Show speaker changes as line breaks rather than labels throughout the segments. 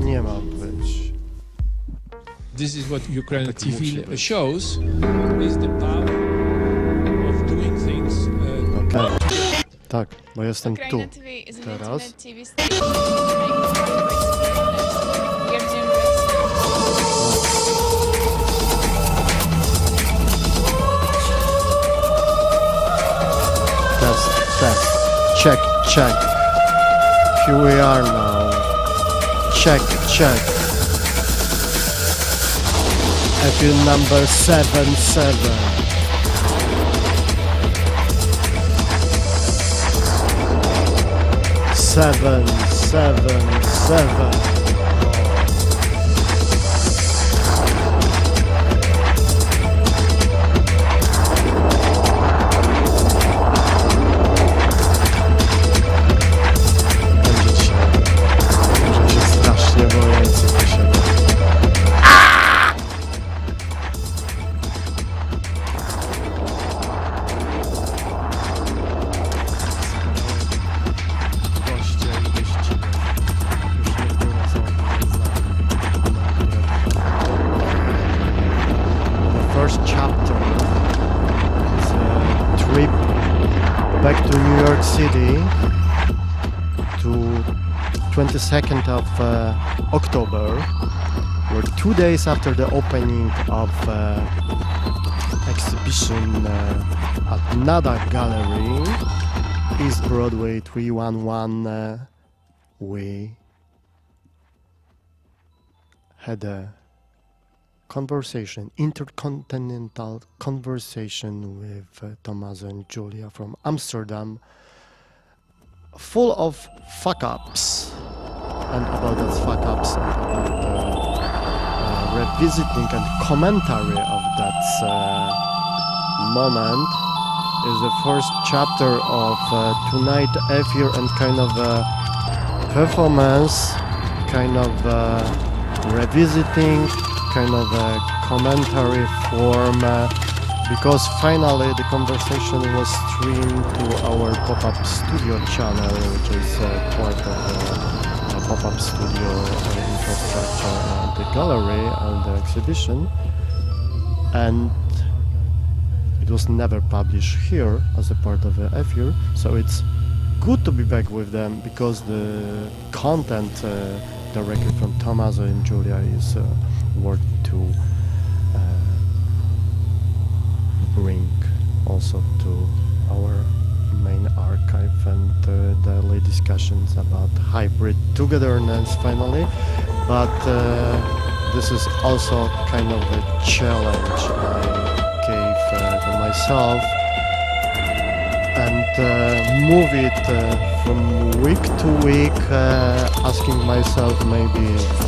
Nie ma być.
This is what UKRAiNATV shows, is the power of doing things.
Okej. Tak, bo jestem tu.
UKRAiNATV is an
Teraz.
internet TV station Stwierdziłem,
Test. Check. Here we are now. Check. Appeal number 77. Seven. Może się strasznie boję, co tu się da. Goście i wyścigi. Już nie było za The first chapter is a trip back to New York City to 22nd of October, where 2 days after the opening of exhibition at NATV Gallery, East Broadway 311, we had a intercontinental conversation with Tommaso and Julia from Amsterdam, full of fuck-ups, and about those fuck-ups and about revisiting and commentary of that moment is the first chapter of tonight affair and kind of performance, kind of revisiting, kind of a commentary form, because finally the conversation was streamed to our pop-up studio channel, which is part of the pop-up studio infrastructure and the gallery and the exhibition, and it was never published here as a part of the FU, so it's good to be back with them because the content directly from Tommaso and Julia is worth to bring also to our main archive and daily discussions about hybrid togetherness finally, but this is also kind of a challenge I gave to myself, and move it from week to week, asking myself maybe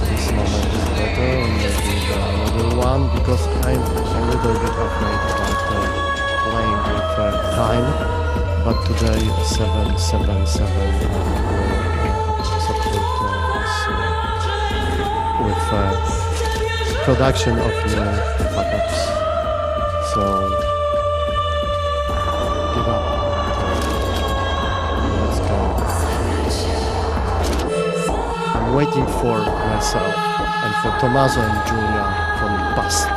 this moment is better or maybe the another one, because I'm a little bit afraid about playing with time, but today 777 will support us with production of new backups. So give up. Let's go. I'm waiting for myself and for Tommaso and Julia from the past.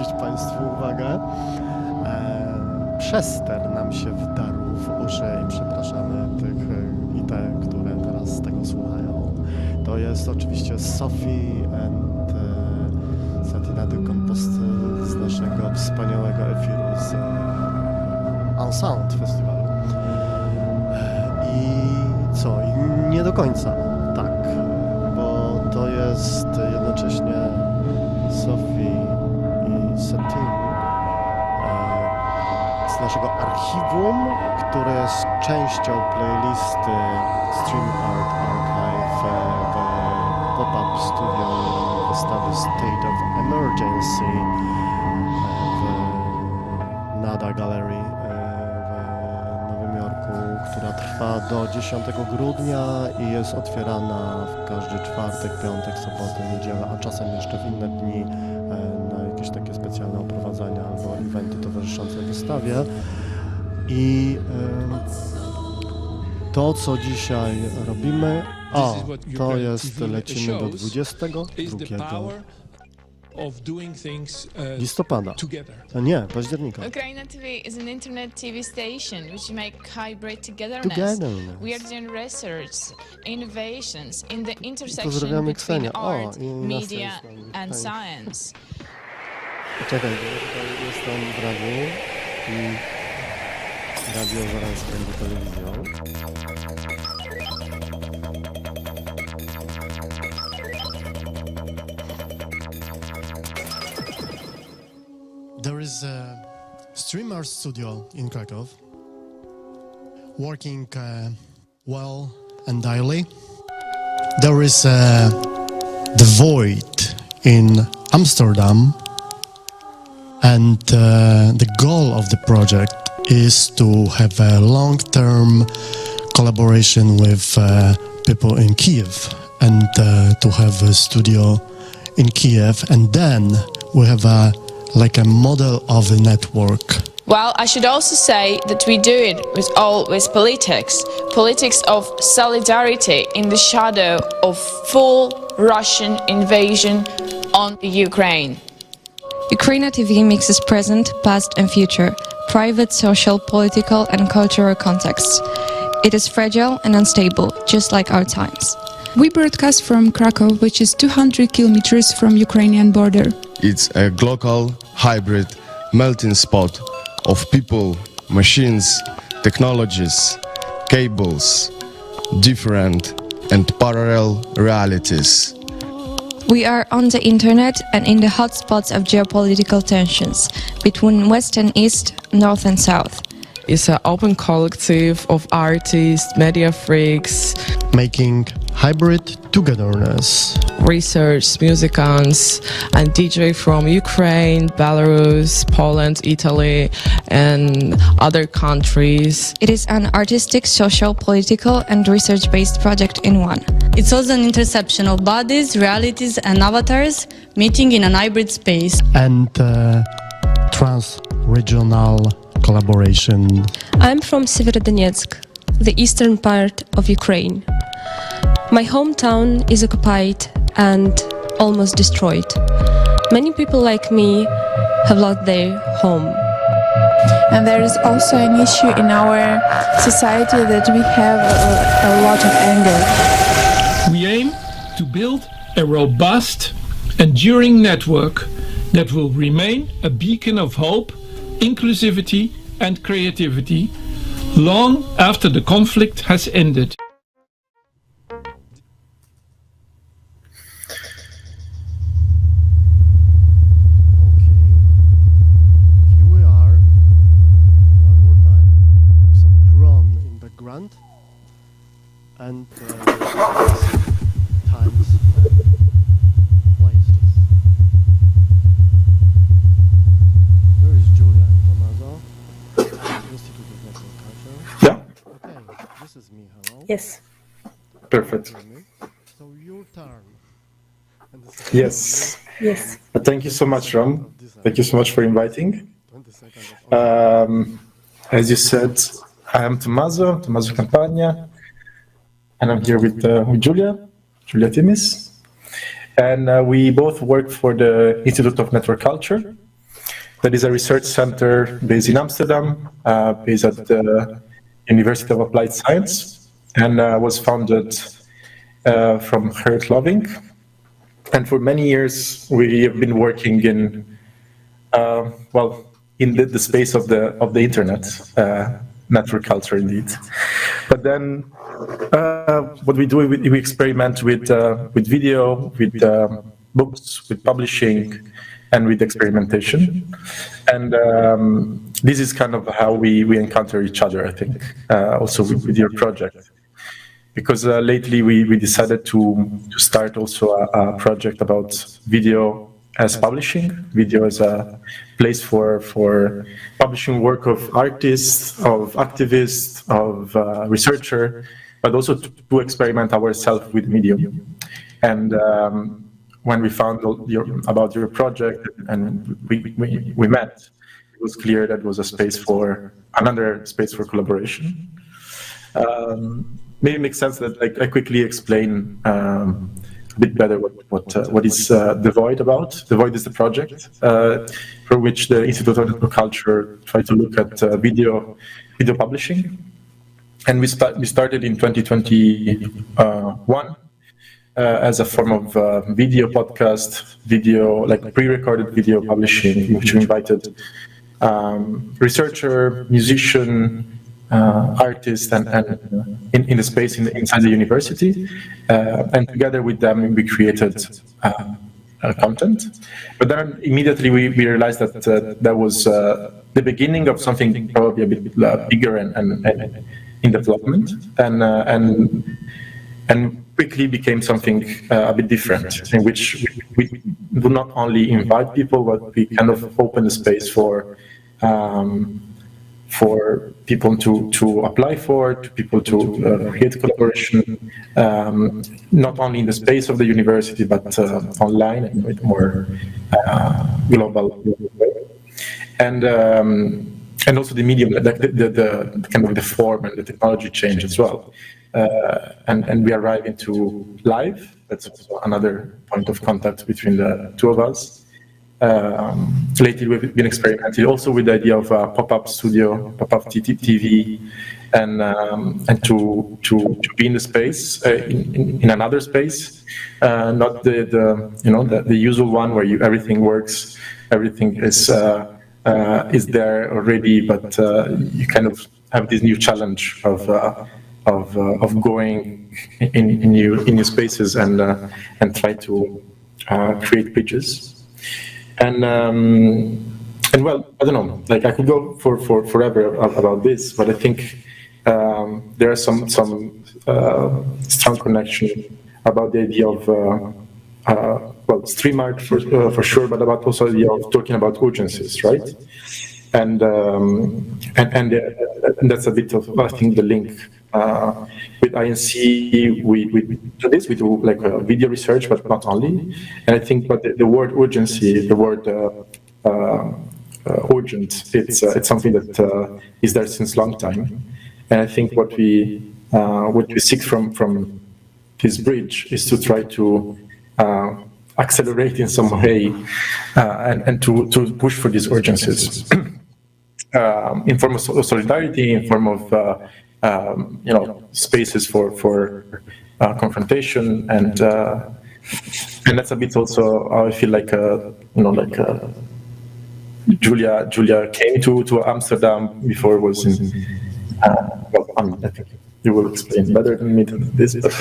zwrócić Państwu uwagę. Przester nam się wdarł w uszy i przepraszamy tych i te, które teraz tego słuchają. To jest oczywiście Sophie and Satina de Compost z naszego wspaniałego efiru z On Sound Festiwalu. I co? I nie do końca tak, bo to jest jednocześnie Sophie i Satin z naszego archiwum, które jest częścią playlisty Stream Art Archive w pop-up studio wystawy State of Emergency w NATV Gallery w Nowym Jorku, która trwa do 10 grudnia i jest otwierana w każdy czwartek, piątek, sobotę, niedzielę, a czasem jeszcze w inne dni na jakieś takie specjalne oprowadzania albo eventy towarzyszące wystawie. I to, co dzisiaj robimy, to jest, lecimy do 22 listopada. Nie, października.
UKRAiNATV is an internet TV station which make hybrid togetherness. We are doing research, innovations in the intersection between art, media and science.
Czekaj, bo jestem w radiu i radio zaraz będzie telewizją. There is a streamer studio in Krakow, working well and daily. There is the Void in Amsterdam, and the goal of the project is to have a long-term collaboration with people in Kiev, and to have a studio in Kiev, and then we have a model of a network.
Well, I should also say that we do it with politics of solidarity in the shadow of full Russian invasion on Ukraine.
UKRAiNATV mixes present, past and future, private, social, political and cultural contexts. It is fragile and unstable, just like our times.
We broadcast from Krakow, which is 200 kilometers from Ukrainian border.
It's a global, hybrid, melting pot of people, machines, technologies, cables, different and parallel realities.
We are on the internet and in the hotspots of geopolitical tensions between West and East, North and South.
It's an open collective of artists, media freaks,
Making hybrid togetherness.
research, musicians, and DJ from Ukraine, Belarus, Poland, Italy, and other countries.
It is an artistic, social, political and research-based project in one.
It's also an interception of bodies, realities and avatars meeting in an hybrid space.
And trans-regional collaboration.
I'm from Severodonetsk, the eastern part of Ukraine. My hometown is occupied and almost destroyed. Many people like me have lost their home.
And there is also an issue in our society that we have a lot of anger.
We aim to build a robust, enduring network that will remain a beacon of hope, inclusivity and creativity long after the conflict has ended.
And times, places. Where is Julia and Tomaso? Institute of Natural Culture.
Yeah.
Okay, this is me. Hello.
Yes.
Perfect.
So your turn. And this is
Yes.
Yes.
Thank you so much, Ron. Thank you so much for inviting. As you said, I am Tomaso Campagna. And I'm here with Julia Timis. And we both work for the Institute of Network Culture. that is a research center based in Amsterdam, based at the University of Applied Science, and was founded from Geert Loving. And for many years, we have been working in, in the space of the internet, network culture indeed. But then, what we do, we experiment with video, with books, with publishing, and with experimentation. And this is kind of how we encounter each other, I think, also with your project. Because lately we decided to start also a project about video as publishing, video as a place for publishing work of artists, of activists, of researcher, but also to experiment ourselves with medium. And when we found about your project and we met, it was clear that was another space for collaboration. Maybe it makes sense that I quickly explain a bit better what is the Void about. The Void is the project for which the Institute of Network Culture tried to look at video publishing, and we started in 2021 as a form of video podcast, video like pre-recorded video publishing, in which we invited researcher, musician, artists and in the space inside the university, and together with them we created content. But then immediately we realized that that was the beginning of something probably a bit bigger and in development, and quickly became something a bit different, in which we do not only invite people, but we kind of open the space for people to apply to people to create collaboration, not only in the space of the university, but online and with more global way. And also the medium, the kind of the form and the technology change as well. And we arrive into live. That's also another point of contact between the two of us. Lately, we've been experimenting also with the idea of a pop-up studio, pop-up TV, and to be in the space, in another space, not the usual one where everything works, everything is there already, but you kind of have this new challenge of going in new spaces and try to create bridges. And well, I don't know. Like I could go for forever about this, but I think there are some strong connection about the idea of stream art for sure, but about also the idea of talking about urgencies, right? And that's a bit of, I think, the link with INC. We do this. We do like video research, but not only. And I think, but the word urgency, the word urgent, it's something that is there since long time. And I think what we seek from this bridge is to try to accelerate in some way and to push for these urgencies in form of solidarity, in form of spaces for confrontation, and that's a bit also how I feel like Julia came to Amsterdam before it was in. I think you will explain better than me than this. But.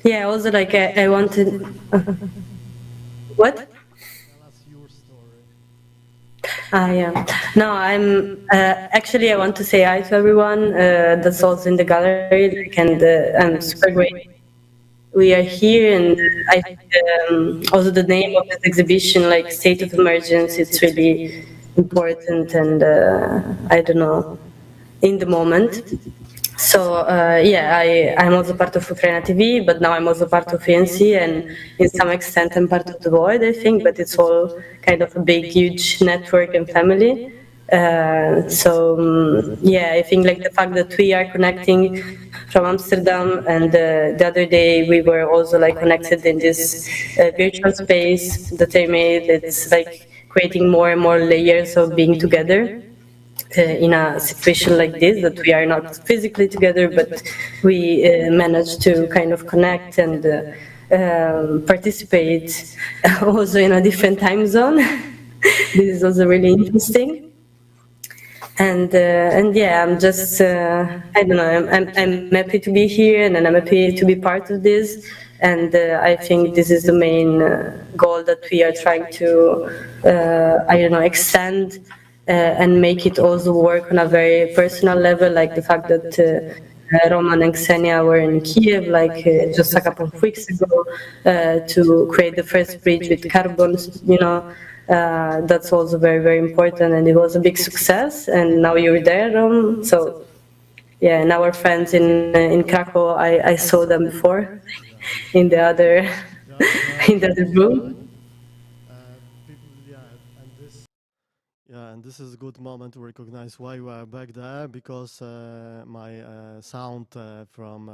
Yeah, also like I wanted. What? Yeah. No, I'm actually I want to say hi to everyone that's also in the gallery, and I'm super great. We are here, and I think also the name of this exhibition, like State of Emergency, it's really important, and I don't know, in the moment. So yeah, I'm also part of UKRAiNATV, but now I'm also part of ANC, and in some extent I'm part of the Void, I think, but it's all kind of a big, huge network and family. So yeah, I think like the fact that we are connecting from Amsterdam, and the other day we were also like connected in this virtual space that I made. It's like creating more and more layers of being together in a situation like this, that we are not physically together, but we manage to kind of connect and participate also in a different time zone. This is also really interesting. And yeah, I'm just I don't know. I'm happy to be here, and I'm happy to be part of this. And I think this is the main goal that we are trying to I don't know, extend and make it also work on a very personal level, like the fact that Roman and Ksenia were in Kiev like just a couple of weeks ago to create the first bridge with carbon, you know. That's also very, very important, and it was a big success. And now you're there, so yeah. And our friends in Krakow, I saw them before in the other room.
Yeah, and this is a good moment to recognize why we are back there, because my sound from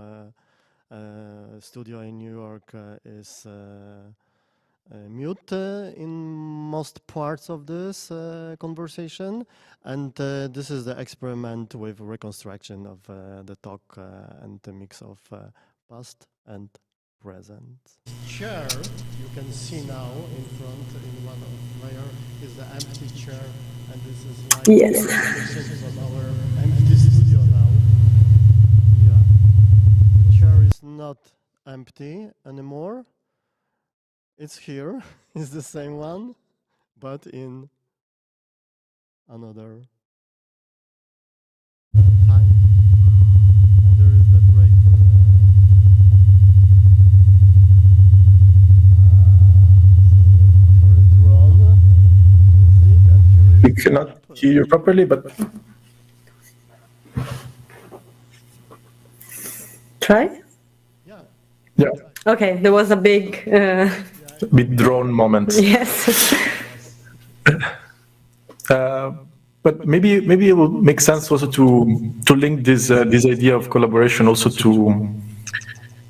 studio in New York is mute in most parts of this conversation, and this is the experiment with reconstruction of the talk and the mix of past and present. Chair you can see now in front in one of layer is the empty chair, and this is like
yes.
From our empty studio now. Yeah, the chair is not empty anymore. It's here, it's the same one, but in another time. And there is the break for the drone music. And
We cannot hear you properly, but
Try?
yeah.
Okay, there was a big
bit drone moment.
yes.
But maybe it will make sense also to link this idea of collaboration also to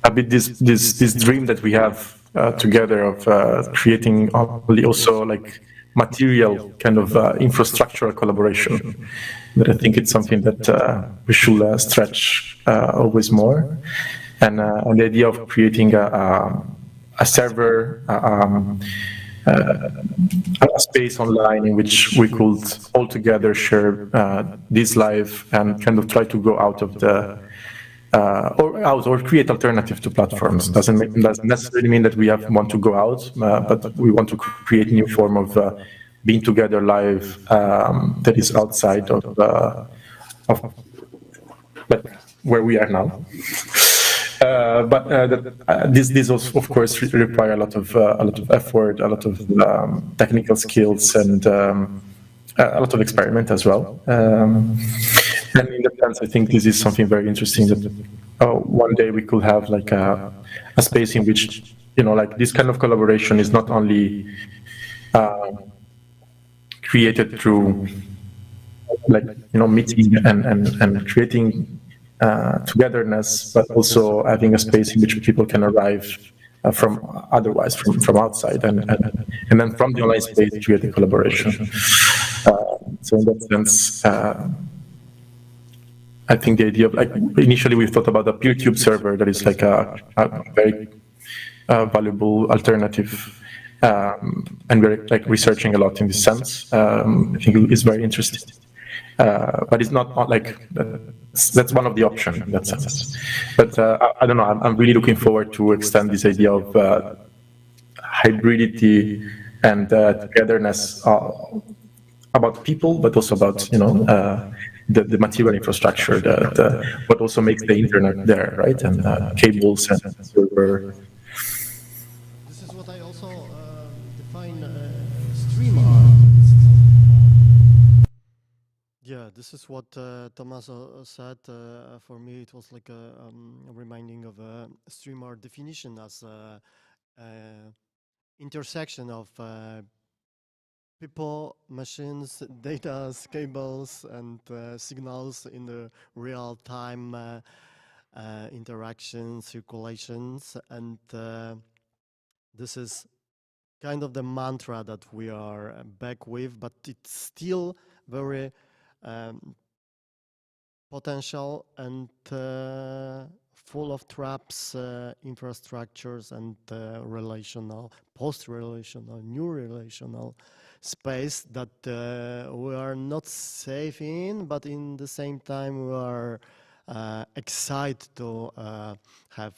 a bit this dream that we have together of creating also like material kind of infrastructural collaboration. That I think it's something that we should stretch always more, and the idea of creating a server, a space online in which we could all together share this life and kind of try to go out of the or create alternative to platforms. Doesn't necessarily mean that we want to go out, but we want to create a new form of being together live that is outside of like where we are now. But this also, of course, require a lot of effort, a lot of technical skills, and a lot of experiment as well. And in that sense, I think this is something very interesting. That one day we could have like a space in which, you know, like this kind of collaboration is not only created through like, you know, meeting and creating togetherness, but also having a space in which people can arrive from outside, and then from the online space create a collaboration. So in that sense, I think the idea of like initially we thought about a PeerTube server that is like a very valuable alternative, and we're like researching a lot in this sense. I think it's very interesting, but it's not like that's one of the options in that sense. But I don't know. I'm really looking forward to extend this idea of hybridity and togetherness about people, but also about, you know, the material infrastructure, what also makes the internet there, right? And cables and server.
This is what I also define streamer. Yeah, this is what Tommaso said. For me, it was like a reminding of a streamer definition as a intersection of people, machines, data, cables, and signals in the real-time interactions, circulations, and this is kind of the mantra that we are back with, but it's still very potential and full of traps, infrastructures, and relational, post-relational, new relational space that we are not safe in, but in the same time we are excited to have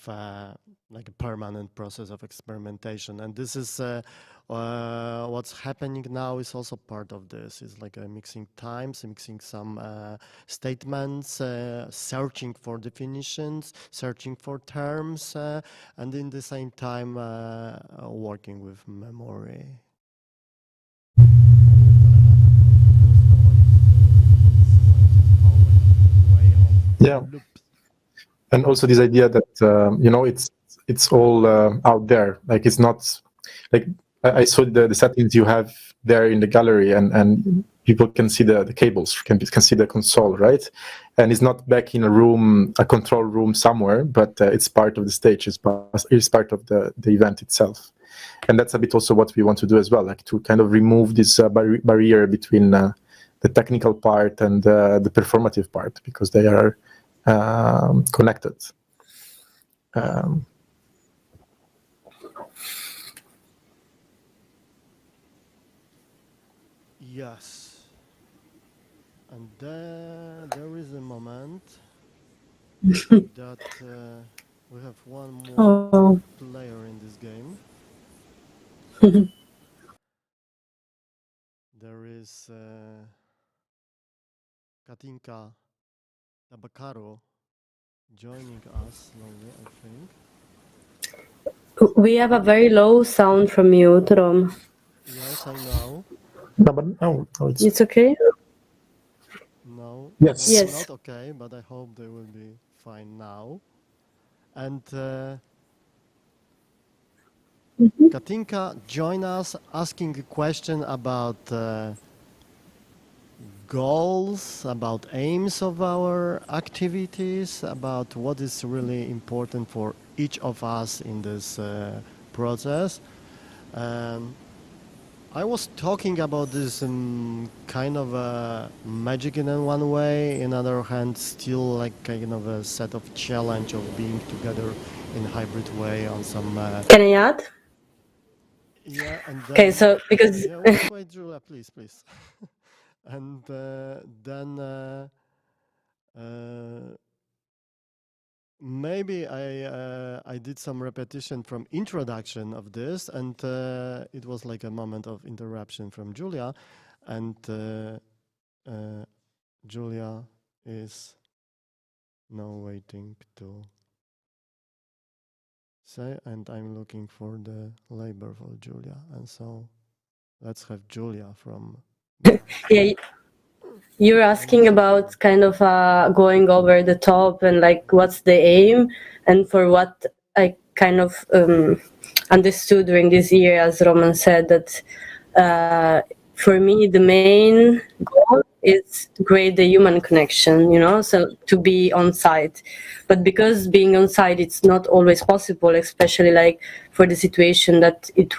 like a permanent process of experimentation. And this is what's happening now is also part of this. It's like a mixing times, mixing some statements, searching for definitions, searching for terms, and in the same time working with memory.
Yeah, and also this idea that you know, it's all out there. Like it's not like I saw the settings you have there in the gallery, and people can see the cables, can see the console, right? And it's not back in a room, a control room somewhere, but it's part of the stage. It's part of the event itself, and that's a bit also what we want to do as well, like to kind of remove this barrier between the technical part and the performative part, because they are connected.
Yes, and there is a moment that we have one more player in this game. There is Katinka Tabakaru joining us slowly, I think.
We have a very low sound from you, Tom.
Yes, I know.
No, but no,
it's okay?
No,
yes,
it's not okay, but I hope they will be fine now. And Katinka join us asking a question about goals, about aims of our activities, about what is really important for each of us in this process. I was talking about this kind of magic in one way, in other hand still like kind of a set of challenge of being together in a hybrid way on some...
Can I add?
Yeah, and then,
okay, so because...
yeah, wait, Julia, please. And then maybe I did some repetition from introduction of this, and it was like a moment of interruption from Julia, and Julia is now waiting to say, and I'm looking for the label for Julia, and so let's have Julia from...
Yeah, you're asking about kind of going over the top and like what's the aim, and for what I kind of understood during this year, as Roman said, that for me the main goal is to create the human connection, you know, so to be on site. But because being on site it's not always possible, especially like for the situation that it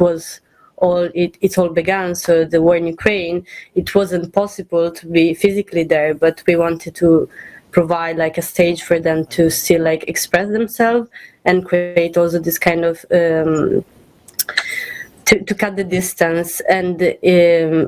all began, so the war in Ukraine, it wasn't possible to be physically there, but we wanted to provide like a stage for them to still like express themselves and create also this kind of to cut the distance. And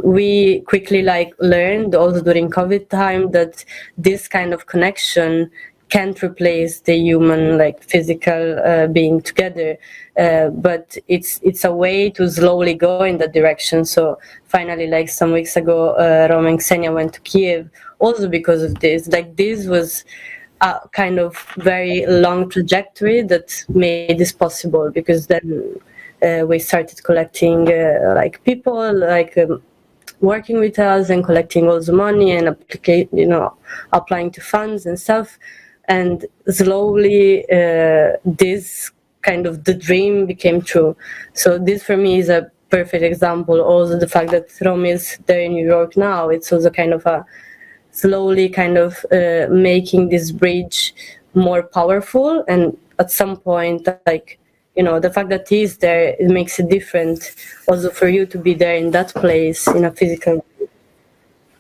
we quickly like learned also during COVID time that this kind of connection can't replace the human like physical being together, but it's a way to slowly go in that direction. So finally, like some weeks ago, Roma and Ksenia went to Kiev also because of this. Like this was a kind of very long trajectory that made this possible, because then we started collecting like people like working with us and collecting all the money and applying to funds and stuff. And slowly this kind of the dream became true. So this for me is a perfect example. Also the fact that Rom is there in New York now, it's also kind of a slowly kind of making this bridge more powerful, and at some point like the fact that he is there, it makes it different also for you to be there in that place in a physical way.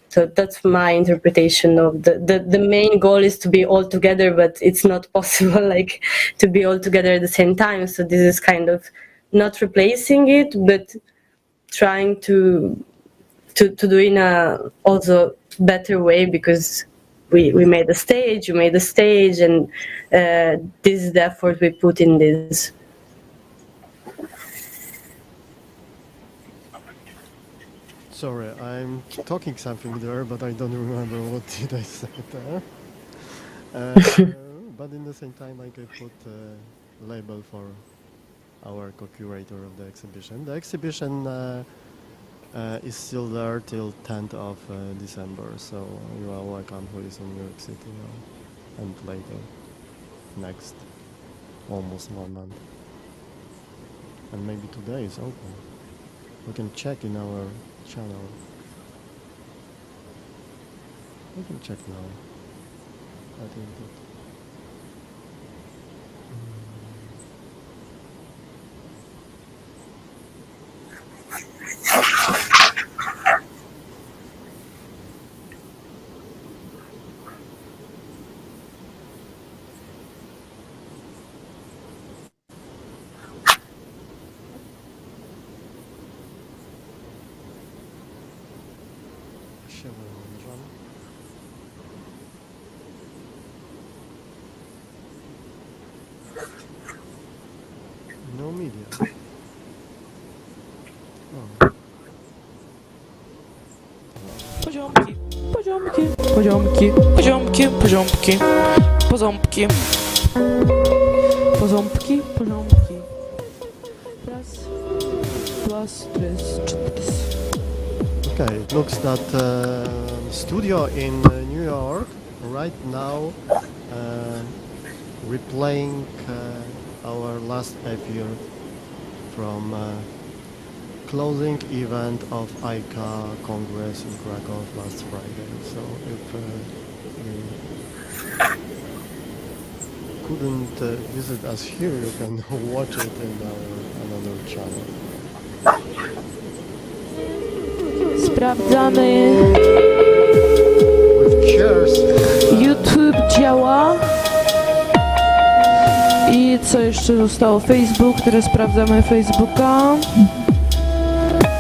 So that's my interpretation of the main goal is to be all together, but it's not possible like to be all together at the same time. So this is kind of not replacing it, but trying to do in a also better way, because we made the stage, you made the stage, and this is the effort we put in this.
Sorry, I'm talking something there, but I don't remember what did I say there. But in the same time, I can put a label for our co-curator of the exhibition. The exhibition is still there till 10th of December, so you are welcome who is in New York City and later, next, almost 1 month. And maybe today is open. We can check in our channel. We can check now. I think that no media. Oh.
Poziomki, poziomki, poziomki, poziomki, poziomki, poząbki, poząbki, poziomki. Raz, dwa, trzy.
Okay, it looks that studio in New York right now replaying our last affair from closing event of ICA Congress in Krakow last Friday. So if you couldn't visit us here, you can watch it in our another channel.
Sprawdzamy.
With chairs.
YouTube działa. I co jeszcze zostało? Facebook, teraz sprawdzamy Facebooka.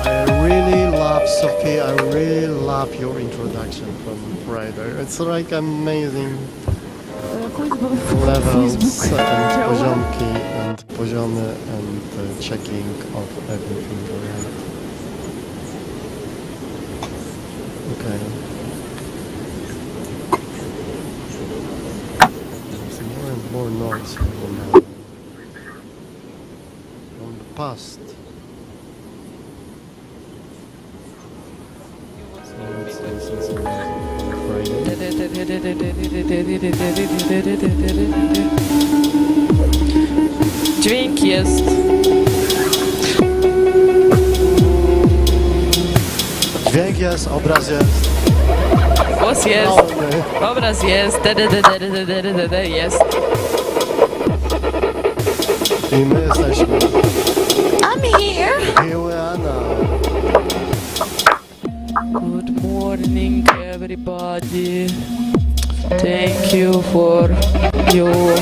I really love Sophie, I really love your introduction from Friday. It's like amazing levels and poziomki and poziomy and checking of everything around. Okay. There's more and more noise from the past.
Dźwięk jest.
Dźwięk jest, obraz jest.
Głos jest. Obraz jest. Jest.
I my jesteśmy.
I'm here.
Here we are now.
Good morning, everybody. Thank you for your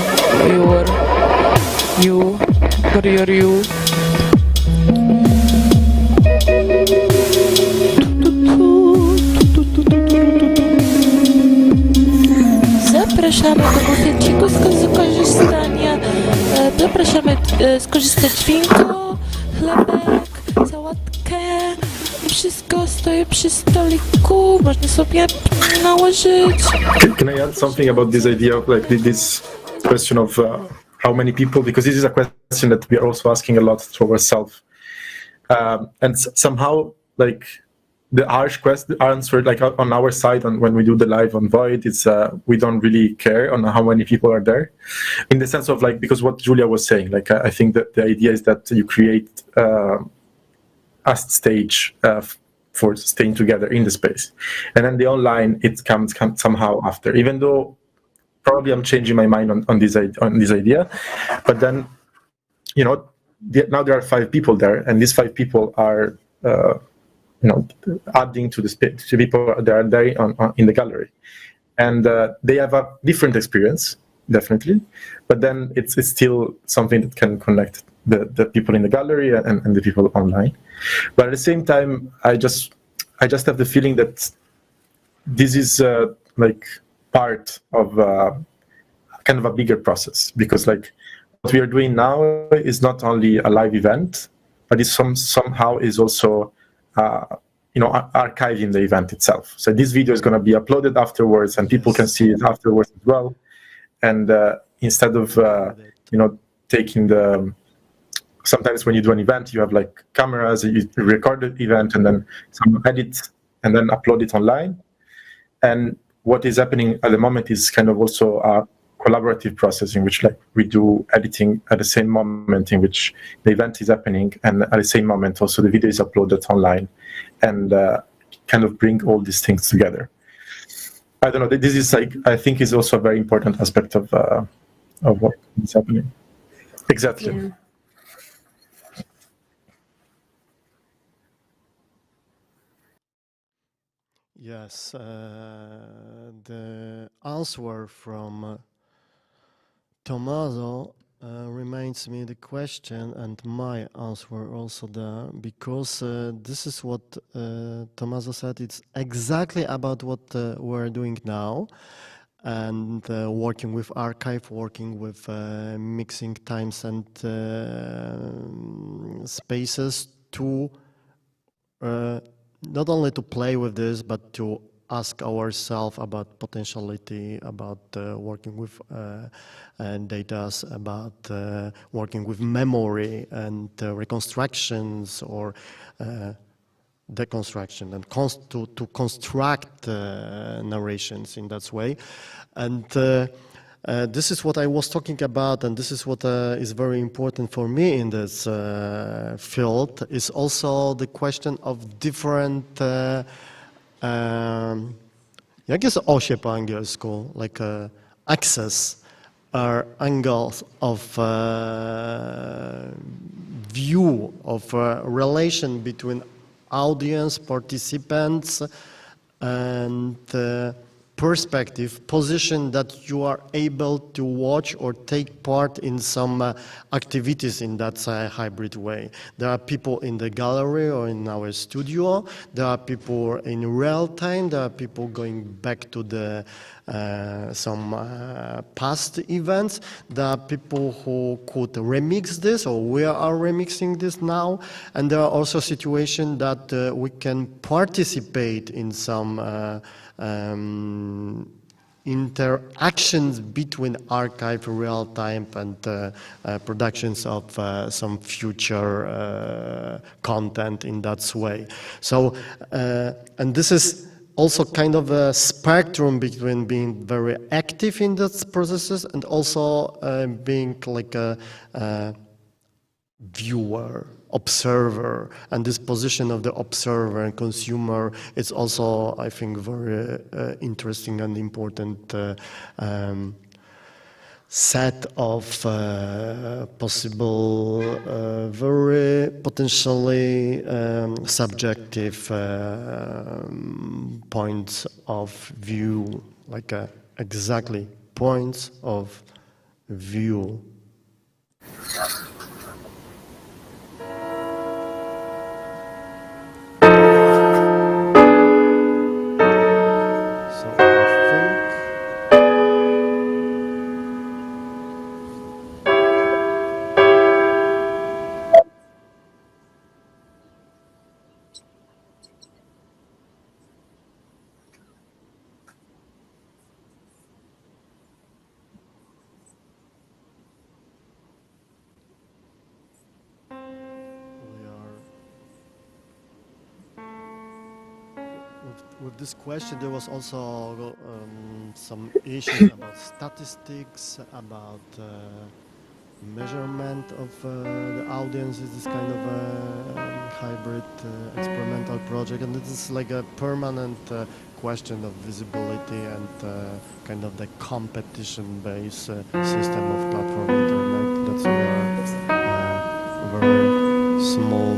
Zapraszamy do bufeciku z korzystania. Zapraszamy skorzystać winko, chlebek, sałatkę. Wszystko stoi przy stoliku, można sobie nałożyć.
Can I add something about this idea of like this question of how many people, because this is a question that we are also asking a lot to ourselves, and somehow like the harsh question answer like on our side when we do the live on Void, it's we don't really care on how many people are there, in the sense of like, because what Julia was saying, like I think that the idea is that you create a stage for staying together in the space, and then the online it comes somehow after, even though probably I'm changing my mind on this idea, but then now there are 5 people there, and these 5 people are adding to the people that are there in the gallery, and they have a different experience, definitely, but then it's still something that can connect the people in the gallery and the people online. But at the same time, I just have the feeling that this is like part of kind of a bigger process, because like what we are doing now is not only a live event, but it somehow is also archiving the event itself. So this video is going to be uploaded afterwards, and people can see it afterwards as well. And instead of taking sometimes when you do an event, you have like cameras, you record the event and then some edit and then upload it online. And what is happening at the moment is kind of also a collaborative process in which like we do editing at the same moment in which the event is happening, and at the same moment also the video is uploaded online, and kind of bring all these things together. I don't know, this is like, I think is also a very important aspect of what is happening. Exactly.
Yeah.
Yes, the answer from Tommaso reminds me the question, and my answer also there, because this is what Tommaso said. It's exactly about what we're doing now, and working with archive, working with mixing times and spaces to not only to play with this, but to ask ourselves about potentiality, about working with data, about working with memory and reconstructions or deconstruction, and to construct narrations in that way. And this is what I was talking about, and this is what is very important for me in this field, is also the question of different, jak jest osie po angielsku, like axes or angles of view, of relation between audience, participants, and perspective, position that you are able to watch or take part in some activities in that hybrid way. There are people in the gallery or in our studio, there are people in real time, there are people going back to the some past events, there are people who could remix this, or we are remixing this now, and there are also situations that we can participate in some interactions between archive, real time, and productions of some future content in that way. So, and this is also kind of a spectrum between being very active in those processes and also being like a viewer, observer, and this position of the observer and consumer is also, I think, very interesting and important set of possible, very potentially subjective points of view, like exactly points of view. With this question, there was also some issues about statistics, about measurement of the audience. Is this kind of a hybrid experimental project, and this is like a permanent question of visibility and kind of the competition-based system of platform internet that we are very small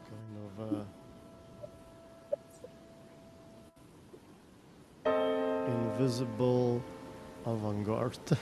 kind of invisible avant-garde.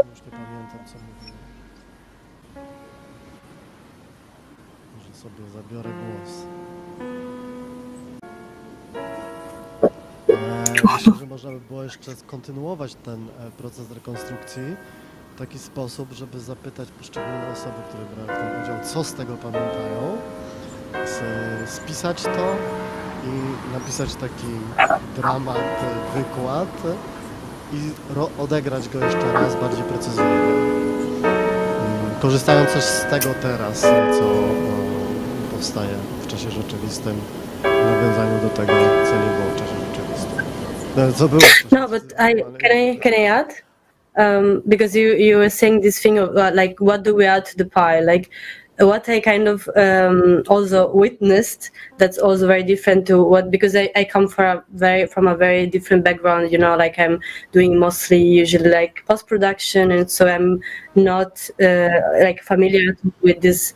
Już nie pamiętam, co mówiłem. Może sobie zabiorę głos. Myślę, że można by było jeszcze kontynuować ten proces rekonstrukcji w taki sposób, żeby zapytać poszczególne osoby, które brały w tym udział, co z tego pamiętają, spisać to i napisać taki dramat, wykład i odegrać go jeszcze raz bardziej precyzyjnie. Korzystając też z tego teraz, co powstaje w czasie rzeczywistym, w nawiązaniu do tego, co nie było w czasie rzeczywistym. Co było w czasie
No, but can I add? Because you were saying this thing of like, what do we add to the pie? Like, what I kind of also witnessed, that's also very different to what, because I come from a very different background, you know, like I'm doing mostly usually like post-production, and so I'm not like familiar with this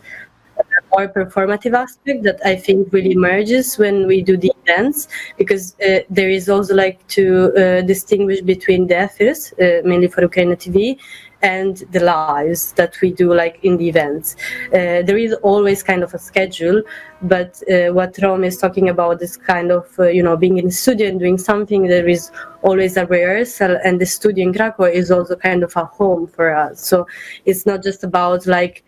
more performative aspect that I think really emerges when we do the events, because there is also like to distinguish between the efforts, mainly for UKRAiNATV, and the lives that we do like in the events. There is always kind of a schedule, but what Rom is talking about is kind of, you know, being in the studio and doing something. There is always a rehearsal, and the studio in Krakow is also kind of a home for us. So it's not just about like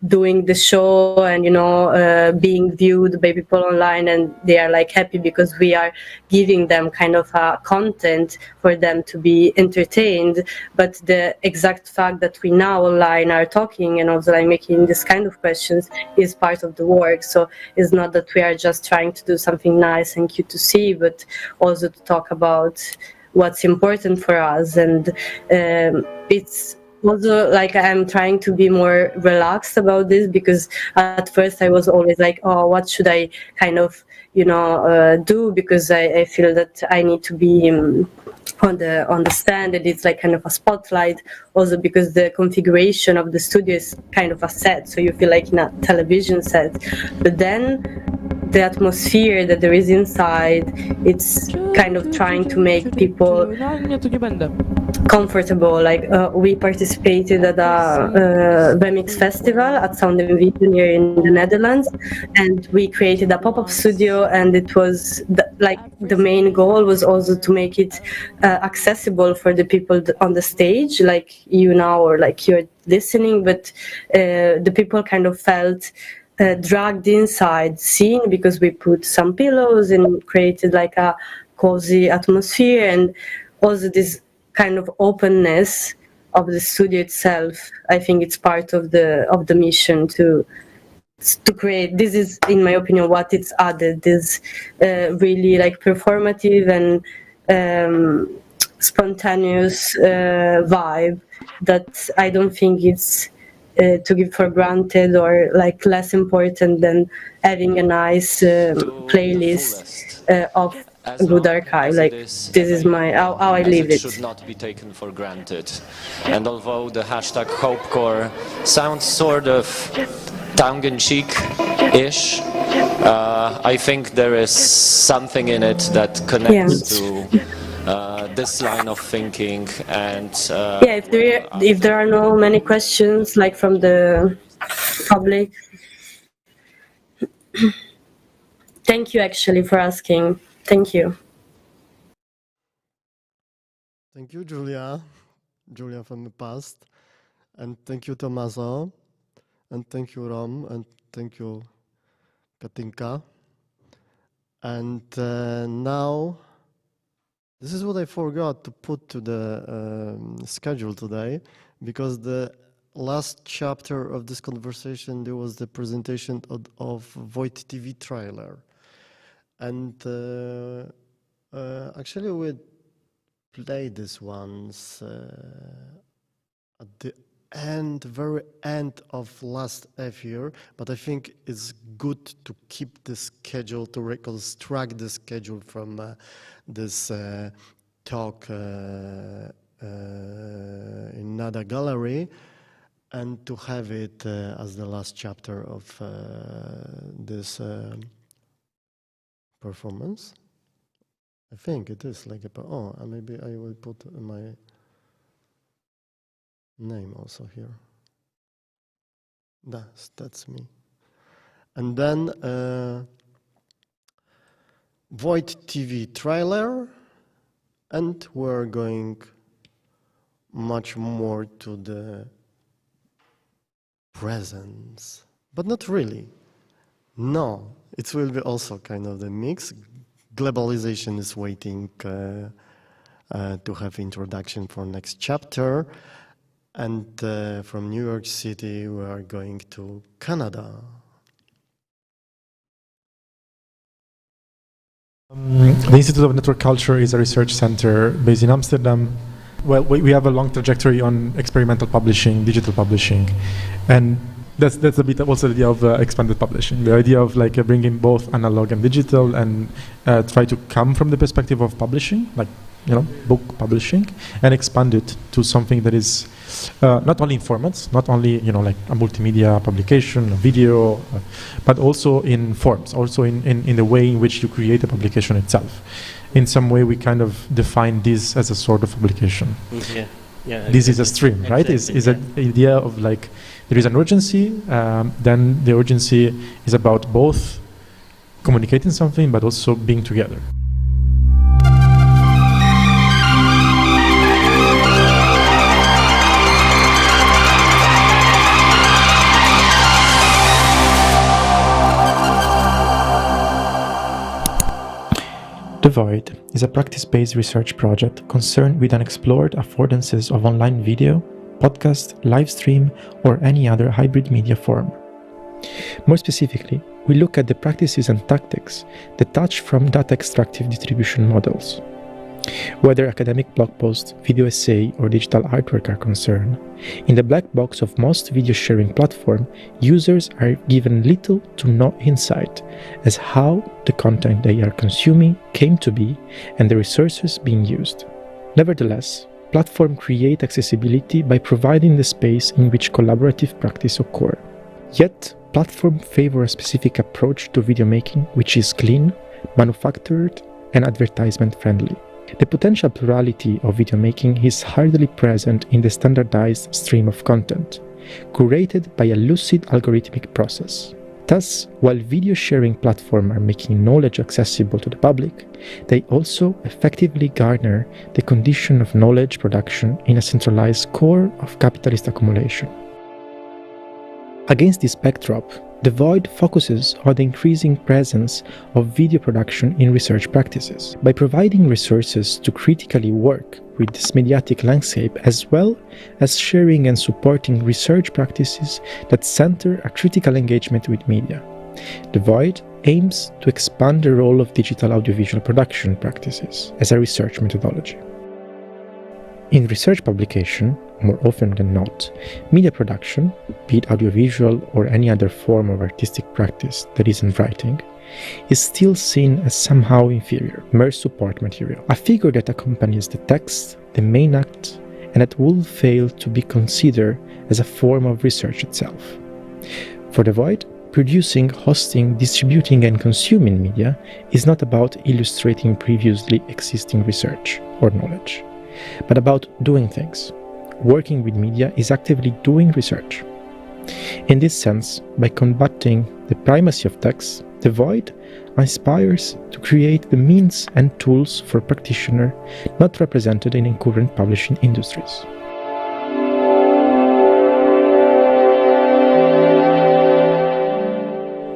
doing the show and, you know, being viewed by people online and they are like happy because we are giving them kind of a content for them to be entertained, but the exact fact that we now online are talking and also like making this kind of questions is part of the work. So it's not that we are just trying to do something nice and cute to see, but also to talk about what's important for us. And it's also like I'm trying to be more relaxed about this, because at first I was always like, oh, what should I kind of, you know, do, because I feel that I need to be on the stand, and it's like kind of a spotlight, also because the configuration of the studio is kind of a set, so you feel like in a television set. But then the atmosphere that there is inside, it's kind of trying to make people comfortable. Like we participated at a Remix festival at Sound and Vision here in the Netherlands, and we created a pop-up studio, and it was like the main goal was also to make it accessible for the people on the stage, like you now, or like you're listening, but the people kind of felt dragged inside scene, because we put some pillows and created like a cozy atmosphere, and also this kind of openness of the studio itself. I think it's part of the mission to create. This is, in my opinion, what it's added, this really like performative and spontaneous vibe that I don't think it's to give for granted or like less important than having a nice playlist of good archive. Like this is my how I live it.
Should not be taken for granted. And although the hashtag Hopecore sounds sort of tongue-in-cheek-ish, I think there is something in it that connects to this line of thinking. And
yeah, if there are no many questions like from the public, thank you actually for asking. Thank you.
Thank you, Julia from the past, and thank you, Tommaso, and thank you, Rom, and thank you, Katinka. And now, this is what I forgot to put to the schedule today, because the last chapter of this conversation, there was the presentation of Void TV trailer. And actually we played this once at the very end of last year, but I think it's good to keep the schedule, to reconstruct the schedule from this talk in another gallery, and to have it as the last chapter of this performance. I think it is like a, maybe I will put my name also here. That's me. And then Void TV trailer, and we're going much more to the presence, but not really. No, it will be also kind of the mix. Globalization is waiting to have introduction for next chapter. And from New York City, we are going to Canada.
The Institute of Network Culture is a research center based in Amsterdam. Well, we have a long trajectory on experimental publishing, digital publishing, and that's a bit also the idea of expanded publishing, the idea of like bringing both analog and digital, and try to come from the perspective of publishing, like book publishing, and expand it to something that is not only in formats, not only like a multimedia publication, a video, but also in forms, also in the way in which you create a publication itself. In some way, we kind of define this as a sort of publication.
Yeah. Yeah,
this is a stream, right? Is an idea of like there is an urgency, then the urgency is about both communicating something but also being together. The Void is a practice-based research project concerned with unexplored affordances of online video, podcast, live stream, or any other hybrid media form. More specifically, we look at the practices and tactics that touch from data extractive distribution models. Whether academic blog posts, video essay, or digital artwork are concerned, in the black box of most video sharing platforms, users are given little to no insight as how the content they are consuming came to be and the resources being used. Nevertheless, platforms create accessibility by providing the space in which collaborative practice occurs. Yet, platforms favor a specific approach to video making which is clean, manufactured, and advertisement friendly. The potential plurality of video making is hardly present in the standardized stream of content, curated by a lucid algorithmic process. Thus, while video sharing platforms are making knowledge accessible to the public, they also effectively garner the condition of knowledge production in a centralized core of capitalist accumulation. Against this backdrop, The Void focuses on the increasing presence of video production in research practices, by providing resources to critically work with this mediatic landscape, as well as sharing and supporting research practices that center a critical engagement with media. The Void aims to expand the role of digital audiovisual production practices as a research methodology. In research publication, more often than not, media production, be it audiovisual or any other form of artistic practice that isn't writing, is still seen as somehow inferior, mere support material, a figure that accompanies the text, the main act, and that will fail to be considered as a form of research itself. For The Void, producing, hosting, distributing, and consuming media is not about illustrating previously existing research or knowledge, but about doing things. Working with media is actively doing research. In this sense, by combating the primacy of text, The void aspires to create the means and tools for practitioners not represented in current publishing industries.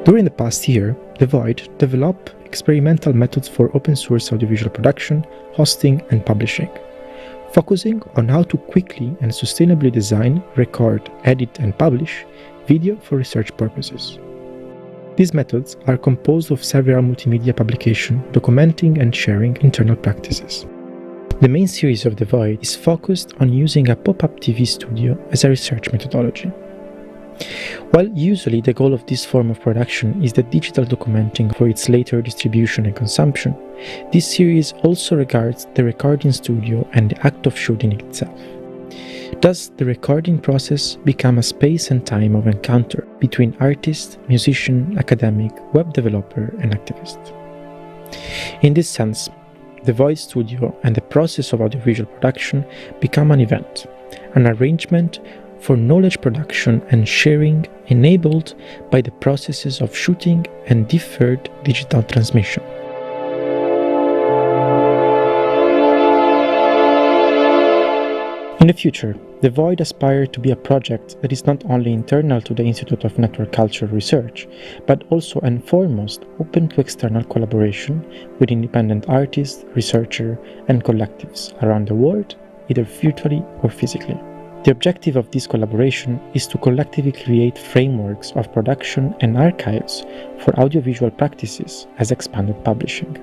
During the past year, the Void developed experimental methods for open source audiovisual production, hosting, and publishing, focusing on how to quickly and sustainably design, record, edit, and publish video for research purposes. These methods are composed of several multimedia publications documenting and sharing internal practices. The main series of the Void is focused on using a pop-up TV studio as a research methodology. While usually the goal of this form of production is the digital documenting for its later distribution and consumption, this series also regards the recording studio and the act of shooting itself. Thus, the recording process becomes a space and time of encounter between artist, musician, academic, web developer, and activist. In this sense, the Void Studio and the process of audiovisual production become an event, an arrangement for knowledge production and sharing enabled by the processes of shooting and deferred digital transmission. In the future, the Void aspires to be a project that is not only internal to the Institute of Network Cultural Research, but also and foremost open to external collaboration with independent artists, researchers, and collectives around the world, either virtually or physically. The objective of this collaboration is to collectively create frameworks of production and archives for audiovisual practices as expanded publishing.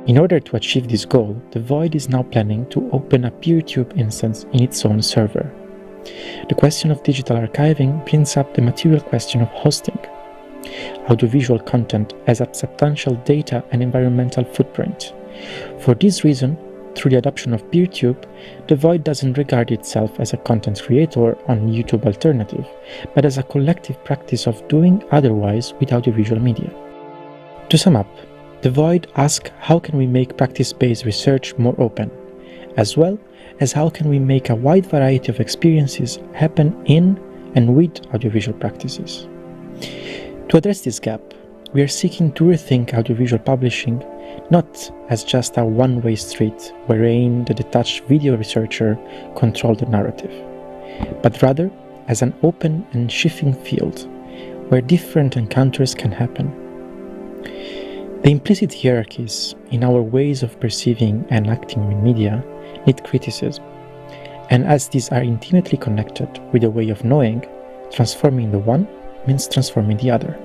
In order to achieve this goal, the Void is now planning to open a PeerTube instance in its own server. The question of digital archiving brings up the material question of hosting. Audiovisual content has a substantial data and environmental footprint. For this reason, through the adoption of PeerTube, the Void doesn't regard itself as a content creator on YouTube alternative, but as a collective practice of doing otherwise with audiovisual media. To sum up, the Void asks how can we make practice-based research more open, as well as how can we make a wide variety of experiences happen in and with audiovisual practices. To address this gap, we are seeking to rethink audiovisual publishing not as just a one-way street wherein the detached video researcher controls the narrative, but rather as an open and shifting field where different encounters can happen. The implicit hierarchies in our ways of perceiving and acting with media need criticism, and as these are intimately connected with a way of knowing, transforming the one means transforming the other.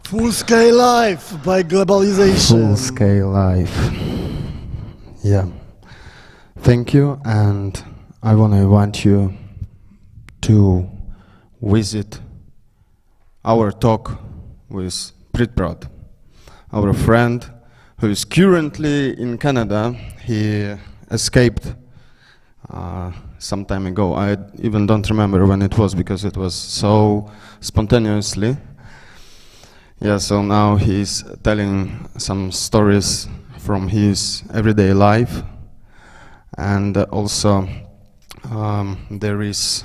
Full-scale life by globalization.
Full-scale life. Yeah. Thank you, and I want to invite you to visit our talk with Prithpat, our friend who is currently in Canada. He escaped some time ago. I even don't remember when it was because it was so spontaneously. Yeah, so now he's telling some stories from his everyday life, and also there is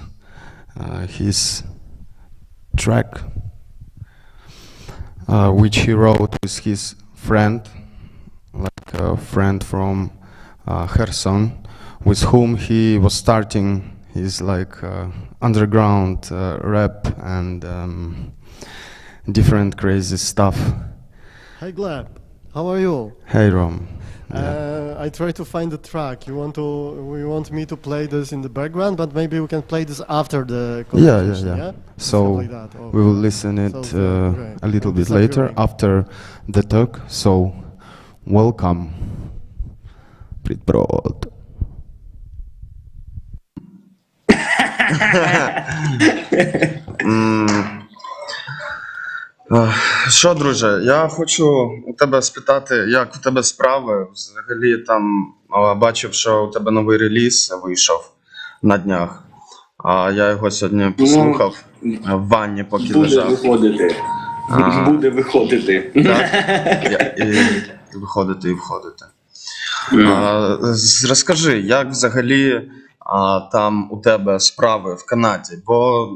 his track which he wrote with his friend, like a friend from Kherson, with whom he was starting his like underground rap and different crazy stuff.
Hi Gleb, How are you?
Hey, Rom.
I try to find the track. You want me to play this in the background, but maybe we can play this after the conversation, yeah?
So
like that.
we will listen it a little bit later after the talk. So welcome. Привет.
Що, друже, я хочу у тебе спитати, як у тебе справи? Взагалі там бачив, що у тебе новий реліз вийшов на днях. А я його сьогодні послухав в ванні, поки лежав.
Буде виходити.
Так? І виходити. Розкажи, як взагалі там у тебе справи в Канаді? Бо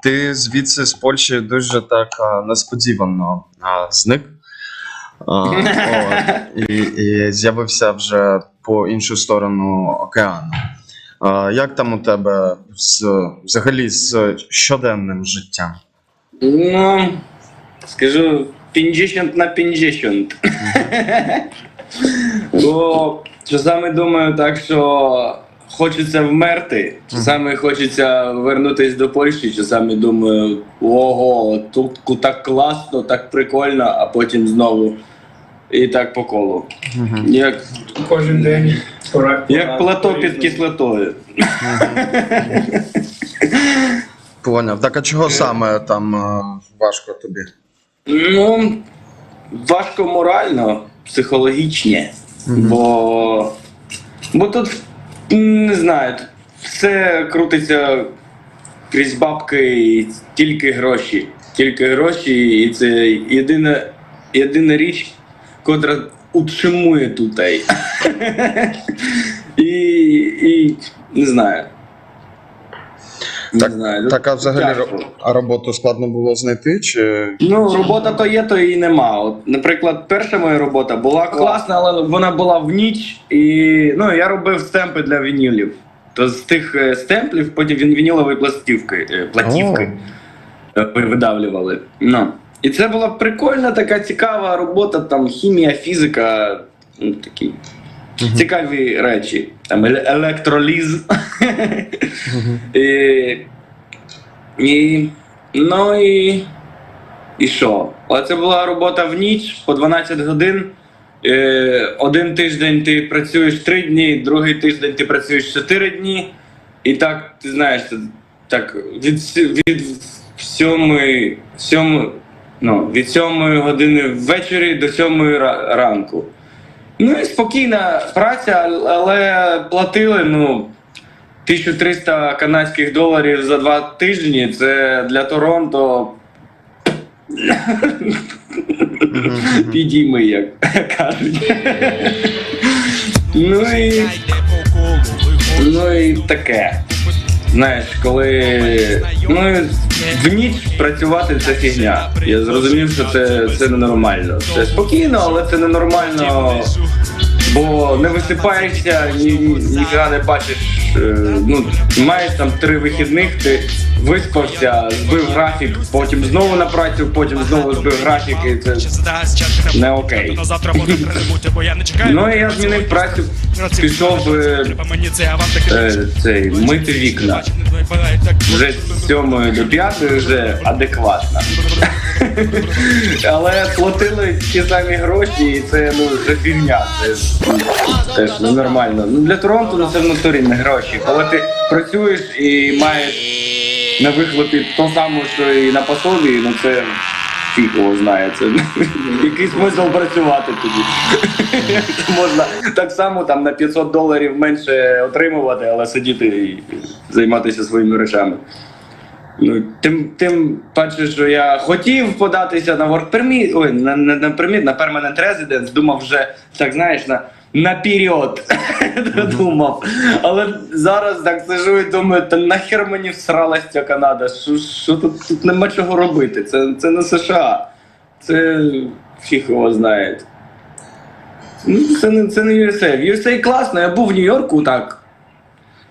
ти звідси з Польщі дуже так несподівано зник. І з'явився вже по іншу сторону океану. Як там у тебе взагалі з щоденним життям?
Ну, скажу, 50 на 50. Бо часами думаю так, що хочеться вмерти, часами хочеться вернутися до Польщі, часами думаю, ого, тут так класно, так прикольно, а потім знову і так по колу. Як кожен день. Як плато під кислотою.
Поняв. Так, а чого саме там важко тобі?
Ну, важко морально, психологічно, бо тут, не знаю, все крутиться крізь бабки і тільки гроші. Тільки гроші, і це єдина річ, котра утримує тут. І не знаю.
Так, а взагалі роботу складно було знайти? Чи...
Ну, робота то є, то і нема. От, наприклад, перша моя робота була класна, але вона була в ніч. І я робив стемпи для вінілів. То з тих стемплів потім вінілові платівки видавлювали. І це була прикольна, така цікава робота, там хімія, фізика, такі цікаві речі. Там електроліз. І що? Але це була робота в ніч, по 12 годин. Один тиждень ти працюєш 3 дні, другий тиждень ти працюєш 4 дні. І так, ти знаєш, так від 7 години ввечері до 7 ранку. Ну і спокійна праця, але платили, 1300 канадських доларів за 2 тижні. Це для Торонто підійми, як кажуть. Ну і таке. Знаєш, коли в ніч працювати це фігня. Я зрозумів, що це ненормально. Це спокійно, але це ненормально, бо не висипаєшся, ніфіга не бачиш. Маєш там 3 вихідних, ти виспався, збив графік, потім знову на працю, потім знову збив графік, і це не окей. І я змінив працю, пішов мити вікна. Вже з 7 до 5 вже адекватно. Але платили ті самі гроші, і це вже фігня, це теж ненормально. Для Торонто це в натурі не гроші. Коли ти працюєш і маєш на вихлопі то саме, що і на пособі, це фіг його знає. Це який смисл працювати тоді. Можна так само там на $500 менше отримувати, але сидіти і займатися своїми речами. Тим паче, що я хотів податися на work permit, на permanent residence, думав вже, так знаєш, наперед думав. Але зараз так сижу і думаю, та нахер мені всралась ця Канада, що тут нема чого робити, це не США, це фіг його знає. Це не USA. В USA класно, я був в Нью-Йорку так,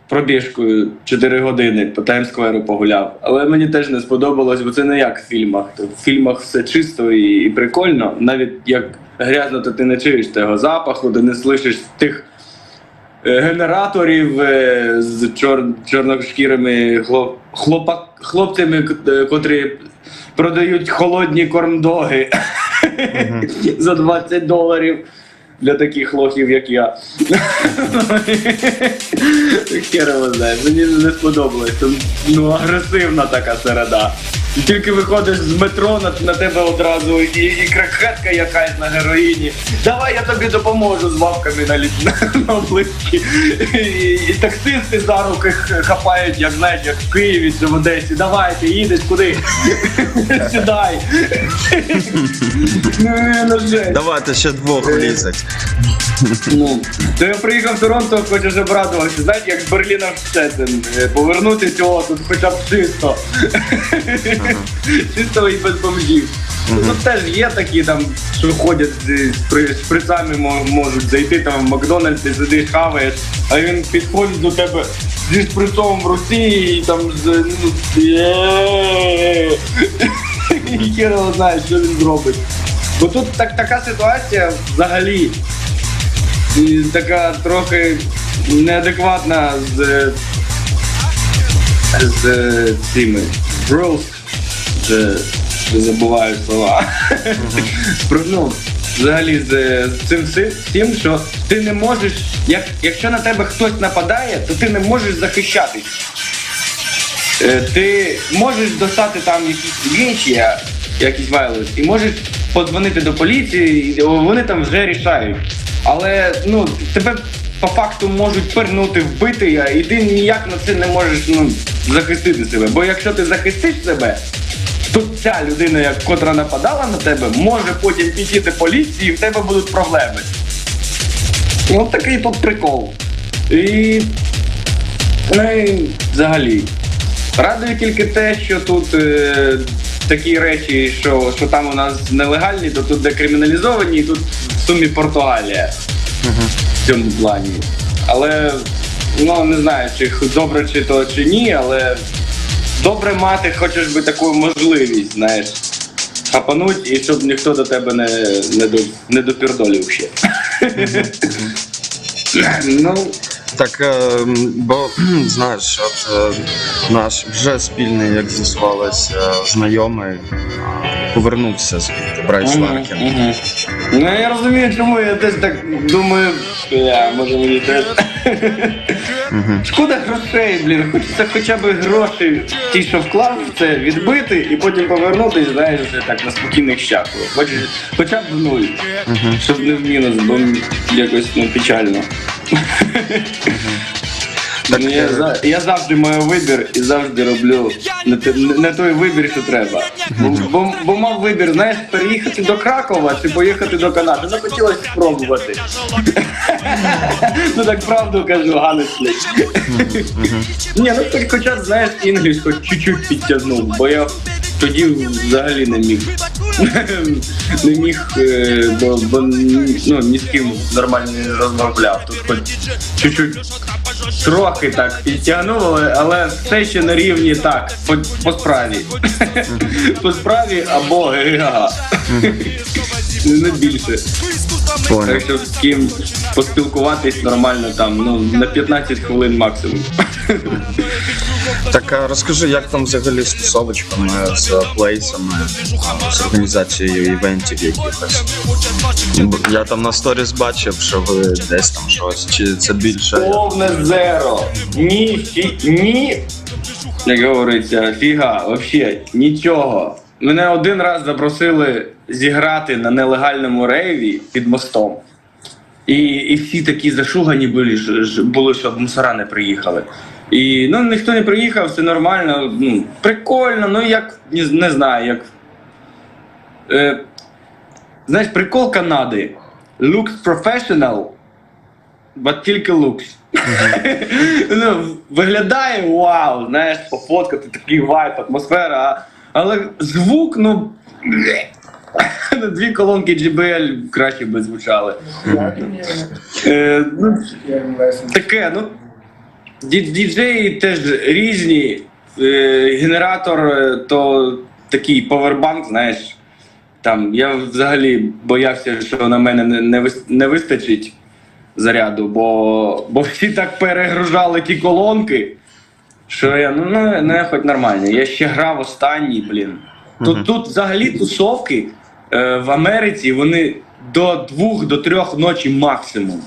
пробіжкою 4 години по Таймс-скверу погуляв. Але мені теж не сподобалось, бо це не як в фільмах. В фільмах все чисто і прикольно. Навіть як грязно, то ти не чуєш того запаху, ти не слышиш тих генераторів з чорношкірими хлопцями, котрі продають холодні корм-доги за $20 для таких лохів, як я. Хер його знає, мені не сподобалось. Ну, агресивна така середа. І тільки виходиш з метро, на тебе одразу і кракетка якась на героїні. Давай я тобі допоможу з вавками на обличчі. І таксисти за руки хапають, як знаєш, як в Києві чи в Одесі. Давай, ти їдеш куди? Сідай.
Давайте ще двох влізать.
Ну, то я приїхав в Торонто, хочеш обрадуватися. Знаєте, як з Берліна в Щецин. Повернутися, о, тут хоча б чисто. Чисто і без бомжів. Ну теж є такі там, що ходять з шприцами, можуть зайти там в Макдональдс, ти сидиш, хаваєш, а він підходить до тебе зі шприцом в руці і там і хер знає, що він зробить. Бо тут така ситуація взагалі, і така трохи неадекватна з цими rules, вже забуваю слова. Ну, взагалі з цим всім, що ти не можеш, якщо на тебе хтось нападає, то ти не можеш захищатись. Ти можеш достати там якісь речі, якісь вайленс, і можеш подзвонити до поліції, і вони там вже рішають. Але, ну, тебе по факту можуть пернути, вбити, і ти ніяк на це не можеш, ну, захистити себе. Бо якщо ти захистиш себе, то ця людина, котра нападала на тебе, може потім піти до поліції, і в тебе будуть проблеми. Ось такий тут прикол. І, ну і взагалі, радує тільки те, що тут такі речі, що там у нас нелегальні, то тут декриміналізовані, і тут в сумі Португалія в цьому плані. Але, ну, не знаю, чи добре чи то, чи ні, але добре мати хочеш би таку можливість, знаєш, хапануть, і щоб ніхто до тебе не допірдолів ще. Ну,
так, бо, знаєш, от наш вже спільний, як з'ясувалось, знайомий повернувся звідти, Брайс Ларкін.
Ну, я розумію, чому я теж так думаю, може мені теж. Шкода грошей, блін, хочеться хоча б гроші, ті, що вклав в це, відбити і потім повернутися, знаєш, так на спокійних щах. Хоча б в нуль, щоб не в мінус, бо якось печально. Я завжди маю вибір і завжди роблю не той вибір, що треба. Бо мав вибір, знаєш, переїхати до Кракова чи поїхати до Канади. Ну, хотілося спробувати. Ну, так правду кажу, honestly. Ні, ну так хоча, знаєш, інгліш хоч чуть-чуть підтягнув, бо я тоді взагалі не міг. Не міг, бо ну, ні з ким нормально не розмовляв. Тут хоч чуть-чуть трохи так підтягнув, але все ще на рівні так, по справі. По справі або га-га. Не більше. Так що з ким поспілкуватись нормально там, ну, на 15 хвилин максимум.
Так, а розкажи, як там взагалі з тусовочками, з плейсами, з організацією івентів якихось? Я там на сторіс бачив, що ви десь там щось, чи це більше?
Повне зеро. Ні, як говориться, фіга, взагалі, нічого. Мене один раз запросили зіграти на нелегальному рейві під мостом. І всі такі зашугані були, щоб мусора не приїхали. І, ну, ніхто не приїхав, все нормально, ну, прикольно, ну, як, не знаю, як... знаєш, прикол Канади. Looks professional, but тільки looks. Ну, виглядає вау, знаєш, пофоткати, такий вайб, атмосфера, але звук, ну... 2 колонки JBL краще би звучали. Таке, ну... Діджеї теж різні, генератор то такий повербанк, знаєш, Там, я взагалі боявся, що на мене не вистачить заряду, бо всі так перегружали ті колонки, що я, ну хоч нормально. Я ще грав останній, блін. Тут взагалі тусовки в Америці, вони до 2 до 3 ночі максимум.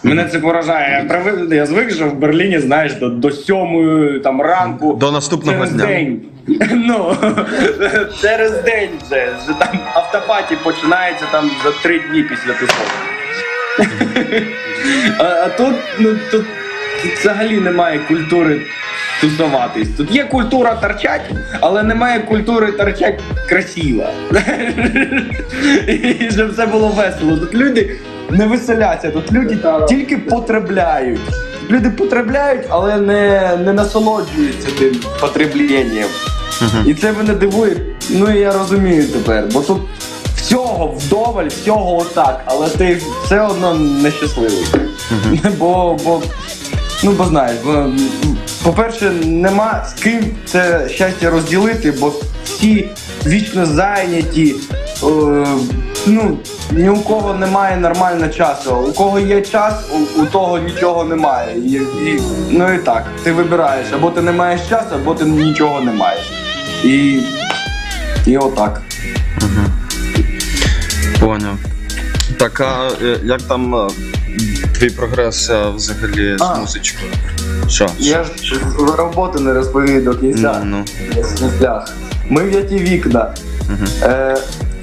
Мене це поражає. Я звик, що в Берліні, знаєш, до 7 там ранку.
До наступного дня.
День. Ну, через день вже. Там автопаті починається там за 3 дні після тусовки. А тут взагалі немає культури тусуватись. Тут є культура торчать, але немає культури торчать красиво. І щоб все було весело. Тут люди не веселяться, тут люди тільки потребляють. Люди потребляють, але не насолоджуються тим потреблінням. І це мене дивує, ну і я розумію тепер, бо тут всього вдоволь, всього отак, але ти все одно нещасливий. Бо знаєш, по-перше, нема з ким це щастя розділити, бо всі вічно зайняті, ні у кого немає нормального часу. У кого є час, у того нічого немає. Ну і так, ти вибираєш, або ти не маєш часу, або ти нічого не маєш. І отак.
Поняв. Так, а як там твій прогрес взагалі з музичкою? Що?
Я ж роботу не розповів до кінця. Ми в ті вікна.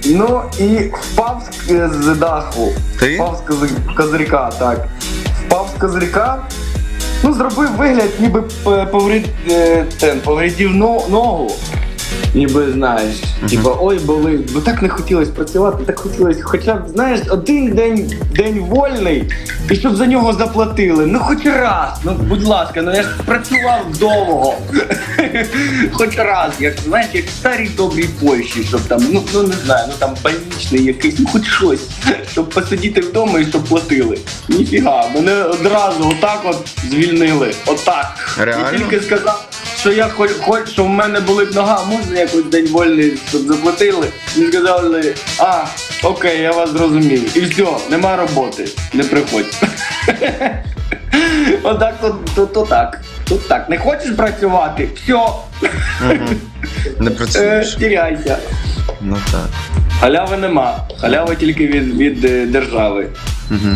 Ну і впав з даху.
Ти?
Впав з козирька, так. Впав з козирька, зробив вигляд, ніби повредив ногу. Ніби, знаєш, ой, болить, бо так не хотілося працювати, так хотілося хоча б, знаєш, один день вольний, і щоб за нього заплатили, хоч раз, будь ласка, я ж працював довго, хоч раз, як в старій добрій Польщі, щоб там, не знаю, там больничний якийсь, хоч щось, щоб посидіти вдома і щоб платили. Ніфіга, мене одразу отак от звільнили, отак.
Реально?
І тільки сказав, що я що в мене болить нога, можна якось день вольний, щоб заплатили? І сказали, окей, я вас зрозумів. І все, нема роботи, не приходь. Отак, то так. Тут так, не хочеш працювати? Все.
Не працюєш?
Тіряйся.
Ну так.
Халяви нема, халява тільки від держави.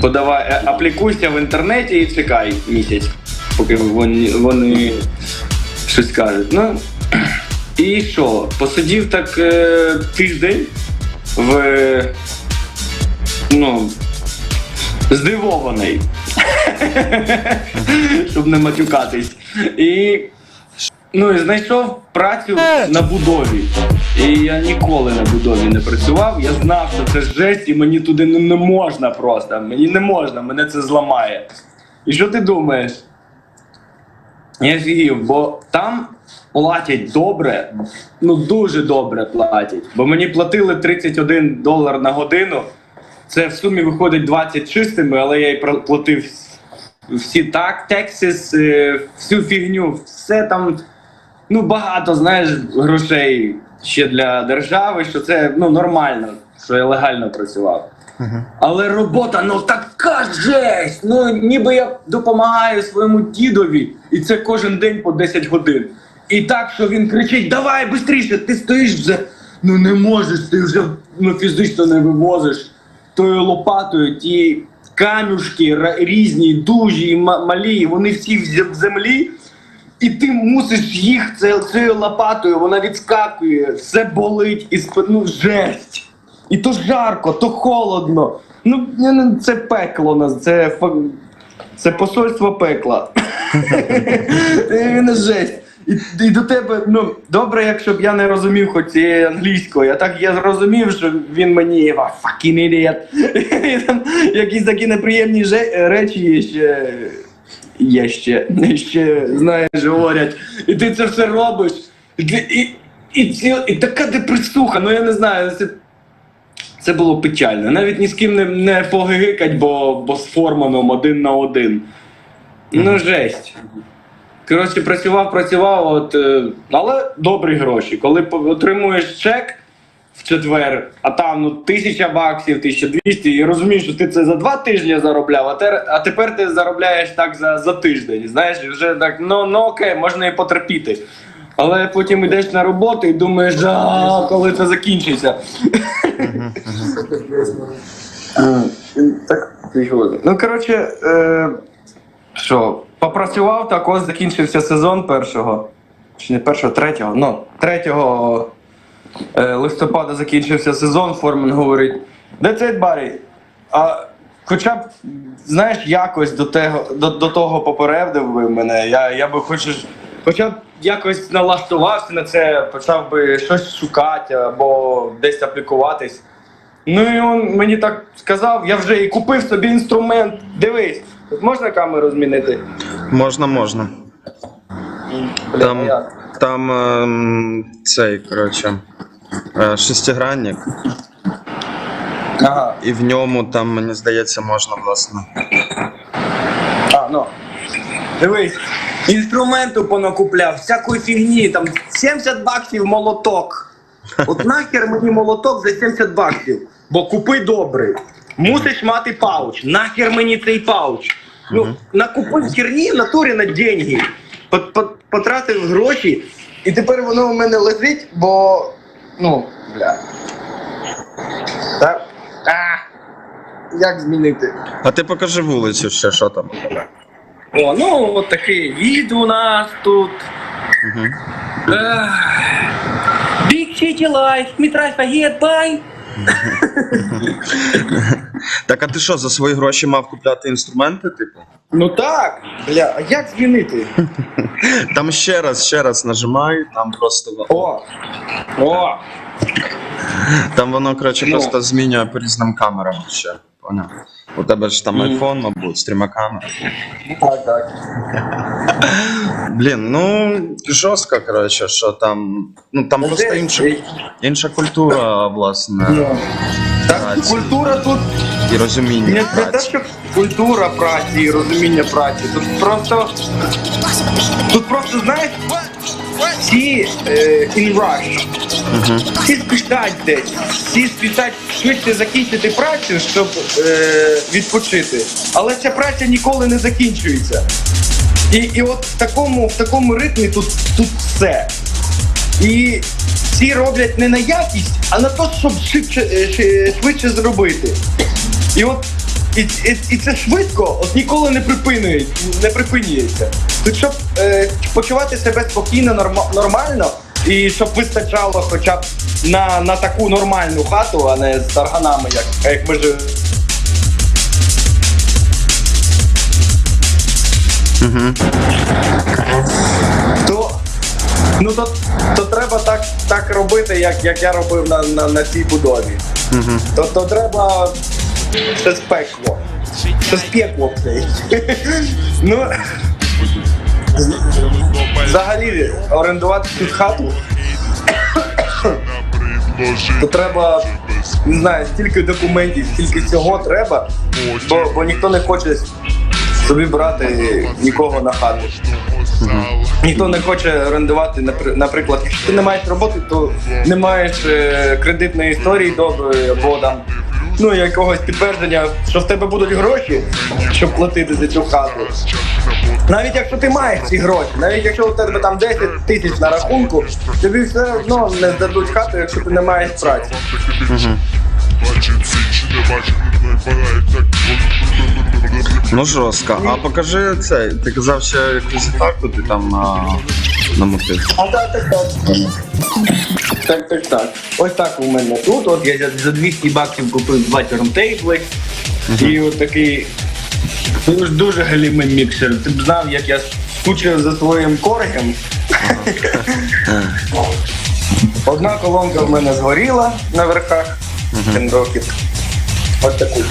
Подавай, аплікуйся в інтернеті і чекай місяць, поки вони щось кажуть. І що? Посидів так тиждень здивований, щоб не матюкатись. І знайшов працю на будові. І я ніколи на будові не працював. Я знав, що це жесть, і мені туди не можна просто. Мені не можна, мене це зламає. І що ти думаєш? Я офігів, бо там платять добре, дуже добре платять. Бо мені платили $31 на годину. Це в сумі виходить 20 чистими, але я й платив всі taxes, всю фігню, все там, багато, знаєш, грошей ще для держави, що це, нормально, що я легально працював. Але робота, така жесть, ніби я допомагаю своєму дідові, і це кожен день по 10 годин. І так, що він кричить, давай, швидше, ти стоїш вже, не можеш, ти вже фізично не вивозиш тою лопатою, ті камюшки різні, дужі, малі, вони всі в землі, і ти мусиш їх цією лопатою, вона відскакує, все болить, і жесть. І то жарко, то холодно. Це пекло, це посольство пекла. Жесть. І до тебе, добре, якщо б я не розумів хоч цієї англійської, а так я зрозумів, що він мені fucking idiot. І там якісь такі неприємні речі ще, знаєш, говорять. І ти це все робиш. І така депресуха, я не знаю, це було печально. Навіть ні з ким не погигикать, бо з форманом 1 на 1. Жесть. Коротше, працював, але добрі гроші. Коли отримуєш чек, в четвер, а там $1000, 1200, і розумієш, що ти це за 2 тижні заробляв, а тепер ти заробляєш так за тиждень, знаєш, і вже так, ну окей, можна і потерпіти. Але потім йдеш на роботу і думаєш, коли це закінчиться. Ну, коротше, що, попрацював, так ось закінчився сезон першого, чи не першого, третього, ну, 3 листопада закінчився сезон, Форман говорить, that's it, buddy. А хоча б, знаєш, якось до того попередив би мене, я би хоча б якось налаштувався на це, почав би щось шукати або десь аплікуватись. Ну і він мені так сказав, я вже і купив собі інструмент. Дивись, тут можна камеру змінити?
Можна. Там цей, коротше, шестигранник.
Ага.
І в ньому там, мені здається, можна, власне.
Дивись, інструменту понакупляв, всякої фігні, там $70 молоток. От нахер мені молоток за $70, бо купи добрий. Мусиш мати пауч, нахер мені цей пауч. Ну, накупив херні в натурі на деньги, потратив гроші, і тепер воно у мене лежить, бо, бля. Так? Як змінити?
А ти покажи вулицю ще, що там.
От такий від у нас тут. Big city life, me try forget, bye.
Так, а ти що, за свої гроші мав купляти інструменти, типу?
Ну так, бля, а як змінити?
Там ще раз нажимай, там просто...
О!
Там воно, коротше, просто змінює по різним камерам ще, поняв? У тебе ж там айфон, мабуть, з 3 камерами.
Так.
Блін, жорстко, коротше, що там... Там просто інша культура, власне.
Так, культура тут...
І розуміння праці.
Не те, що культура праці і розуміння праці. Тут просто, знаєш, всі in rush. Всі спішать десь. Всі спішать швидше закінчити працю, щоб відпочити. Але ця праця ніколи не закінчується. І от в такому ритмі тут все. І всі роблять не на якість, а на те, щоб швидше зробити. І це швидко от ніколи не припинюється. Тут щоб почувати себе спокійно, нормально, і щоб вистачало хоча б на таку нормальну хату, а не з тарганами, як ми живемо. То треба так робити, як я робив на цій будові. То треба щось пекло. Щось пекло. Взагалі, орендувати тут хату, то треба, не знаю, стільки документів, стільки всього треба, бо ніхто не хоче собі брати нікого на хату. Ніхто не хоче орендувати, наприклад, якщо ти не маєш роботи, то не маєш кредитної історії доброї, або там, якогось підтвердження, що в тебе будуть гроші, щоб платити за цю хату. Навіть якщо ти маєш ці гроші, навіть якщо у тебе там 10 тисяч на рахунку, тобі все одно не здадуть хату, якщо ти не маєш праці.
Жорстко. А покажи це, ти казав, що якусь карту ти там намотив.
Так. Ось так у мене тут. От я за $200 купив 2 термтейбли. І от такий дуже галімий міксер. Ти б знав, як я скучив за своїм коргем. Одна колонка в мене згоріла на верхах. Років. Ось таку.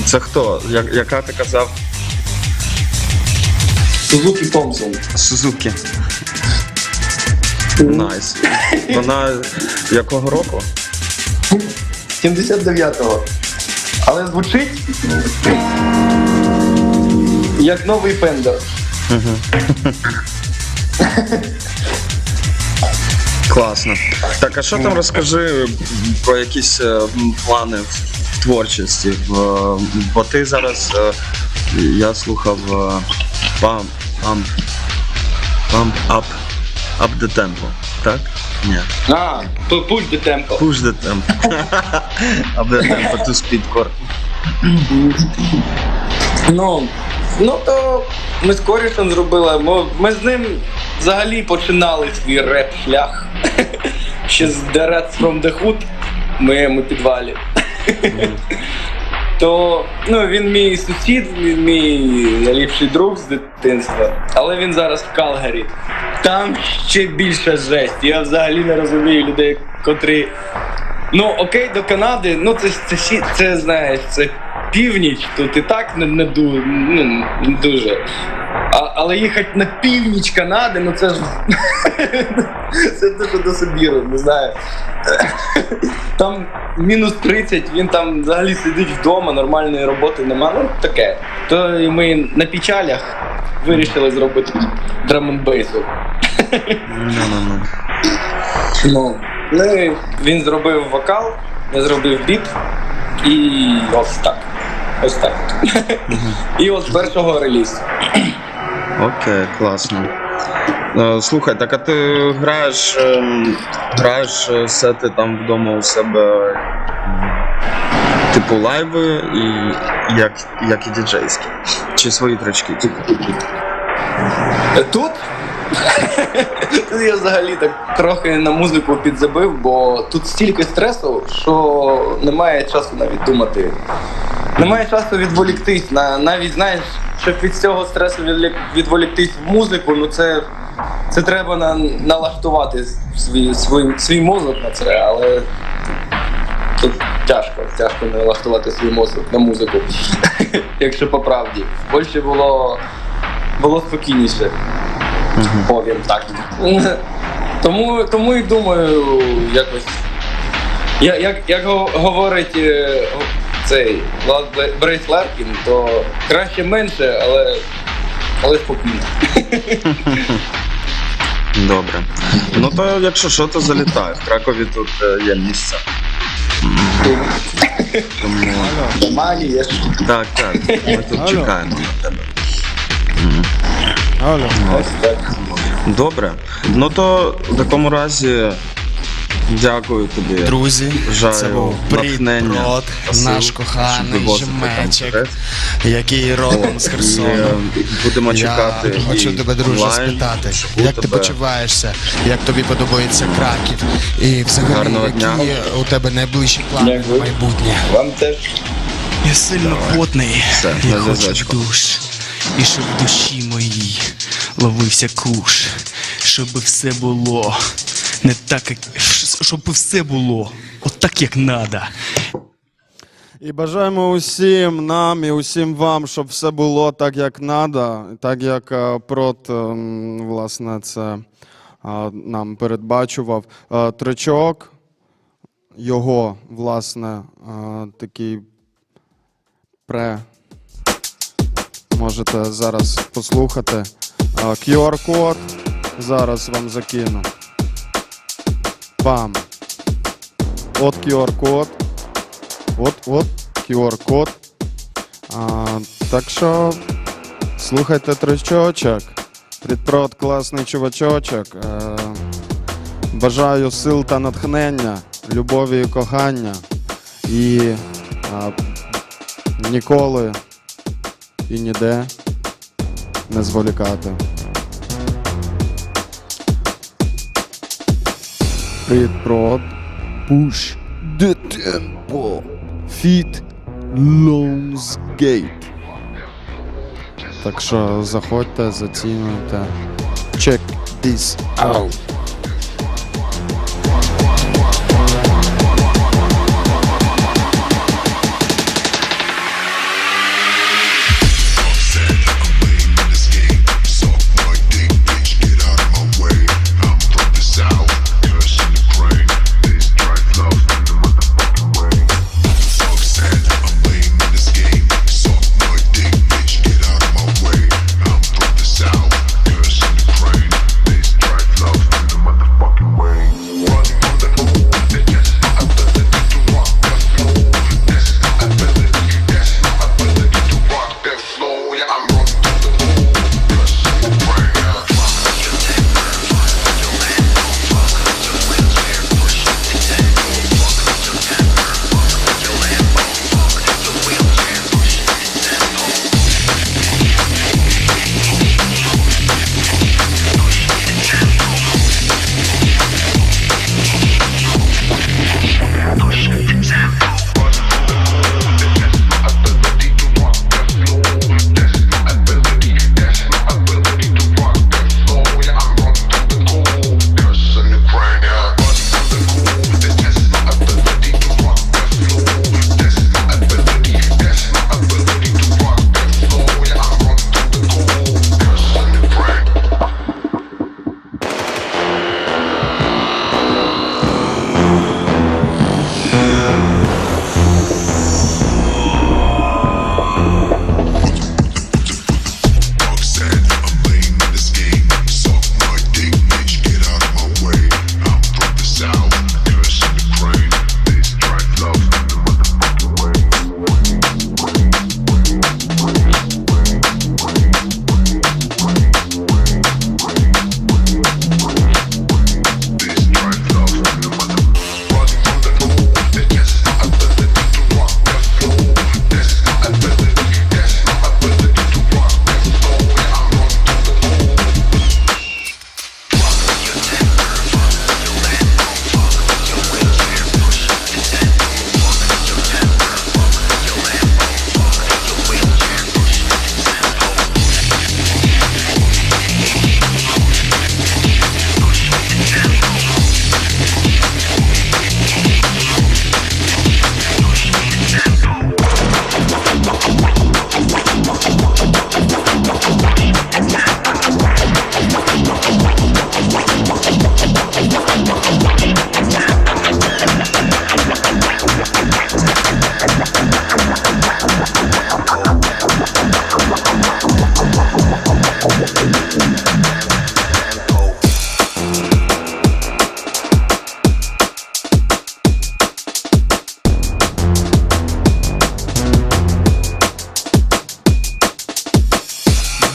Це хто? Яка ти казав?
Сузукі Томпсон.
Сузукі. Найс. Вона якого року?
79-го. Але звучить як новий Фендер.
Класно. Так, а що там розкажи про якісь плани в творчості? Бо ти зараз, я слухав Pump Up the Tempo, так? Ні.
Push the tempo.
Push the tempo. Up the tempo to speedcore.
Ну то ми з корішем зробили, ми з ним взагалі починали свій реп-шлях. Ще з The Rats from the Hood в моєму підвалі. То, він мій сусід, він мій найліпший друг з дитинства, але він зараз в Калгарі. Там ще більша жесть. Я взагалі не розумію людей, котрі... Окей, до Канади, це знаєш, це північ, тут і так не дуже. Але їхати на північ Канади, це ж... це дуже до Сибіру, не знаю. Там мінус 30, він там взагалі сидить вдома, нормальної роботи нема, таке. То і ми на печалях вирішили зробити драм-н-бейсу. Він зробив вокал, я зробив біт, і ось так. І от першого релізу.
Окей, класно. Слухай, так а ти граєш сети там вдома у себе, типу лайви, як і діджейські? Чи свої тречки?
Тут? Тут я взагалі так трохи на музику підзабив, бо тут стільки стресу, що немає часу навіть думати. Немає часу відволіктись, навіть, знаєш, щоб від цього стресу відволіктись в музику, це треба налаштувати свій мозок на це, але тут тяжко налаштувати свій мозок на музику, якщо по правді. В Польщі було спокійніше, повім так. Тому і думаю, якось, як говорить цей Брейс Ларкін, то краще менше, але спокійно.
Добре. Ну то якщо що, то залітай. В Кракові тут є місце.
Нормально.
Так. Ми тут чекаємо на тебе.
Ось так.
Добре. Ну то в такому разі дякую тобі.
Друзі, це був Брід-Брод, наш коханий жмечик, який родом з Херсону.
Будемо чекати.
Я хочу тебе, друже, спитати, як ти почуваєшся, як тобі подобається Краків, і взагалі, які у тебе найближчі плани на майбутнє.
Вам теж.
Я сильно потний, я хочу душ, і щоб в душі моїй ловився куш, щоб все було не так, як... щоб все було отак, як надо.
І бажаємо усім нам і усім вам, щоб все було так, як надо, так, як Прот, власне, це нам передбачував. Тречок, його, власне, такий можете зараз послухати. QR-код зараз вам закину. Бам. От QR-код. От QR-код. Так що слухайте тречочок. Предпрод класний чувачочок. Бажаю сил та натхнення, любові і кохання. І ніколи і ніде не зволікати. Предпрод. Push the tempo. Feet Longsgate. Так що заходьте, зацінюйте. Check this out.
Love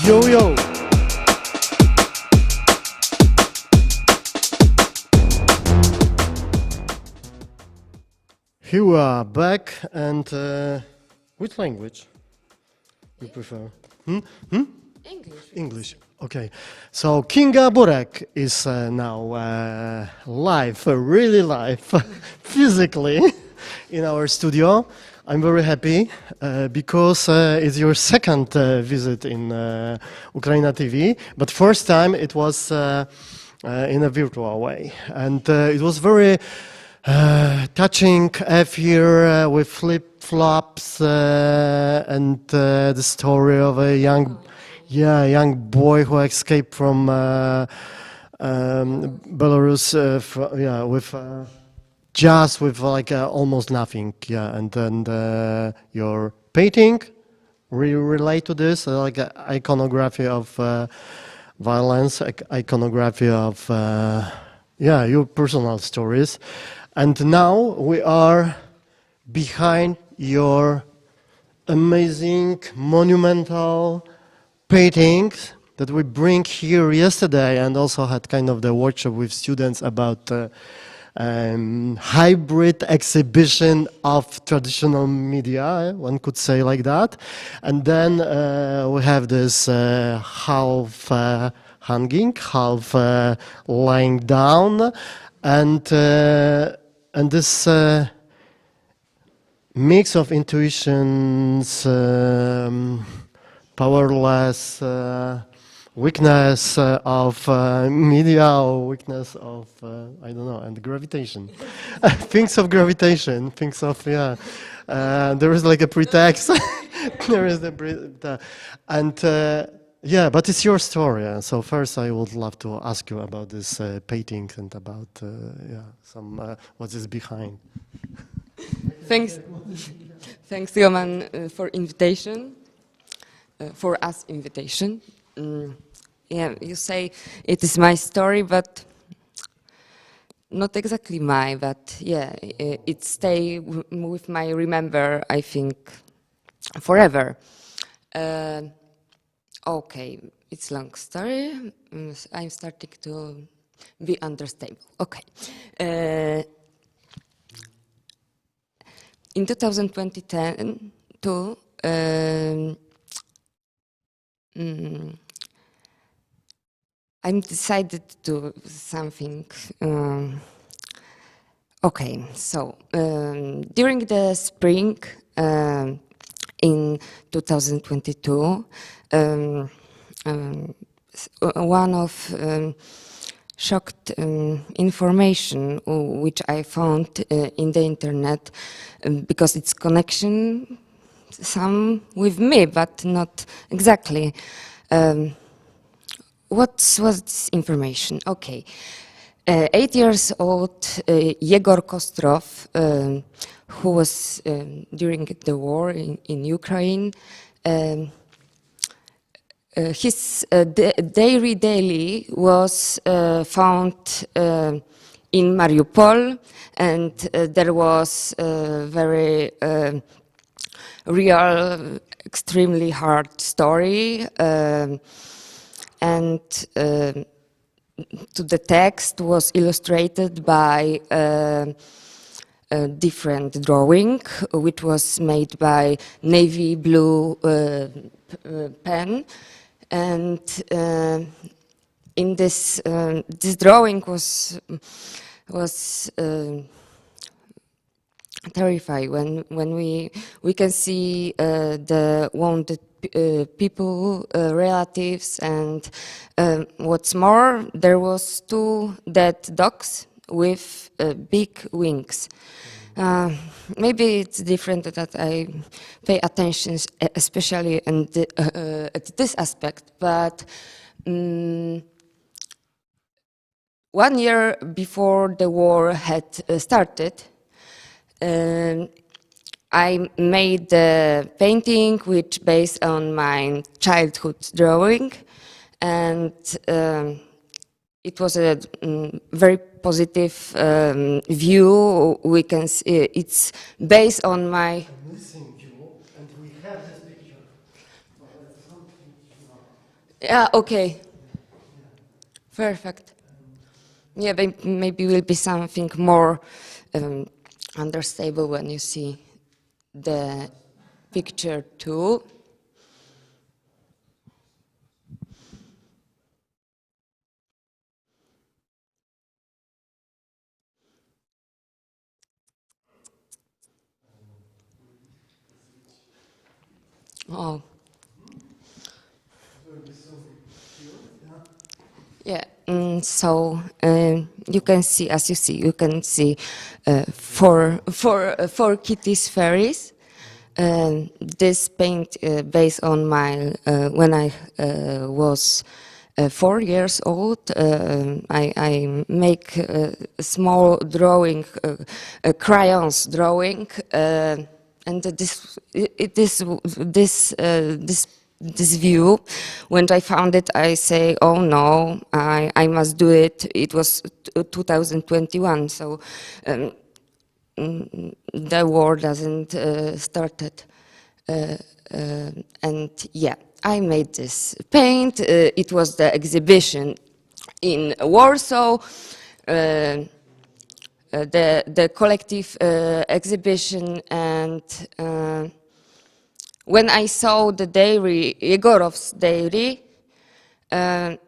Yo, yo. Here we are back, and which language you prefer? English. Okay. So Kinga Burek is now live, really live, physically in our studio. I'm very happy because it's your second visit in UKRAiNATV, but first time it was in a virtual way, and it was very touching here with flip-flops and the story of a young boy who escaped from Belarus with just with like almost nothing, and then your painting relate to this, like iconography of violence, iconography of your personal stories. And now we are behind your amazing, monumental paintings that we bring here yesterday, and also had kind of the workshop with students about hybrid exhibition of traditional media, one could say like that. And then we have this half hanging, half lying down, and this mix of intuitions, powerless, weakness of media, or weakness of, I don't know, and gravitation. Things of gravitation, things of, there is like a pretext. There is the, and but it's your story. So first I would love to ask you about this painting and about, some, what is behind.
Thanks, Joman, for invitation, for us invitation. You say it is my story, but not exactly mine, but it stay with my remember, I think, forever. Okay, it's long story. I'm starting to be understandable. Okay. In 2022, I decided to do something. Okay, so during the spring in 2022, one of shocked information which I found in the internet, because it's connection some with me, but not exactly. What was this information? Okay, 8 years old Yegor Kostrov, who was during the war in Ukraine, his daily was found in Mariupol, and there was a very real, extremely hard story, and to the text was illustrated by a different drawing, which was made by navy blue pen, and in this this drawing was terrifying when we can see the wounded people, relatives, and what's more, there was 2 dead dogs with big wings. Maybe it's different that I pay attention, especially at this aspect, but 1 year before the war had started, I made the painting which based on my childhood drawing, and it was a very positive view. We can see it's based on my.
Missing view, and we have this picture.
Yeah, okay. Perfect. Yeah, maybe will be something more understandable when you see the picture too. Oh. Yeah, so you can see, as you see, you can see four kitties fairies. This paint based on my when I was 4 years old. I make a small drawing, crayons drawing, and this view, when I found it, I say, oh no, I must do it. It was 2021, so the war doesn't started. And yeah, I made this paint. It was the exhibition in Warsaw, the collective exhibition, and when I saw the diary, Yegorov's diary, and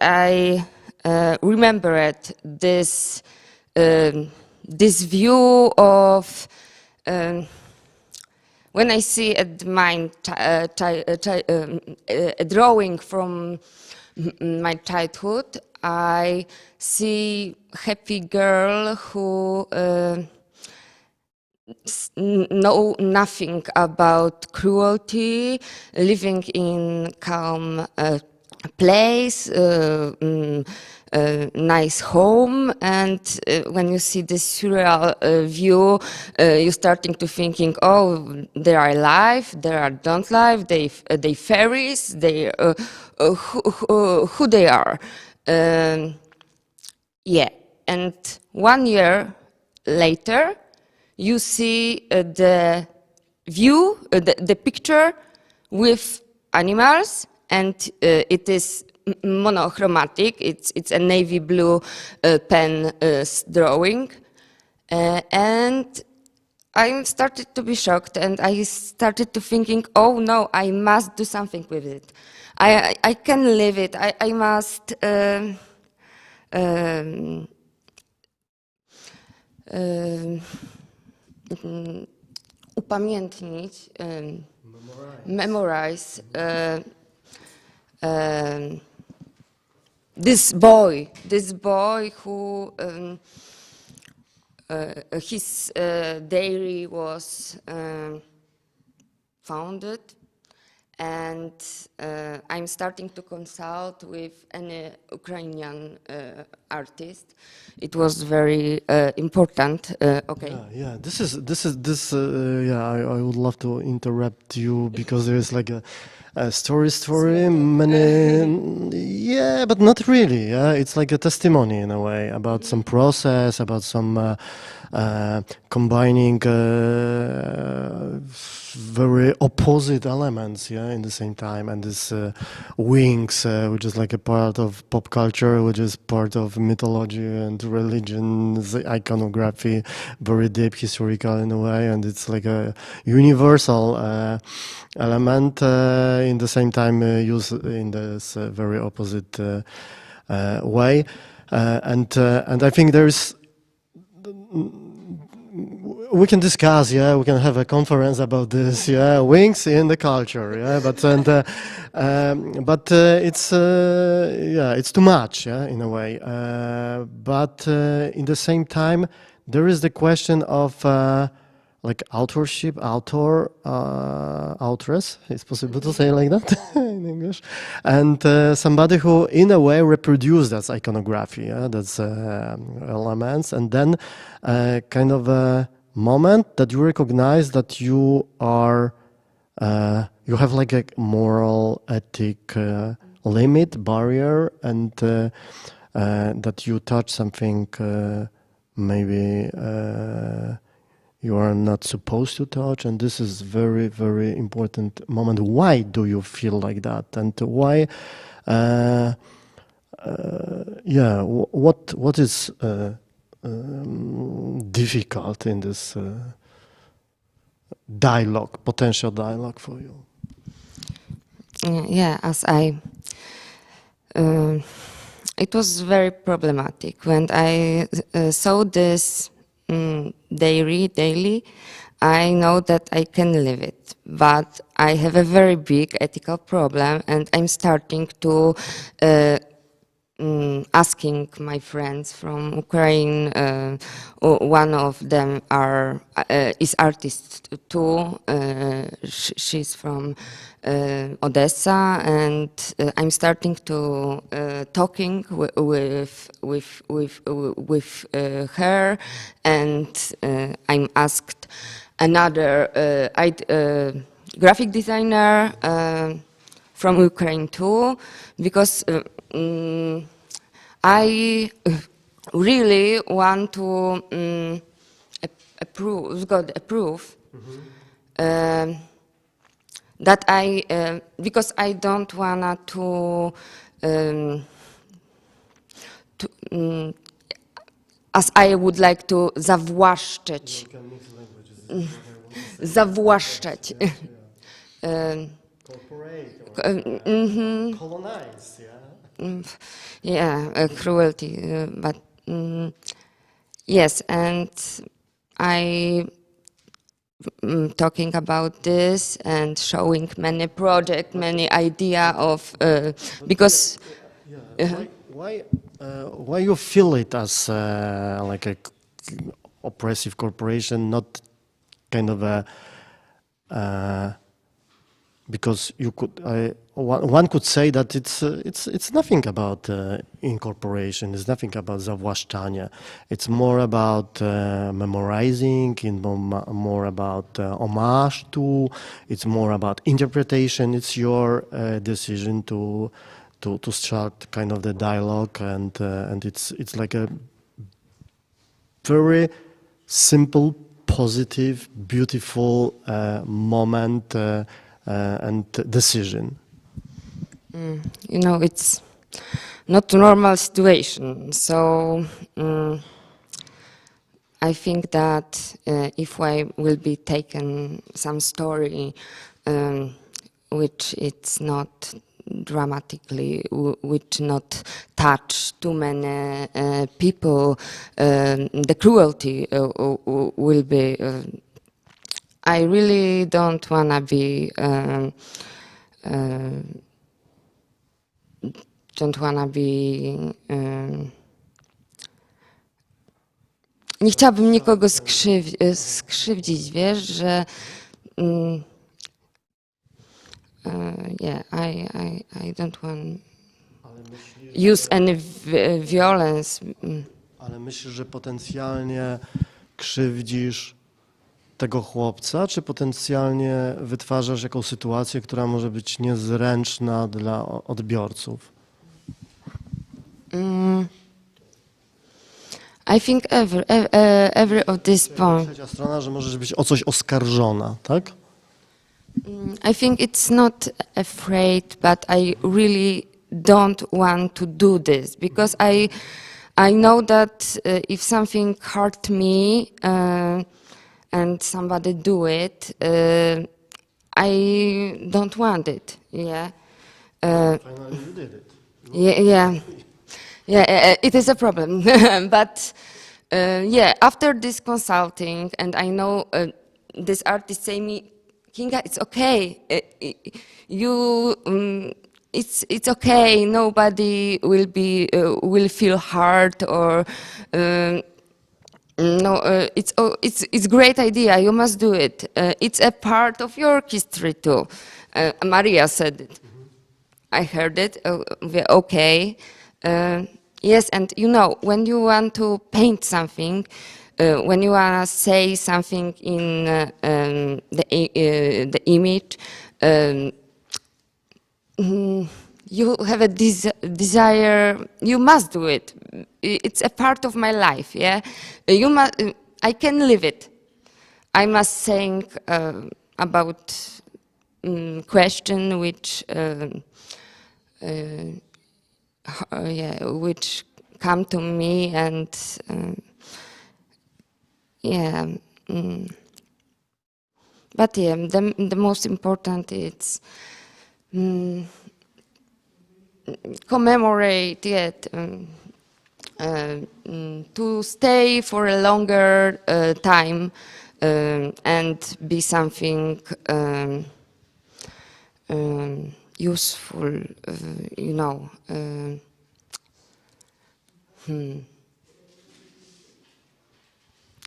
I remembered this this view of when I see at mine a drawing from my childhood, I see happy girl who know nothing about cruelty, living in calm place, nice home, and when you see this surreal view, you're starting to thinking, oh, they are alive, they are don't live, they fairies, they who they are. Yeah, and 1 year later, you see the view, the picture with animals, and it is monochromatic. It's a navy blue pen drawing, and I started to be shocked, and I started to thinking, oh no, I must do something with it. I can live it. I must. Upamiętnić, memorize this boy who his diary was founded, and I'm starting to consult with an Ukrainian artist. It was very important. Okay.
Yeah. I would love to interrupt you because there is like a story, many, yeah, but not really. Yeah, it's like a testimony in a way about some process, about some combining very opposite elements, yeah, in the same time, and this wings, which is like a part of pop culture, which is part of mythology and religion, the iconography, very deep historical in a way, and it's like a universal element in the same time used in this very opposite way, and I think there's. We can discuss, yeah. We can have a conference about this, yeah. Wings in the culture, yeah. But it's too much, yeah, in a way. But in the same time, there is the question of like authorship, authoress. It's possible to say like that in English, and somebody who, in a way, reproduced that iconography, yeah, that's elements, and then kind of a moment that you recognize that you are, you have like a moral, ethic limit, barrier, and that you touch something maybe you are not supposed to touch, and this is very, very important moment. Why do you feel like that, and why Yeah, what is difficult in this dialogue, potential dialogue for you?
Yeah, it was very problematic when I saw this daily. I know that I can live it, but I have a very big ethical problem, and I'm starting to asking my friends from Ukraine. One of them is artist too. She's from Odessa, and I'm starting to talking with her, and I'm asked another graphic designer from Ukraine too, because I really want to approve that because I don't wanna as I would like to zawłaszczyć. Zawłaszczać.
Colonize,
cruelty, but yes, and I talking about this and showing many projects, many idea of because
why you feel it as like a oppressive corporation, not kind of a because you could one could say that it's nothing about incorporation, it's nothing about zawłaszczanie. It's more about memorizing, more about homage to, it's more about interpretation. It's your decision to start kind of the dialogue, and it's like a very simple, positive, beautiful moment and decision.
You know, it's not a normal situation. So I think that if I will be taken some story which it's not dramatically, which not touch too many people, the cruelty will be. I really don't wanna be. Nie chciałabym nikogo skrzywdzić, wiesz, że I don't want use any violence.
Ale myślisz, że potencjalnie krzywdzisz tego chłopca, czy potencjalnie wytwarzasz jakąś sytuację, która może być niezręczna dla odbiorców?
I think every of this point.
Trzecia strona, że możesz być o coś oskarżona, tak?
I think it's not afraid, but I really don't want to do this because I know that if something hurt me and somebody do it, I don't want it. Yeah.
Finally, you did it.
Yeah. It is a problem, but after this consulting, and I know this artist say me, Kinga, it's okay. It's okay. Nobody will feel hurt or no. It's great idea. You must do it. It's a part of your history too. Maria said it. I heard it. Okay. Yes, and you know, when you want to paint something, when you want to say something in the image, you have a desire. You must do it. It's a part of my life. Yeah, you must. I can live it. I must think about question which which come to me, and but the most important is commemorate it, to stay for a longer time and be something useful, you know.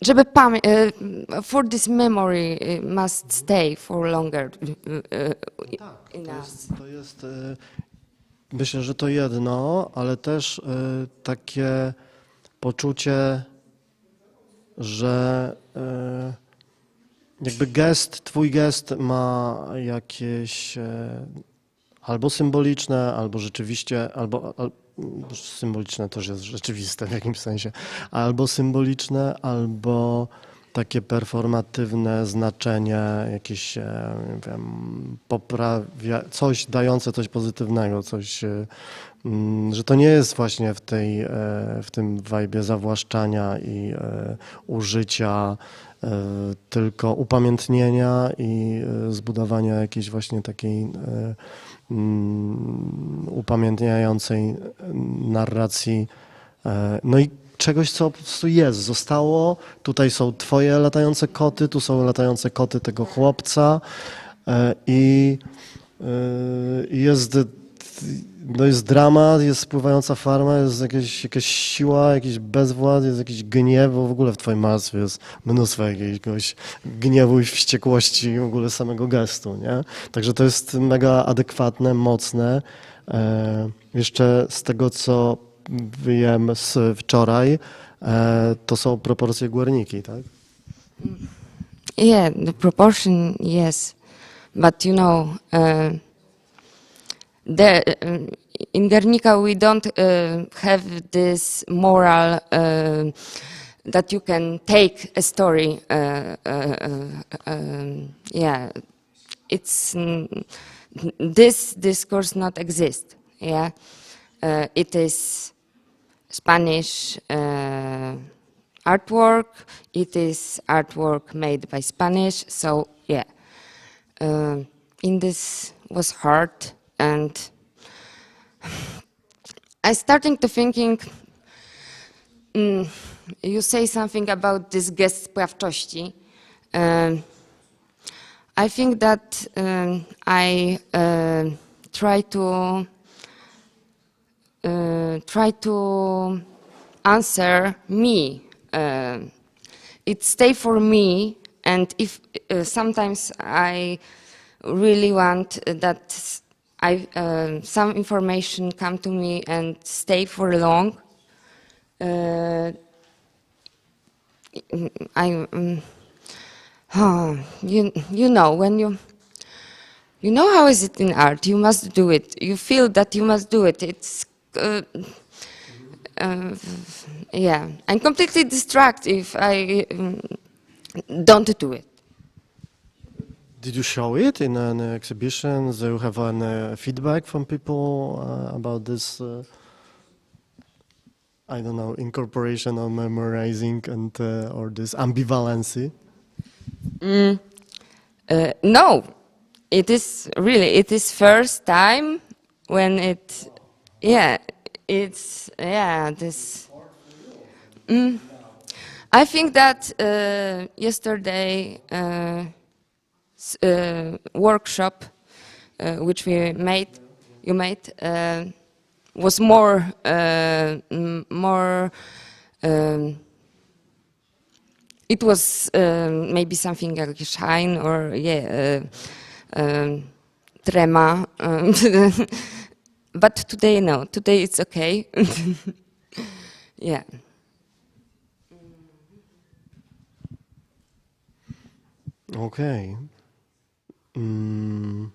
Żeby for this memory must stay for longer in us.
To jest, myślę, że to jedno, ale też takie poczucie, że jakby twój gest ma jakieś albo symboliczne, albo rzeczywiście, albo symboliczne też jest rzeczywiste w jakimś sensie, albo symboliczne, albo takie performatywne znaczenie, jakieś, nie wiem, coś dające coś pozytywnego, coś, że to nie jest właśnie w tym wajbie zawłaszczania i użycia, tylko upamiętnienia i zbudowania jakiejś właśnie takiej upamiętniającej narracji, no i czegoś, co po prostu jest, zostało. Tutaj są twoje latające koty, tu są latające koty tego chłopca i jest dramat, jest spływająca farma, jest jakaś siła, jakiś bezwład, jest jakiś gniew, bo w ogóle w twoim malarstwie jest mnóstwo jakiegoś gniewu i wściekłości w ogóle samego gestu, nie? Także to jest mega adekwatne, mocne. Jeszcze z tego, co wiem z wczoraj, to są proporcje Guerniki, tak?
Yeah, the proportion, yes. But you know, in Guernica we don't have this moral that you can take a story. Yeah, it's this discourse not exist. Yeah, it is Spanish artwork. It is artwork made by Spanish. So yeah, in this was hard, and I starting to thinking. You say something about this gest sprawczości. I think that I try to answer me. It stay for me, and if sometimes I really want that some information come to me and stay for long. You know, when you know how is it in art, you must do it. You feel that you must do it. It's yeah, I'm completely distracted if I don't do it.
Did you show it in an exhibition? Do you have any feedback from people about this? I don't know, incorporation or memorizing and or this ambivalency?
No, it is first time when it, yeah, it's, yeah, this. I think that yesterday workshop which you made, was more it was maybe something like shine or trema, but today no. Today it's okay. Yeah.
Okay. I'm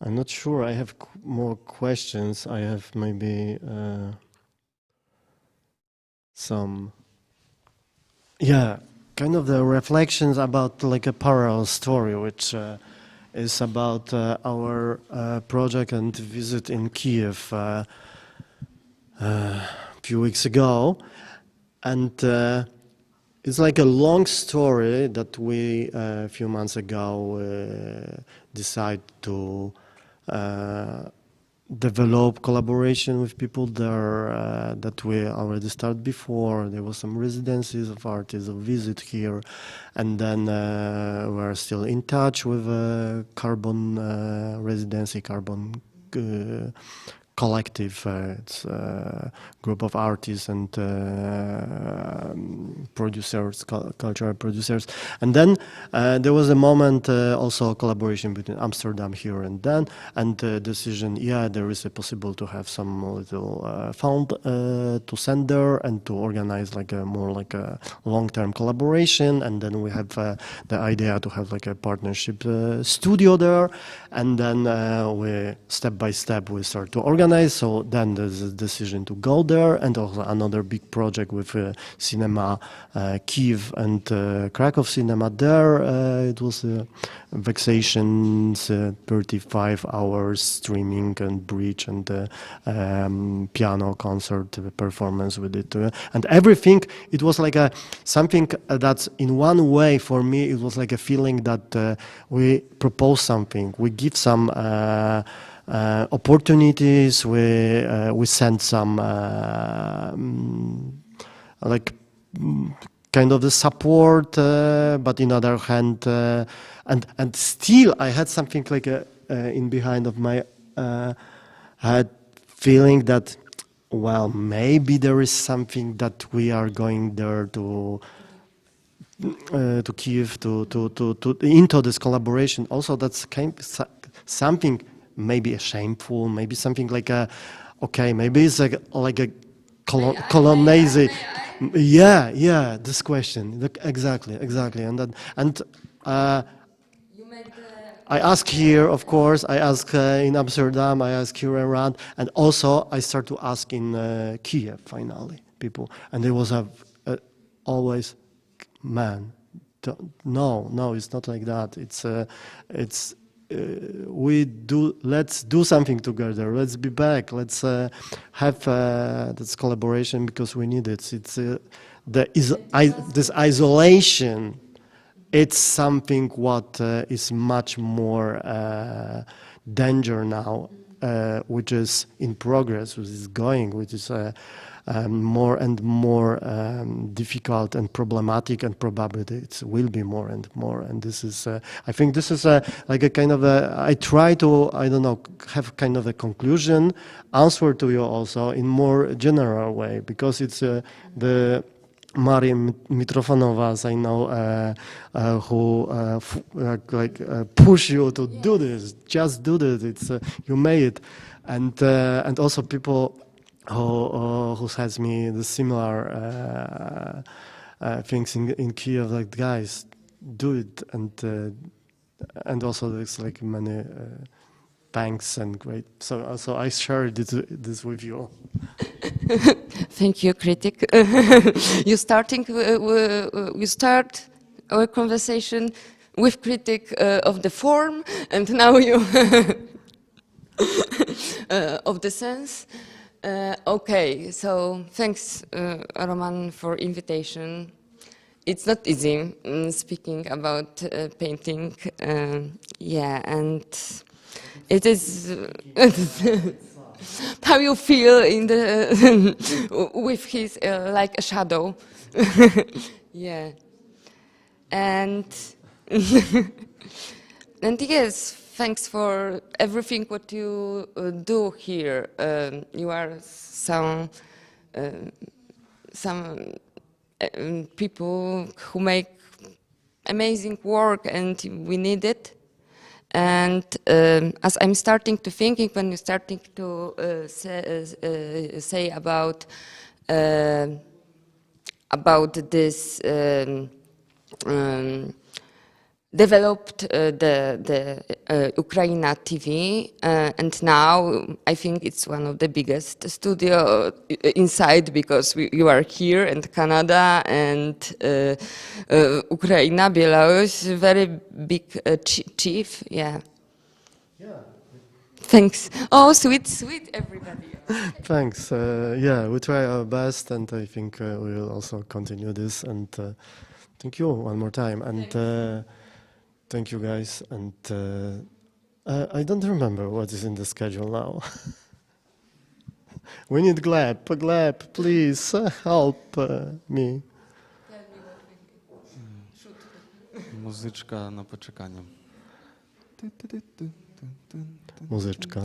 not sure. I have more questions. I have maybe some, yeah, kind of the reflections about like a parallel story, which is about our project and visit in Kiev a few weeks ago. And it's like a long story that we, a few months ago, decided to develop collaboration with people there that we already started before. There was some residencies of artists, a visit here, and then we're still in touch with Carbon Residency, Carbon Collective. It's a group of artists and producers, cultural producers. And then there was a moment, also a collaboration between Amsterdam here and then, and the decision, yeah, there is a possible to have some little fund to send there and to organize like a more like a long-term collaboration. And then we have the idea to have like a partnership studio there. And then we step by step we start to organize. So then there's a decision to go there, and also another big project with cinema Kiev and Krakow cinema there. It was vexation, 35 hours streaming and bridge and piano concert performance with it, and everything. It was like a something that's in one way for me. It was like a feeling that we propose something, we give some opportunities, we send some like kind of the support, but in other hand, and still I had something like in behind of my head feeling that, well, maybe there is something that we are going there to Kiev to into this collaboration. Also, that's kind of something maybe shameful, maybe something like a, okay, maybe it's like a colonizing. Yeah, this question, exactly, and that, and I ask here, of course, I ask in Amsterdam, I ask here around, and also I start to ask in Kiev finally people, and there was always, man, no, it's not like that. It's let's do something together. Let's be back. Let's have this collaboration because we need it. It's this isolation. It's something what is much more danger now, which is in progress, which is going, which is more and more difficult and problematic, and probably it will be more and more. And this is, I think this is like a kind of I try to, I don't know, have kind of a conclusion, answer to you also in more general way, because it's the Maria Mitrofanova, as I know, who push you to do this, just do this. It's you made it, and also people who has me the similar things in Kiev, like, guys, do it, and also there's like many thanks and great. So I shared this with you.
Thank you, critic. You start our conversation with critic of the form, and now you of the sense. Okay, so thanks, Roman, for invitation. It's not easy speaking about painting. Yeah, and it is how you feel in the with his like a shadow. Yeah, and and yes. Thanks for everything what you do here. You are some people who make amazing work, and we need it. And as I'm starting to thinking, when you're starting to say about developed the UKRAiNATV, and now I think it's one of the biggest studio inside, because you are here in Canada, and Ukraine, Belarus, very big chief, yeah. Thanks. Oh, sweet everybody.
Thanks. Yeah, we try our best, and I think we will also continue this. And thank you one more time. And thank you, guys. And I don't remember what is in the schedule now. We need Gleb, please help me.
Muzyczka na poczekanie.
Muzyczka.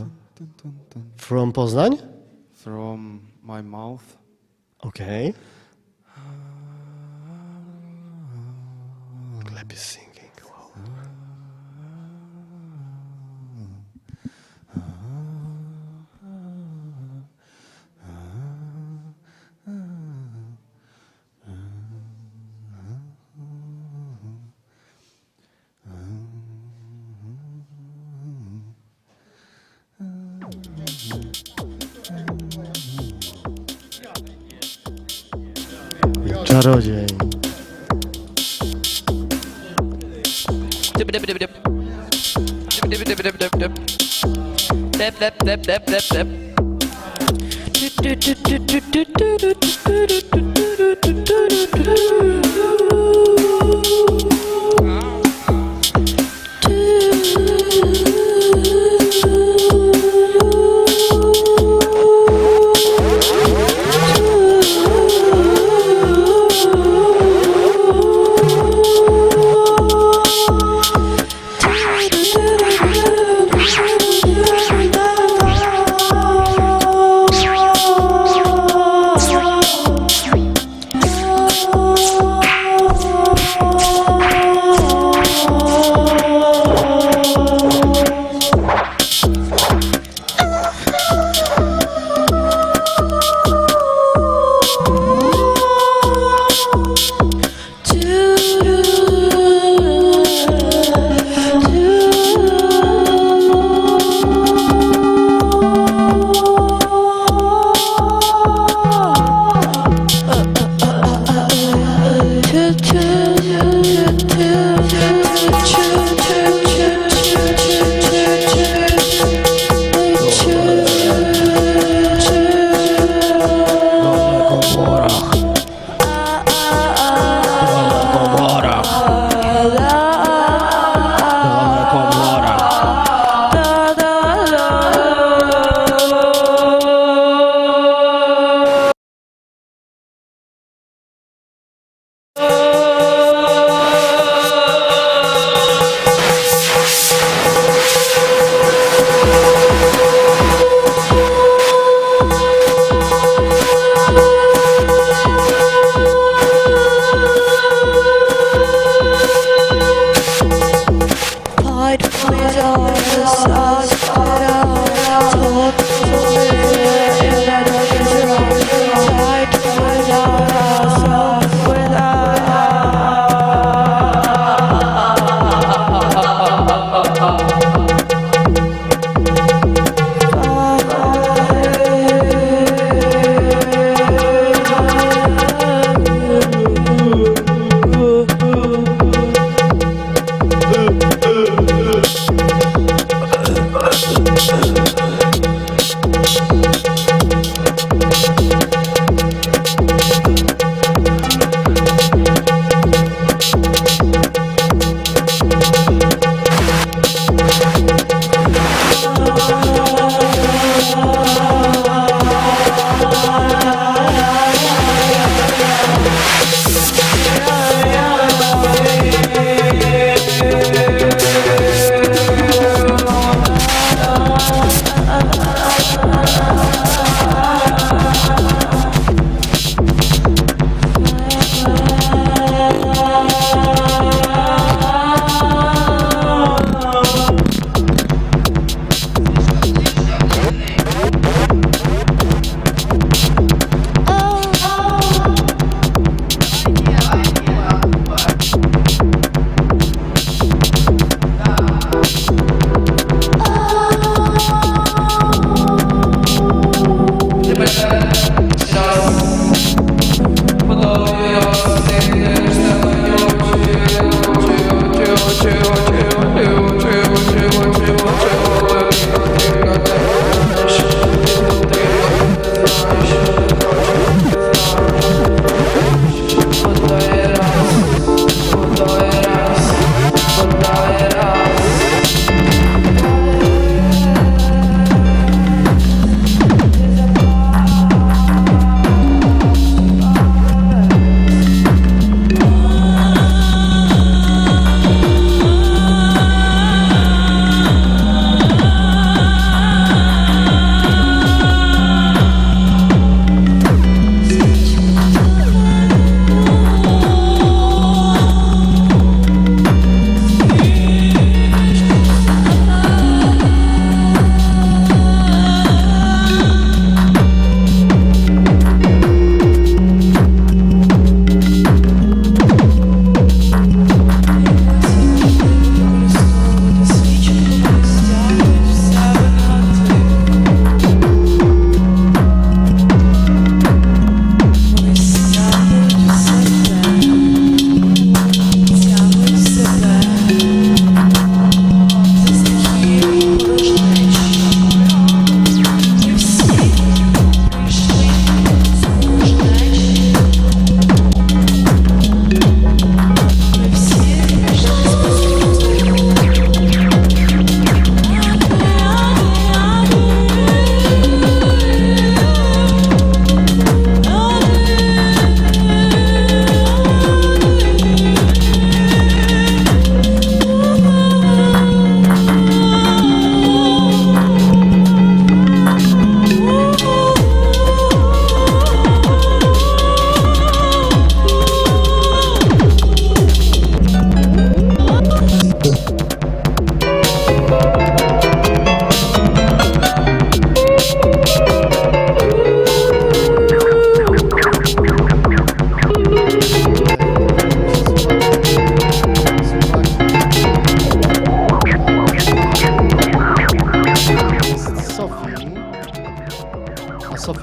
From Poznań?
From my mouth.
Okay. Gleb is singing. Wow. Czarodziej.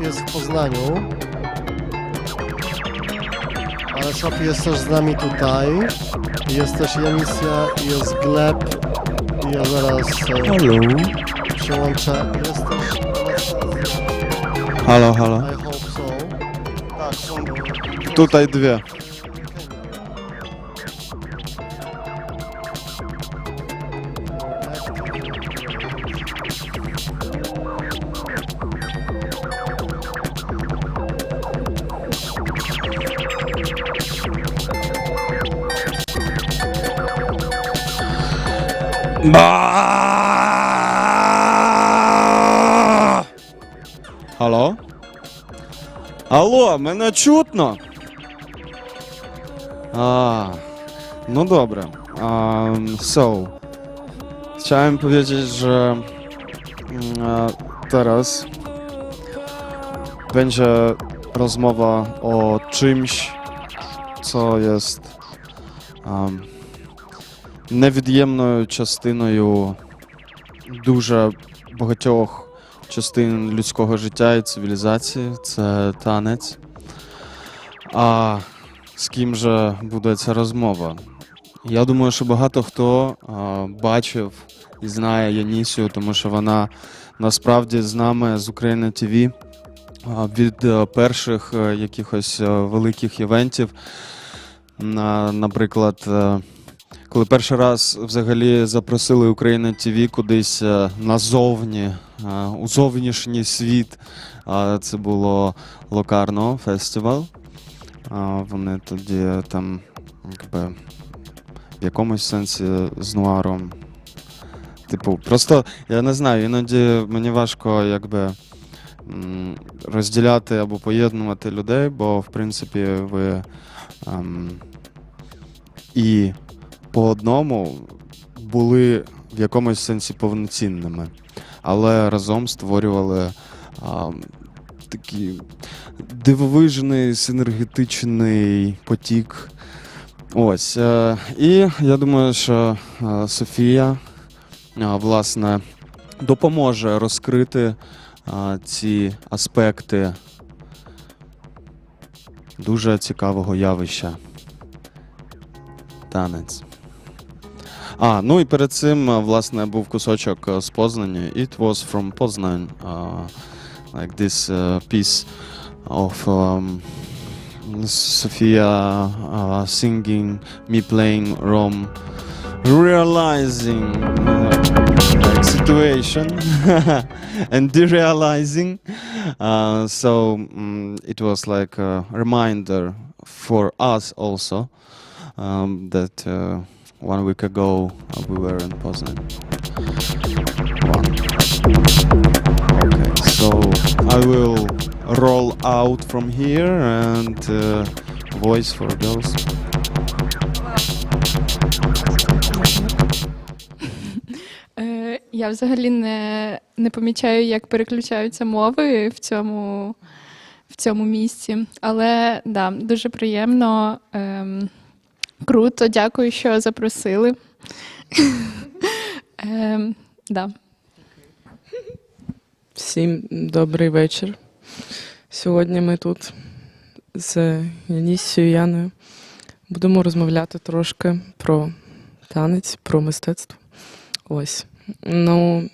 jest w Poznaniu. Ale Sophie jest też z nami tutaj. Jest też Janisia, jest Gleb. I ja zaraz przełączę. Jest też Anastazja.
Halo, halo.
I hope so. Tak, są.
Tutaj dwie. Halo? Алло, мене чутно? No dobra. Chciałem powiedzieć, że teraz będzie rozmowa o czymś, co jest невід'ємною частиною дуже багатьох частин людського життя і цивілізації. Це танець. А з ким же буде ця розмова? Я думаю, що багато хто бачив і знає Янісію, тому що вона насправді з нами з UKRAiNATV від перших якихось великих івентів. Наприклад, коли перший раз взагалі запросили UKRAiNATV кудись назовні, у зовнішній світ, це було Locarno фестивал. Вони тоді там, якби, в якомусь сенсі з нуаром. Типу, просто, я не знаю, іноді мені важко, якби, розділяти або поєднувати людей, бо, в принципі, ви і по одному були в якомусь сенсі повноцінними, але разом створювали такий дивовижний, синергетичний потік. Ось. І я думаю, що Софія, власне, допоможе розкрити ці аспекти дуже цікавого явища. Танець. Ну і перед цим, власне, був кусочок з Познані. It was from Poznan. Like this piece of Sophia singing, me playing Rome, realizing like situation and derealizing. It was like a reminder for us also that 1 week ago we were in Poznan. Okay, so I will roll out from here and voice for girls.
Я взагалі не помічаю, як переключаються мови в цьому місці. Але, да, дуже приємно. Круто, дякую, що запросили. Да.
Всім добрий вечір. Сьогодні ми тут з Янісією Яною будемо розмовляти трошки про танець, про мистецтво. Ось. Ну,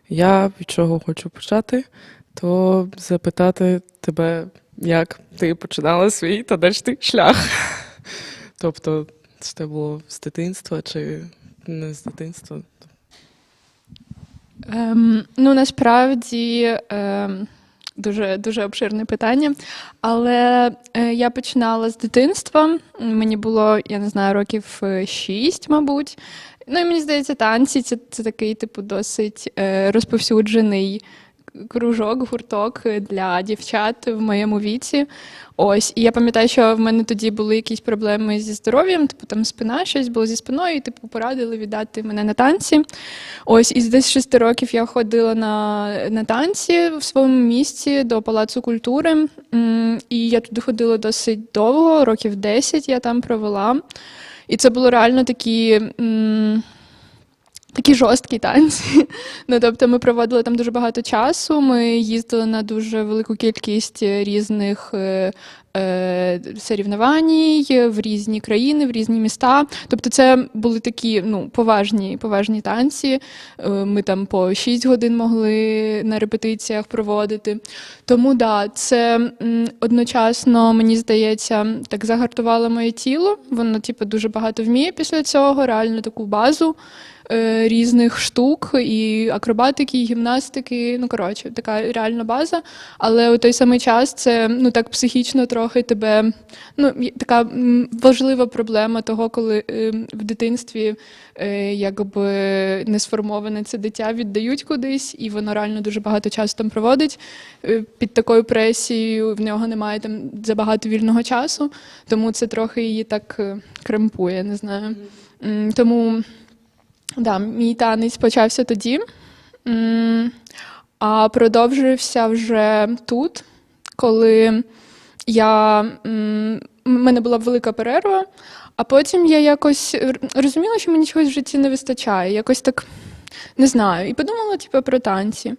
я від чого хочу почати, то запитати тебе, як ти починала свій танечний шлях. Тобто, це було з дитинства чи не з дитинства?
Ну, насправді, дуже обширне питання, але я починала з дитинства, мені було, я не знаю, років 6, мабуть. Ну, і мені здається, танці – це такий, типу, досить розповсюджений кружок, гурток для дівчат в моєму віці. Ось, і я пам'ятаю, що в мене тоді були якісь проблеми зі здоров'ям, типу там спина, щось було зі спиною, і типу порадили віддати мене на танці. Ось, і з десь 6 років я ходила на танці в своєму місті до Палацу культури, і я туди ходила досить довго, років 10 я там провела. І це було реально такі такі жорсткі танці. Ну, тобто ми проводили там дуже багато часу, ми їздили на дуже велику кількість різних соревнувань в різні країни, в різні міста. Тобто це були такі поважні танці. Ми там по 6 годин могли на репетиціях проводити. Тому це одночасно, мені здається, так загартувало моє тіло. Воно дуже багато вміє після цього, реально таку базу різних штук, і акробатики, і гімнастики, така реальна база, але у той самий час це, так психічно трохи тебе, така важлива проблема того, коли в дитинстві якби не сформоване це дитя віддають кудись, і воно реально дуже багато часу там проводить під такою пресією, в нього немає там забагато вільного часу, тому це трохи її так кремпує, не знаю. Тому мій танець почався тоді, а продовжився вже тут, коли в мене була велика перерва, а потім я якось розуміла, що мені чогось в житті не вистачає, якось так, не знаю, і подумала про танці.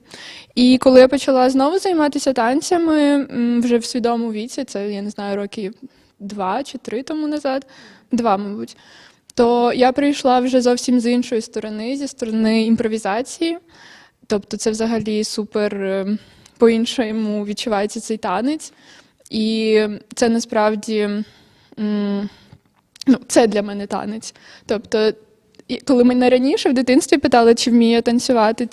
І коли я почала знову займатися танцями, вже в свідомому віці, це, я не знаю, роки 2 чи 3 тому назад, 2, мабуть, то я прийшла вже зовсім з іншої сторони, зі сторони імпровізації. Тобто це взагалі супер по-іншому відчувається цей танець. І це насправді, це для мене танець. Тобто, коли мене раніше в дитинстві питали, чи вмію я танцювати,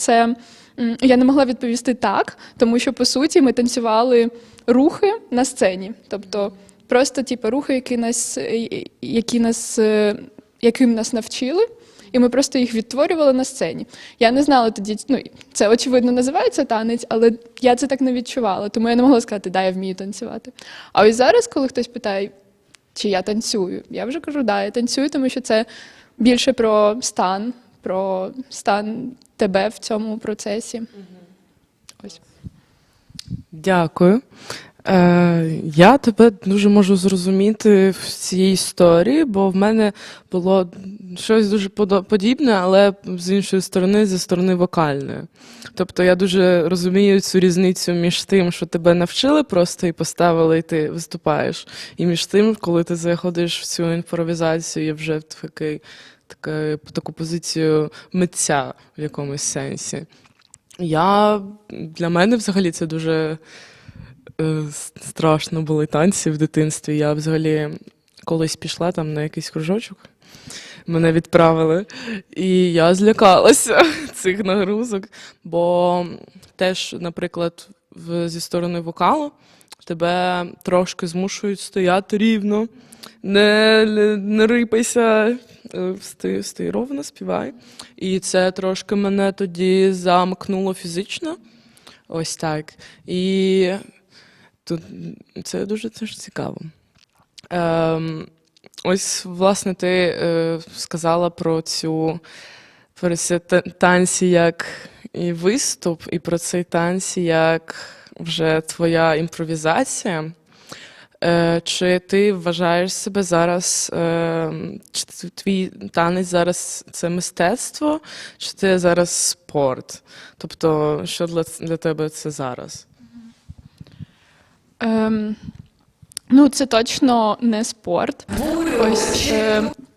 я не могла відповісти так, тому що, по суті, ми танцювали рухи на сцені. Тобто, просто рухи, яким нас навчили, і ми просто їх відтворювали на сцені. Я не знала тоді, це очевидно називається танець, але я це так не відчувала, тому я не могла сказати, я вмію танцювати. А ось зараз, коли хтось питає, чи я танцюю, я вже кажу, я танцюю, тому що це більше про стан тебе в цьому процесі. Ось.
Дякую. Я тебе дуже можу зрозуміти в цій історії, бо в мене було щось дуже подібне, але з іншої сторони, зі сторони вокальної. Тобто я дуже розумію цю різницю між тим, що тебе навчили просто і поставили, і ти виступаєш, і між тим, коли ти заходиш в цю імпровізацію і вже в таку позицію митця в якомусь сенсі. Для мене взагалі це дуже страшно були танці в дитинстві. Я взагалі колись пішла там на якийсь кружочок, мене відправили, і я злякалася цих нагрузок, бо теж, наприклад, зі сторони вокалу тебе трошки змушують стояти рівно, не рипайся, стій ровно, співай. І це трошки мене тоді замкнуло фізично, ось так. І тут це дуже теж цікаво. Ось, власне, ти сказала про ці танці як і виступ, і про цей танці як вже твоя імпровізація. Чи ти вважаєш себе зараз, чи твій танець зараз це мистецтво, чи це зараз спорт? Тобто, що для тебе це зараз?
Це точно не спорт. Ось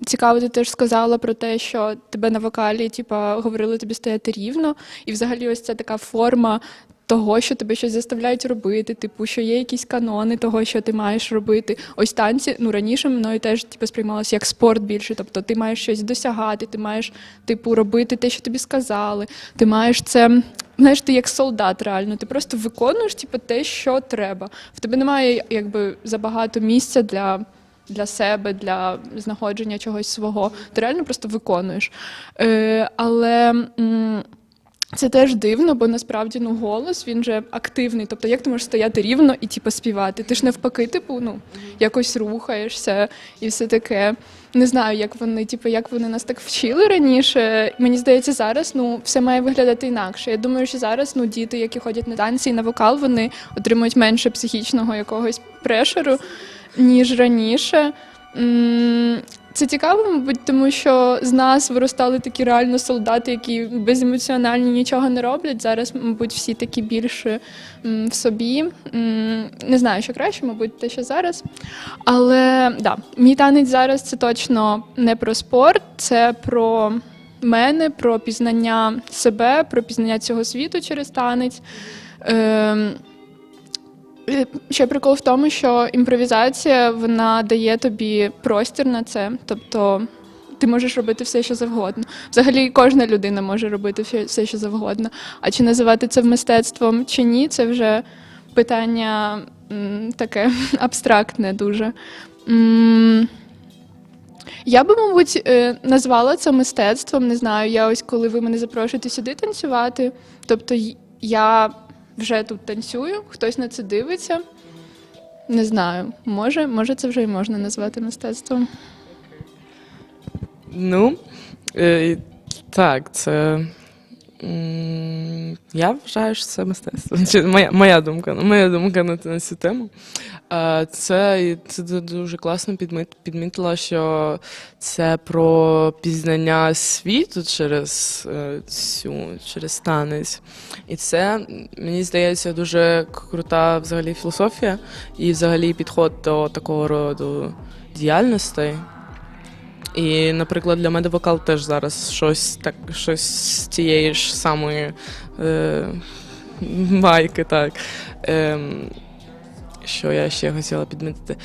цікаво, ти теж сказала про те, що тебе на вокалі говорили тобі стояти рівно, і взагалі ось це така форма того, що тебе щось заставляють робити, що є якісь канони того, що ти маєш робити. Ось танці, раніше мною теж сприймалося як спорт більше, тобто ти маєш щось досягати, ти маєш робити те, що тобі сказали, ти маєш це, знаєш, ти як солдат реально, ти просто виконуєш те, що треба. В тебе немає забагато місця для себе, для знаходження чогось свого. Ти реально просто виконуєш. Але це теж дивно, бо насправді голос, він же активний. Тобто як ти можеш стояти рівно і співати? Ти ж навпаки, якось рухаєшся і все таке. Не знаю, як вони нас так вчили раніше. Мені здається, зараз все має виглядати інакше. Я думаю, що зараз діти, які ходять на танці і на вокал, вони отримують менше психічного якогось прешеру, ніж раніше. Це цікаво, мабуть, тому що з нас виростали такі реально солдати, які беземоціональні, нічого не роблять. Зараз, мабуть, всі такі більше в собі. Не знаю, що краще, мабуть, те, що зараз. Але, да, мій танець зараз – це точно не про спорт, це про мене, про пізнання себе, про пізнання цього світу через танець. Ще прикол в тому, що імпровізація, вона дає тобі простір на це, тобто ти можеш робити все, що завгодно. Взагалі кожна людина може робити все, що завгодно. А чи називати це мистецтвом чи ні, це вже питання таке абстрактне дуже. Я би, мабуть, назвала це мистецтвом, не знаю, я ось коли ви мене запрошуєте сюди танцювати, тобто я вже тут танцюю, хтось на це дивиться. Не знаю, може це вже і можна назвати мистецтвом.
Ну, так, це... Я вважаю, що це мистецтво. Моя думка на цю тему. Це дуже класно підмітила, що це про пізнання світу через танець. І це, мені здається, дуже крута взагалі філософія і взагалі підход до такого роду діяльностей. І, наприклад, для мене вокал теж зараз щось з цієї ж самої байки, так. Що я ще хотіла підмітити?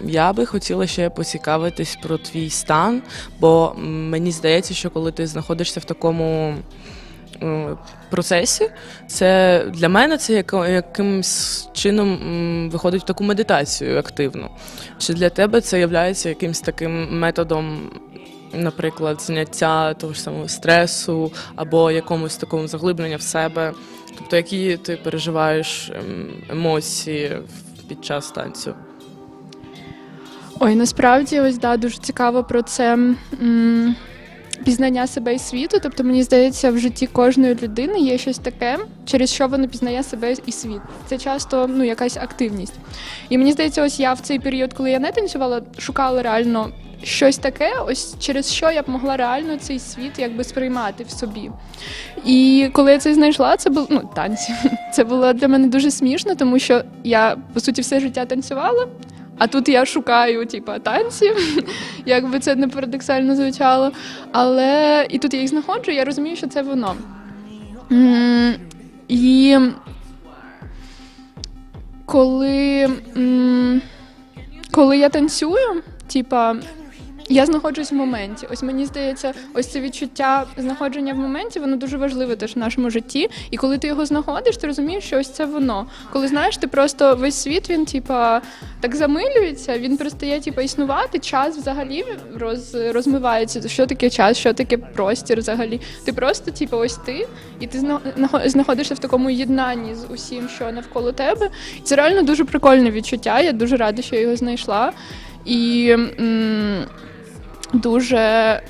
Я би хотіла ще поцікавитись про твій стан, бо мені здається, що коли ти знаходишся в такому процесі, це для мене це якимось чином виходить в таку медитацію активну. Чи для тебе це є якимось таким методом, наприклад, зняття того ж самого стресу або якомусь такому заглиблення в себе? Тобто, які ти переживаєш емоції під час танцю?
Ой, насправді, ось, да, дуже цікаво про це пізнання себе і світу. Тобто, мені здається, в житті кожної людини є щось таке, через що вона пізнає себе і світ. Це часто, якась активність. І мені здається, ось я в цей період, коли я не танцювала, шукала реально щось таке, ось через що я б могла реально цей світ якби сприймати в собі. І коли я це знайшла, це було, танці. Це було для мене дуже смішно, тому що я, по суті, все життя танцювала, а тут я шукаю, танці, як би це не парадоксально звучало. Але і тут я їх знаходжу, я розумію, що це воно. І коли я танцюю, я знаходжусь в моменті. Ось мені здається, ось це відчуття знаходження в моменті, воно дуже важливе теж в нашому житті. І коли ти його знаходиш, ти розумієш, що ось це воно. Коли, знаєш, ти просто весь світ, він, так замилюється, він перестає, існувати, час взагалі розмивається. Що таке час, що таке простір взагалі. Ти просто, ось ти, і ти знаходишся в такому єднанні з усім, що навколо тебе. І це реально дуже прикольне відчуття, я дуже рада, що я його знайшла. І дуже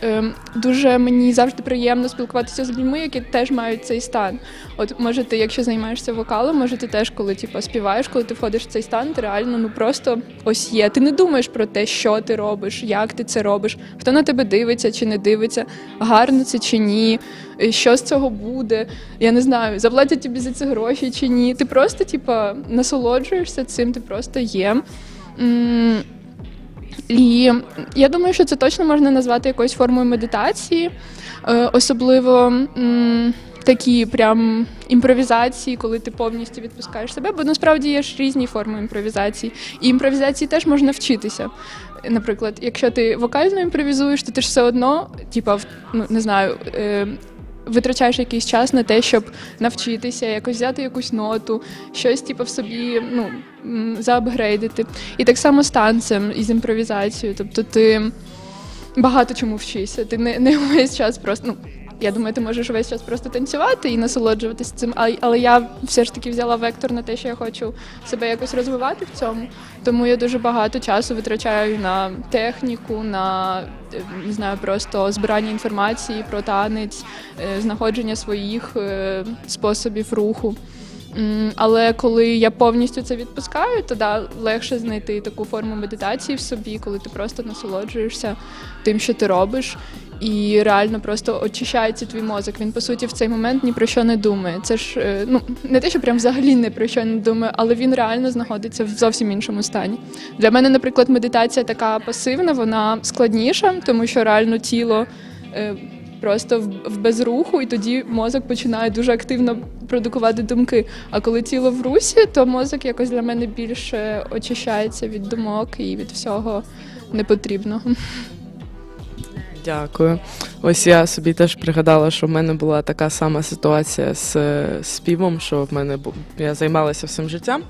мені завжди приємно спілкуватися з людьми, які теж мають цей стан. От, може, ти, якщо займаєшся вокалом, може, ти теж, коли співаєш, коли ти входиш в цей стан, ти реально, просто ось є. Ти не думаєш про те, що ти робиш, як ти це робиш, хто на тебе дивиться чи не дивиться, гарно це чи ні, що з цього буде, я не знаю, заплатять тобі за це гроші чи ні. Ти просто, насолоджуєшся цим, ти просто є. І я думаю, що це точно можна назвати якоюсь формою медитації, особливо такі прям імпровізації, коли ти повністю відпускаєш себе, бо насправді є ж різні форми імпровізації. І імпровізації теж можна вчитися. Наприклад, якщо ти вокально імпровізуєш, то ти ж все одно, не знаю, витрачаєш якийсь час на те, щоб навчитися, якось взяти якусь ноту, щось в собі заапгрейдити. І так само з танцем і з імпровізацією. Тобто ти багато чому вчишся. Ти не весь час просто, я думаю, ти можеш весь час просто танцювати і насолоджуватися цим, але я все ж таки взяла вектор на те, що я хочу себе якось розвивати в цьому. Тому я дуже багато часу витрачаю на техніку, на, не знаю, просто збирання інформації про танець, знаходження своїх способів руху. Але коли я повністю це відпускаю, то легше знайти таку форму медитації в собі, коли ти просто насолоджуєшся тим, що ти робиш, і реально просто очищається твій мозок. Він, по суті, в цей момент ні про що не думає. Це ж, не те, що прям взагалі не про що не думає, але він реально знаходиться в зовсім іншому стані. Для мене, наприклад, медитація така пасивна, вона складніша, тому що реально тіло просто в безруху, і тоді мозок починає дуже активно продукувати думки. А коли тіло в русі, то мозок якось для мене більше очищається від думок і від всього непотрібного.
Дякую. Ось я собі теж пригадала, що в мене була така сама ситуація з співом, що я займалася всім життям,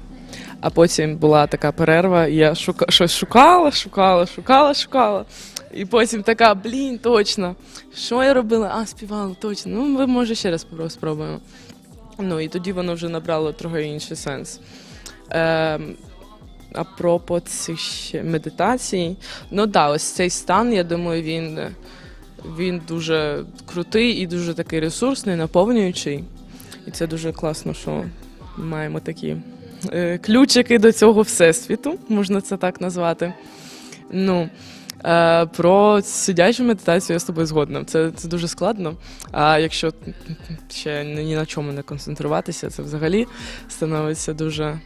а потім була така перерва, і я щось шукала. І потім така, точно, що я робила? Співала, точно. Ви, може, ще раз спробуємо. І тоді воно вже набрало трохи інший сенс. Апропо цих медитацій, ось цей стан, я думаю, він дуже крутий і дуже такий ресурсний, наповнюючий. І це дуже класно, що маємо такі ключики до цього всесвіту, можна це так назвати. Про сидячу медитацію я з тобою згодна. Це дуже складно, а якщо ще ні на чому не концентруватися, це взагалі становиться дуже...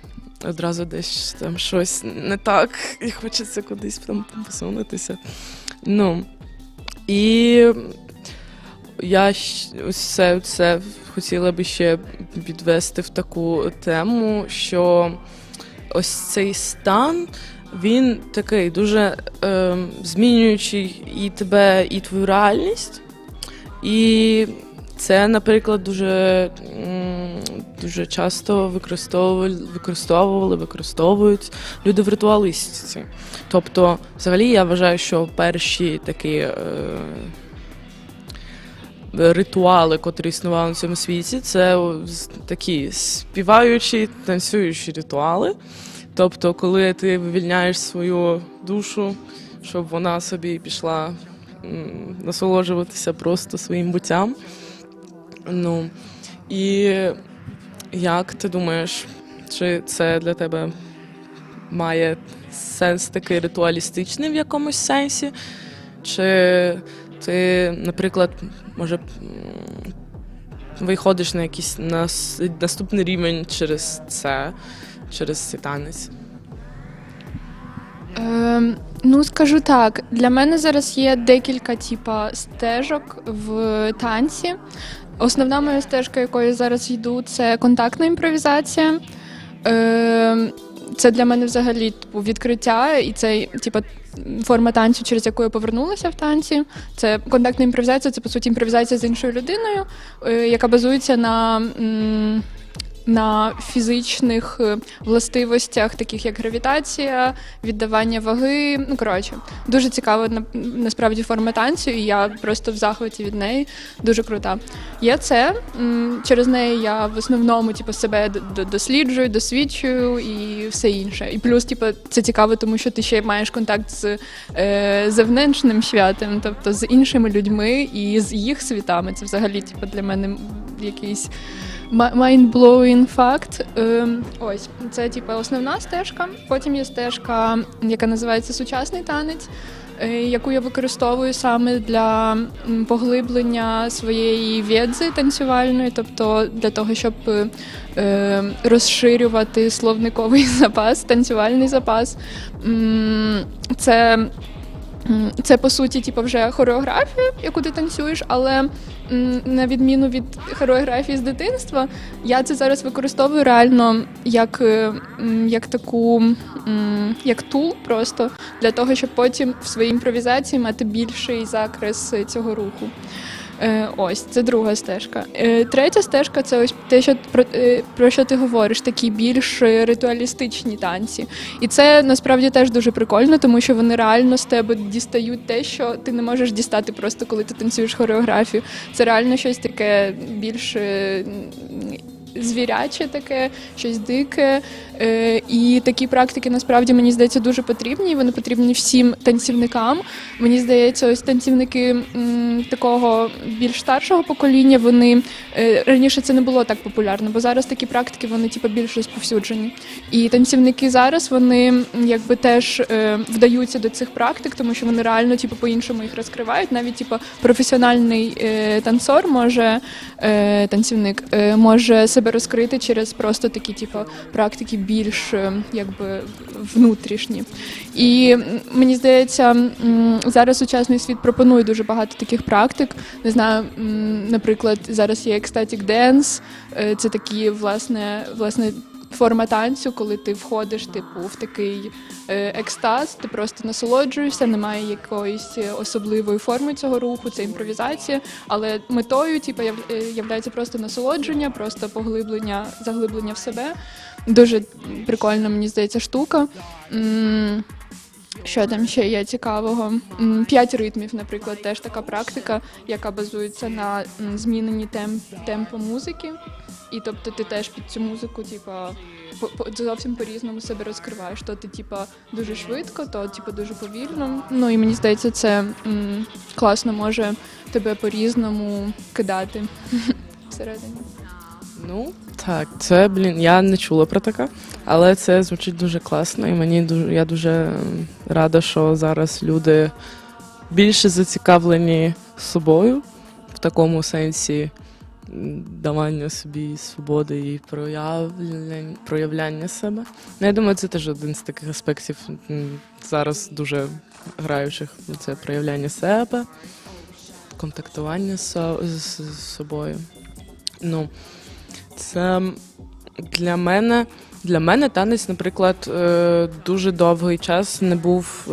Одразу десь там щось не так, і хочеться кудись там посунутися. І я це хотіла би ще підвести в таку тему, що ось цей стан, він такий дуже змінюючий і тебе, і твою реальність. І це, наприклад, дуже часто використовують люди в ритуалістиці. Тобто, взагалі, я вважаю, що перші такі ритуали, котрі існували на цьому світі, це такі співаючі, танцюючі ритуали. Тобто, коли ти вивільняєш свою душу, щоб вона собі пішла насолоджуватися просто своїм буттям. І як ти думаєш, чи це для тебе має сенс такий ритуалістичний в якомусь сенсі? Чи ти, наприклад, може, виходиш на якийсь наступний рівень через цей танець?
Скажу так, для мене зараз є декілька стежок в танці. Основна моя стежка, якою я зараз йду, це контактна імпровізація. Це для мене взагалі відкриття, і це форма танцю, через яку я повернулася в танці. Це контактна імпровізація, це, по суті, імпровізація з іншою людиною, яка базується на фізичних властивостях, таких як гравітація, віддавання ваги. Дуже цікава насправді форма танцю, і я просто в захваті від неї. Дуже крута. Є це, через неї я в основному себе досліджую, досвідчую і все інше. І плюс це цікаво, тому що ти ще маєш контакт з зовнішнім світом, тобто з іншими людьми і з їх світами. Це взагалі для мене якийсь mind-blowing факт. Ось, це основна стежка. Потім є стежка, яка називається сучасний танець, яку я використовую саме для поглиблення своєї відзи танцювальної, тобто для того, щоб розширювати словниковий запас, танцювальний запас. Це, по суті, вже хореографія, яку ти танцюєш, але на відміну від хореографії з дитинства, я це зараз використовую реально як тул просто, для того, щоб потім в своїй імпровізації мати більший закрес цього руху. Ось, це друга стежка. Третя стежка – це ось те, про що ти говориш, такі більш ритуалістичні танці. І це, насправді, теж дуже прикольно, тому що вони реально з тебе дістають те, що ти не можеш дістати просто, коли ти танцюєш хореографію. Це реально щось таке більш звіряче таке, щось дике. І такі практики, насправді, мені здається, дуже потрібні. Вони потрібні всім танцівникам. Мені здається, ось танцівники такого більш старшого покоління, вони раніше це не було так популярно, бо зараз такі практики, вони типу більш розповсюджені. І танцівники зараз, вони якби теж вдаються до цих практик, тому що вони реально типу по-іншому їх розкривають. Навіть типу професіональний танцор танцівник може себе розкрити через просто такі типу практики більш якби внутрішні. І мені здається, зараз сучасний світ пропонує дуже багато таких практик. Не знаю, наприклад, зараз є ecstatic dance, це такі, власне, форма танцю, коли ти входиш типу в такий екстаз, ти просто насолоджуєшся, немає якоїсь особливої форми цього руху, це імпровізація, але метою типу являється просто насолодження, просто заглиблення в себе. Дуже прикольна, мені здається, штука. Що там ще є цікавого? 5 ритмів, наприклад, теж така практика, яка базується на зміненні темпу музики. І тобто ти теж під цю музику, типа, зовсім по-різному себе розкриваєш. То ти, типа, дуже швидко, то типа дуже повільно. Ну і мені здається, це класно може тебе по-різному кидати всередині.
Ну, так, це, я не чула про таке, але це звучить дуже класно, і я дуже рада, що зараз люди більше зацікавлені собою, в такому сенсі давання собі свободи і проявляння себе. Ну, я думаю, це теж один з таких аспектів зараз дуже граючих. Це проявляння себе, контактування з собою. Ну, це для мене танець, наприклад, дуже довгий час не був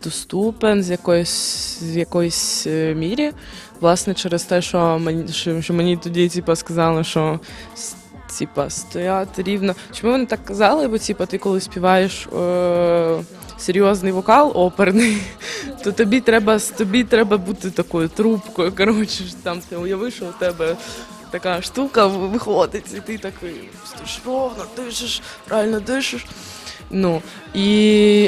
доступен з якоїсь мірі. Власне, через те, що мені тоді сказали, що стояти рівно. Чому вони так казали? Бо ти коли співаєш серйозний вокал оперний, то тобі треба бути такою трубкою. Коротше, там ти уявиш, що у тебе така штука виходить, і ти такий стоїш ровно, дишиш, правильно дишиш. Ну,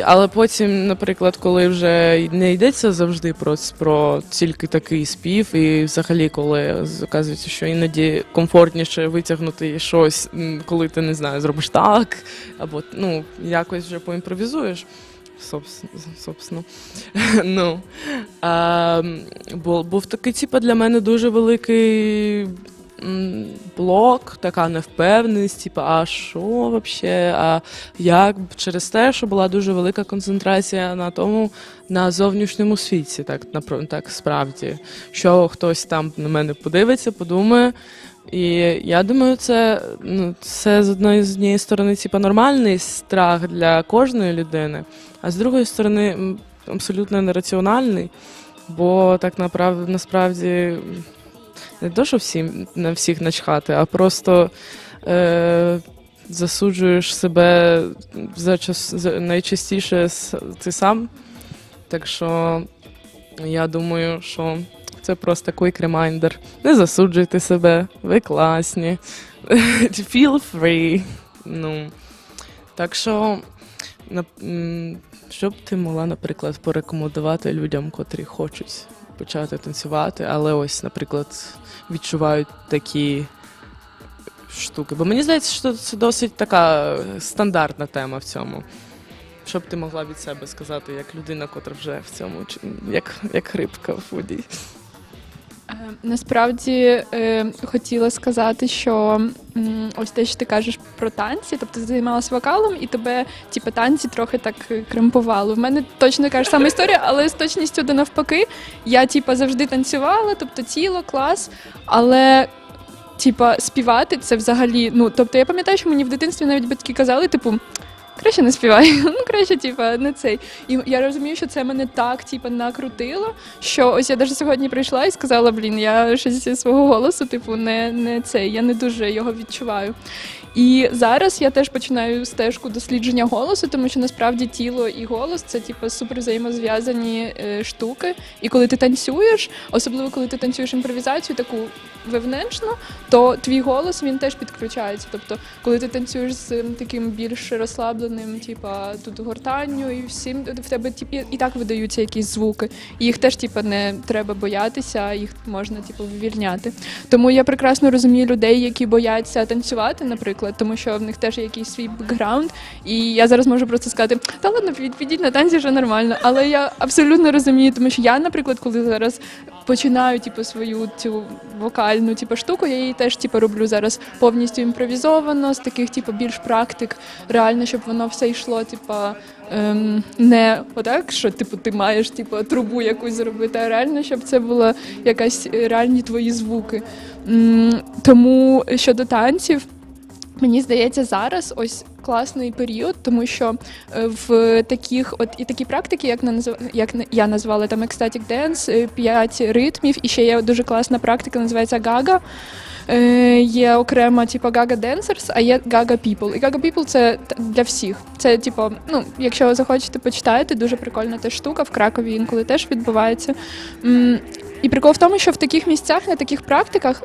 але потім, наприклад, коли вже не йдеться завжди про тільки такий спів, і взагалі, коли оказується, що іноді комфортніше витягнути щось, коли ти, не знаю, зробиш так, або, якось вже поімпровізуєш, собственно. Ну, був такий, для мене дуже великий блок, така невпевненість, а що взагалі, а як, через те, що була дуже велика концентрація на зовнішньому світі, так справді, що хтось там на мене подивиться, подумає. І я думаю, це з однієї сторони нормальний страх для кожної людини, а з другої сторони абсолютно нераціональний, бо так насправді не то, що на всіх начхати, а просто засуджуєш себе найчастіше ти сам. Так що я думаю, що це просто quick reminder. Не засуджуйте себе, ви класні. Feel free. Так що, що б ти могла, наприклад, порекомендувати людям, котрі хочуть почати танцювати, але ось, наприклад, відчувають такі штуки. Бо мені здається, що це досить така стандартна тема в цьому. Що б ти могла від себе сказати, як людина, котра вже в цьому, як рибка в воді?
Насправді хотіла сказати, що ось те, що ти кажеш про танці, тобто ти займалася вокалом і тебе танці трохи так кремпували. В мене точно така ж сама історія, але з точністю до навпаки. Я завжди танцювала, тобто тіло, клас, але співати це взагалі, тобто я пам'ятаю, що мені в дитинстві навіть батьки казали, краще не співай, ну краще, типа, не цей. І я розумію, що це мене так, типа, накрутило, що ось я навіть сьогодні прийшла і сказала, я щось зі свого голосу, типу, не цей, я не дуже його відчуваю. І зараз я теж починаю стежку дослідження голосу, тому що насправді тіло і голос – це типу, супер взаємозв'язані штуки. І коли ти танцюєш, особливо коли ти танцюєш імпровізацію таку вивнешну, то твій голос, він теж підключається. Тобто, коли ти танцюєш з таким більш розслабленим, типа тут гортанню і всім, в тебе і так видаються якісь звуки. І їх теж типу, не треба боятися, їх можна типу, вивільняти. Тому я прекрасно розумію людей, які бояться танцювати, наприклад, тому що в них теж є якийсь свій бекграунд, і я зараз можу просто сказати, та ладно, підіть на танці, вже нормально. Але я абсолютно розумію, тому що я, наприклад, коли зараз починаю типу, свою цю вокальну типу, штуку, я її теж типу, роблю зараз повністю імпровізовано, з таких типу, більш практик, реально, щоб воно все йшло, типу, не отак, що типу, ти маєш типу, трубу якусь зробити, а реально, щоб це було якась реальні твої звуки. Тому щодо танців, мені здається, зараз ось класний період, тому що в таких і такі практики, як я назвала там ecstatic dance, 5 ритмів, і ще є дуже класна практика, називається гага. Є окрема типу гага dancers, а є гага people. І гага people це для всіх. Це типу, якщо ви захочете почитати, дуже прикольна та штука, в Кракові інколи теж відбувається. І прикол в тому, що в таких місцях, на таких практиках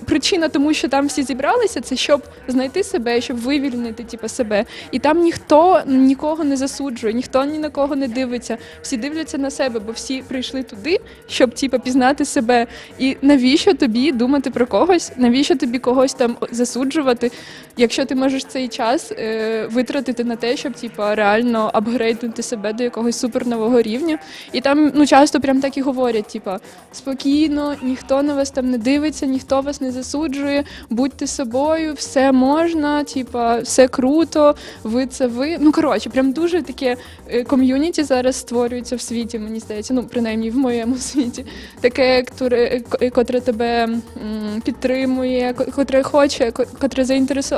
причина тому, що там всі зібралися, це щоб знайти себе, щоб вивільнити типу, себе. І там ніхто нікого не засуджує, ніхто ні на кого не дивиться. Всі дивляться на себе, бо всі прийшли туди, щоб типу, пізнати себе. І навіщо тобі думати про когось? Навіщо тобі когось там засуджувати, якщо ти можеш цей час витратити на те, щоб типу, реально апгрейднути себе до якогось супернового рівня. І там часто прям так і говорять, типу, спокійно, ніхто на вас там не дивиться, ніхто вас не засуджує, будьте собою, все можна, типа, все круто, ви це ви. Прям дуже таке ком'юніті зараз створюється в світі, мені здається, принаймні в моєму світі. Таке, котре тебе підтримує, котре хоче, котре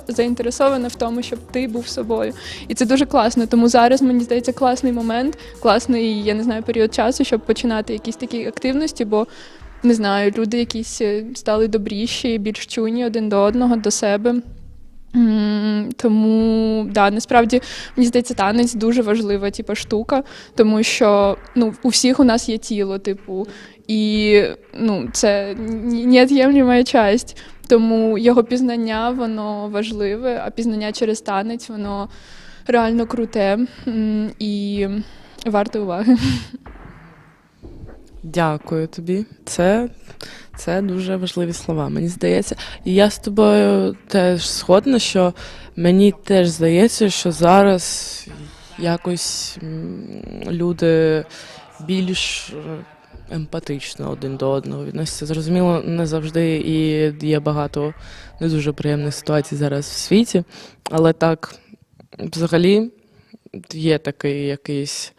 заінтересоване в тому, щоб ти був собою. І це дуже класно, тому зараз, мені здається, класний момент, класний, я не знаю, період часу, щоб починати якісь такі активності, бо не знаю, люди якісь стали добріші, більш чуйні один до одного, до себе. Тому, насправді, мені здається, танець дуже важлива штука, тому що у всіх у нас є тіло, і це невід'ємна частина. Тому його пізнання, воно важливе, а пізнання через танець, воно реально круте і варте уваги.
Дякую тобі. Це дуже важливі слова, мені здається. І я з тобою теж згодна, що мені теж здається, що зараз якось люди більш емпатично один до одного відносяться. Зрозуміло, не завжди і є багато не дуже приємних ситуацій зараз в світі, але так, взагалі, є такий якийсь...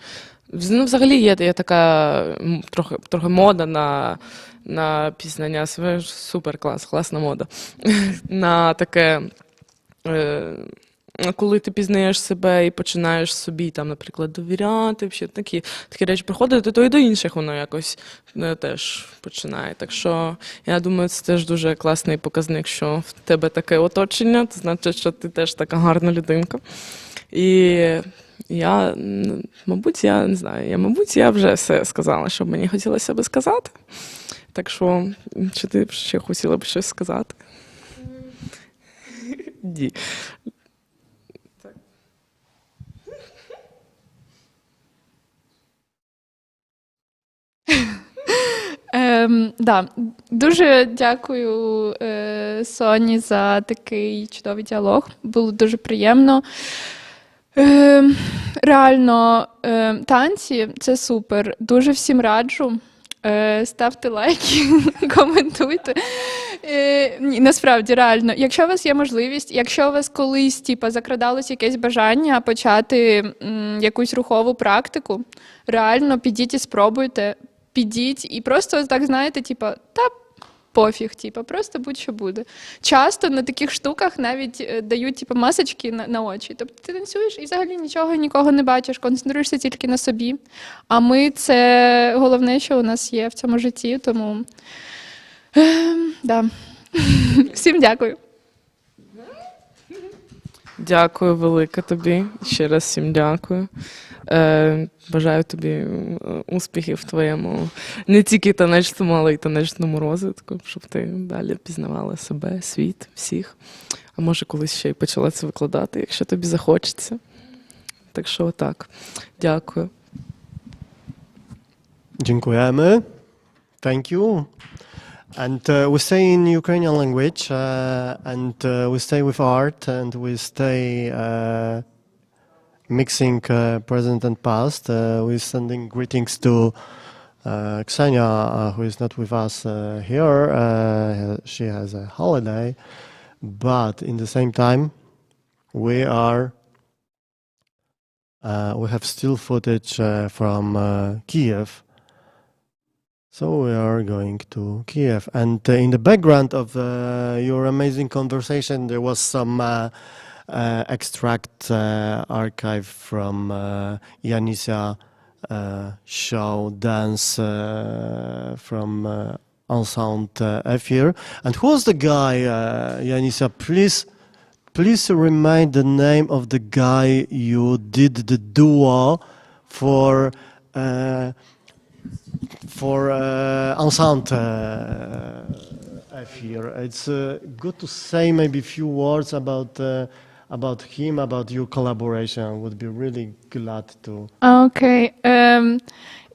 взагалі є така трохи мода на пізнання себе, супер класна мода. На таке, коли ти пізнаєш себе і починаєш собі, там, наприклад, довіряти, такі речі приходять, то і до інших воно якось теж починає. Так що, я думаю, це теж дуже класний показник, що в тебе таке оточення, це значить, що ти теж така гарна людинка. І мабуть, я вже все сказала, що мені хотілося би сказати. Так що, чи ти ще хотіла б щось сказати? Ні.
Дуже дякую Соні за такий чудовий діалог. Було дуже приємно. Реально, танці – це супер. Дуже всім раджу. Ставте лайки, коментуйте. Насправді, реально, якщо у вас є можливість, якщо у вас колись закрадалось якесь бажання почати якусь рухову практику, реально підіть і спробуйте. Підіть і просто так, знаєте, пофіг, типу, просто будь-що буде. Часто на таких штуках навіть дають типу, масочки на очі. Тобто ти танцюєш і взагалі нікого не бачиш, концентруєшся тільки на собі. А ми – це головне, що у нас є в цьому житті, тому да. Всім дякую.
Дякую велике тобі. Ще раз всім дякую. Бажаю тобі успіхів в твоєму не тільки танечному, але й танечному розвитку, щоб ти далі пізнавала себе, світ, всіх. А може колись ще й почала це викладати, якщо тобі захочеться. Так що отак. Дякую.
Dziękujemy. Thank you. And we stay in Ukrainian language, and we stay with art, and we stay mixing present and past. We're sending greetings to Ksenia, who is not with us here. She has a holiday, but in the same time, we have still footage from Kiev. So we are going to Kiev, and in the background of your amazing conversation, there was some extract archive from Janisa show dance from ensemble Efir. And who was the guy, Janisa? Please remind the name of the guy you did the duo for ensemble here. It's good to say maybe a few words about him, about your collaboration. I would be really glad to.
Okay.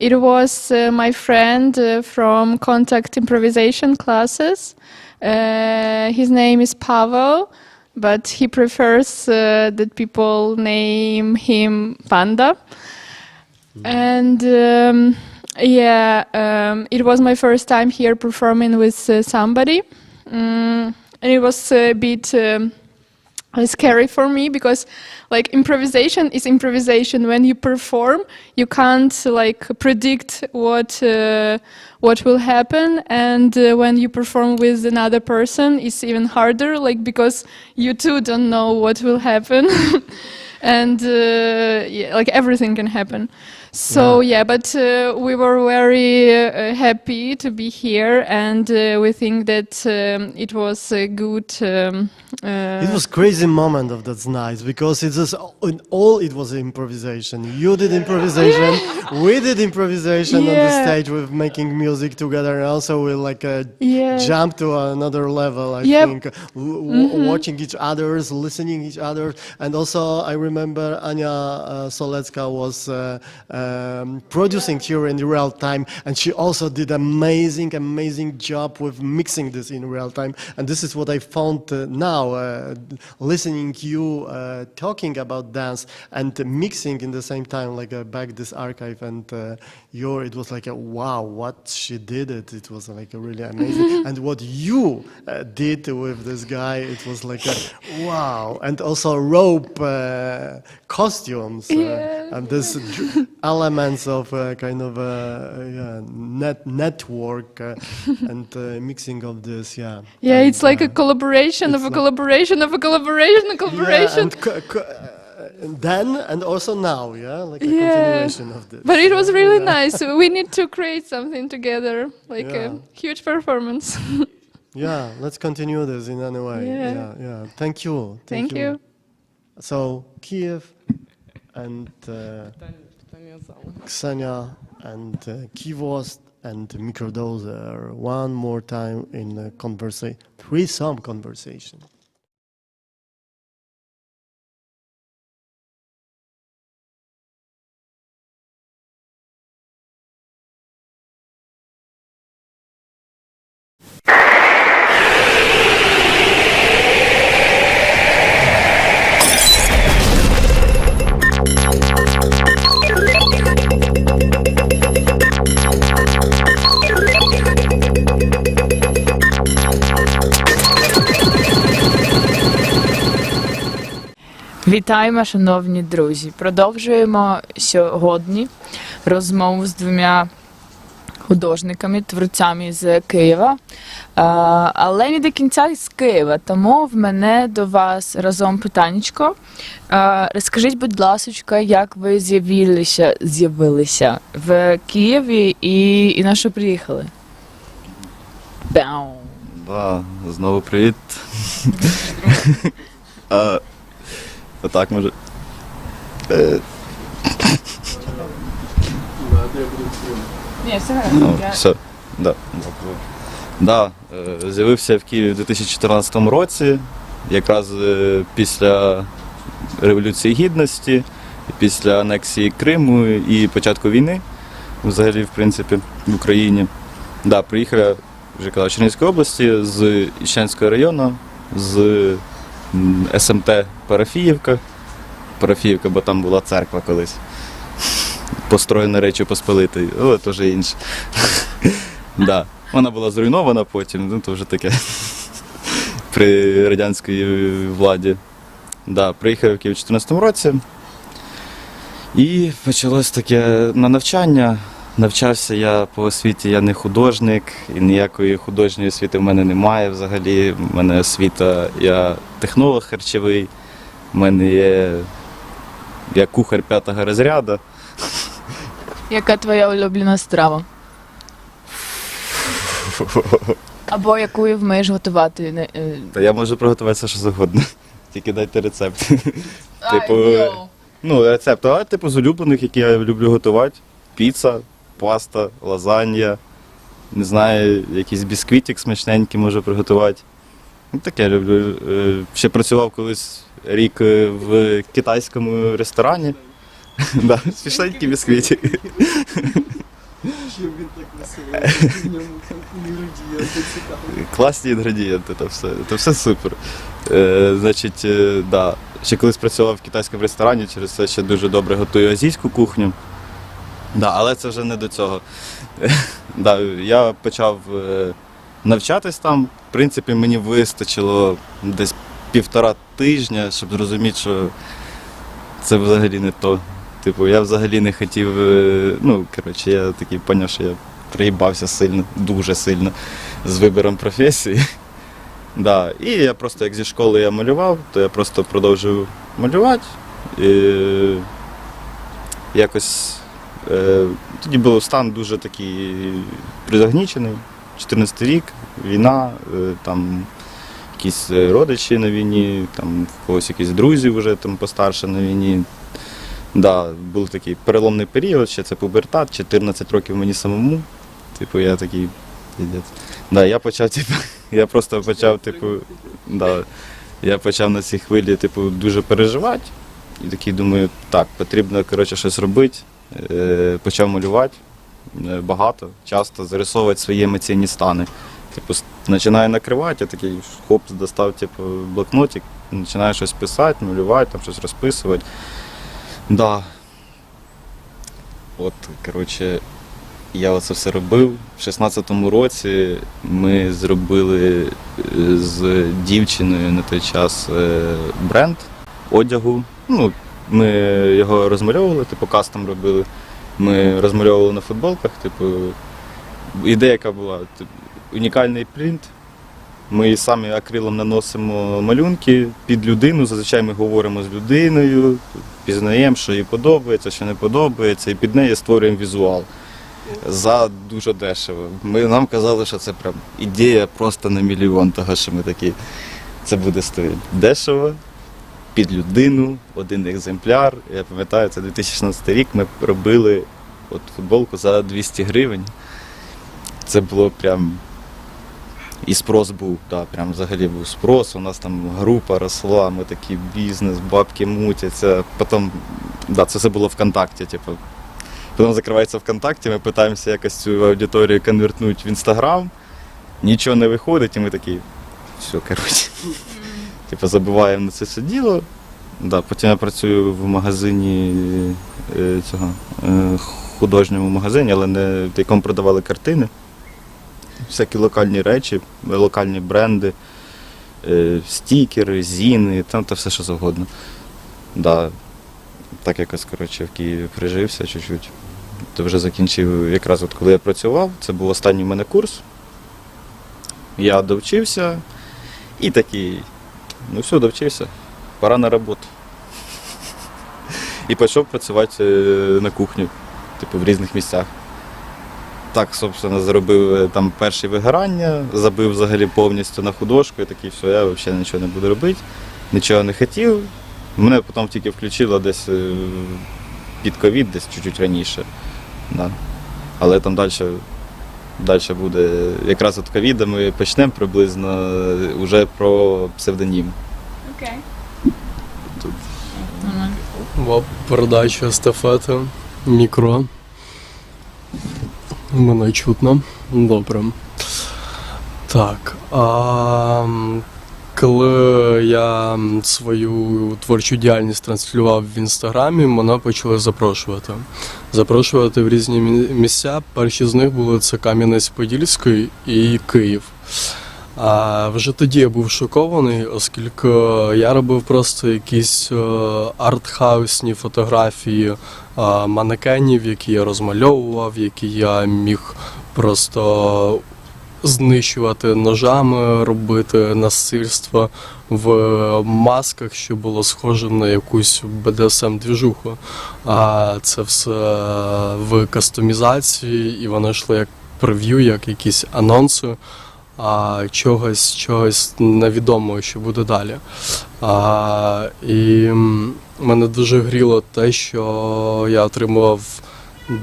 It was my friend from contact improvisation classes. His name is Pavel, but he prefers that people name him Panda. And it was my first time here performing with somebody, and it was a bit scary for me because, like, improvisation is improvisation. When you perform, you can't like predict what will happen, and when you perform with another person, it's even harder, like because you too don't know what will happen, and like everything can happen. So but we were very happy to be here, and we think that it was a good.
It was crazy moment of that night because it was improvisation. You did improvisation, we did improvisation on the stage with making music together, and also we like jump to another level. I think watching each other's, listening each other, and also I remember Ania Solecka was. Producing here in real time, and she also did amazing job with mixing this in real time. And this is what I found now, listening you talking about dance and mixing in the same time, like back this archive, and it was like wow, what she did it was like really amazing. And what you did with this guy, it was like wow. And also rope costumes and this elements of kind of network and mixing of this,
it's like a collaboration of a collaboration of a collaboration, a collaboration.
And then and also now, like a continuation of this.
But it was really nice. We need to create something together, like a huge performance.
Let's continue this in any way. Thank you.
Thank you.
So Kiev and Ksenia and Kivost and Microdozer one more time in threesome conversation.
Вітаємо, шановні друзі! Продовжуємо сьогодні розмову з двома художниками, творцями з Києва, але не до кінця з Києва. Тому в мене до вас разом питаннячко. Розкажіть, будь ласка, як ви з'явилися в Києві і на що приїхали? Бау!
Да, знову привіт. Отак може.
Ні, все
Ну, все, да. Да, з'явився в Києві в 2014 році, якраз після Революції Гідності, після анексії Криму і початку війни, взагалі, в принципі, в Україні. Да, приїхав я, вже казав, Чернігівської області, з Іщенського району, з СМТ Парафіївка, бо там була церква колись. Построєна Речі Посполитої, але то вже інше. Да. Вона була зруйнована потім, ну то вже таке при радянській владі. Да, приїхав в Київ у 2014 році і почалось таке на навчання. Навчався я по освіті, я не художник, і ніякої художньої освіти в мене немає взагалі. В мене освіта, я технолог харчовий, в мене є я кухар 5-го розряду.
Яка твоя улюблена страва? Або яку вмієш готувати?
Та я можу приготувати все, що завгодно. Тільки дайте рецепт. Рецепт, а з улюблених, які я люблю готувати. Піца, паста, лазанья, не знаю, якийсь бісквітик смачненький можу приготувати. Ну, таке люблю. Ще працював колись рік в китайському ресторані. Да, смачненький бісквітик.
Чим він так веселий? В ньому там інгредієнти цікаві.
Класні інгредієнти, це все супер. Значить, да. Ще колись працював в китайському ресторані, через це ще дуже добре готую азійську кухню. Да, але це вже не до цього. Да, я почав навчатись там. В принципі, мені вистачило десь 1,5 тижня, щоб зрозуміти, що це взагалі не то. Типу, я взагалі не хотів, я такий поняв, що я приїбався сильно, дуже сильно з вибором професії. Да. І я просто, як зі школи я малював, то я просто продовжив малювати. І якось тоді був стан дуже такий призагнічений. 14 рік, війна, там якісь родичі на війні, там в когось якісь друзі вже там постарше на війні. Да, був такий переломний період, ще це пубертат, 14 років мені самому. Типу, я такий, да, я почав на цій хвилі, дуже переживати. І такий думаю, так, потрібно, щось робити. Почав малювати багато, часто, зарисовувати свої емоційні стани. Починаю накривати, я такий хоп, достав блокнотик, починаю щось писати, малювати, там щось розписувати. Да. От, я оце все робив. В 16-му році ми зробили з дівчиною на той час бренд одягу. Ми його розмальовували, кастом робили. Ми розмальовували на футболках. Ідея яка була, унікальний принт. Ми самі акрилом наносимо малюнки під людину, зазвичай ми говоримо з людиною, пізнаємо, що їй подобається, що не подобається, і під нею створюємо візуал. За дуже дешево. Нам казали, що це прям ідея просто на мільйон, того що ми такі, це буде стоїти дешево, під людину, один екземпляр. Я пам'ятаю, це 2016 рік, ми робили футболку за 200 гривень. Це було прям... І спрос був, да, прям взагалі був спрос, у нас там група росла, ми такий бізнес, бабки мутяться. Потім, да, це все було ВКонтакті. Потім закривається ВКонтакті, ми намагаємося якось цю аудиторію конвертнути в Інстаграм, нічого не виходить, і ми такі, все, забуваємо на це все діло. Да, потім я працюю в магазині, художньому магазині, але не в якому продавали картини. Всякі локальні речі, локальні бренди, стікери, зіни, там та все, що завгодно. Да, так якось, в Києві прижився чуть-чуть. То вже закінчив, якраз от коли я працював, це був останній в мене курс. Я довчився і такий, ну все, довчився, пора на роботу. І пішов працювати на кухню, типу в різних місцях. Так, собственно, зробив там перші вигорання, забив взагалі повністю на художку і такий, все, я взагалі нічого не буду робити, нічого не хотів. Мене потім тільки включило десь під ковід, десь чуть-чуть раніше. Да. Але там далі буде, якраз від ковіда ми почнемо приблизно вже про псевдонім.
Окей.
Передача естафети, мікро. Мене чутно. Добре. Так. Коли я свою творчу діяльність транслював в Інстаграмі, мене почали запрошувати в різні місця. Перші з них були це Кам'янець-Подільський і Київ. Вже тоді я був шокований, оскільки я робив просто якісь артхаусні фотографії манекенів, які я розмальовував, які я міг просто знищувати ножами, робити насильство в масках, що було схоже на якусь BDSM-двіжуху. А це все в кастомізації, і воно йшло як прев'ю, як якісь анонси чогось невідомого, що буде далі. І мене дуже гріло те, що я отримував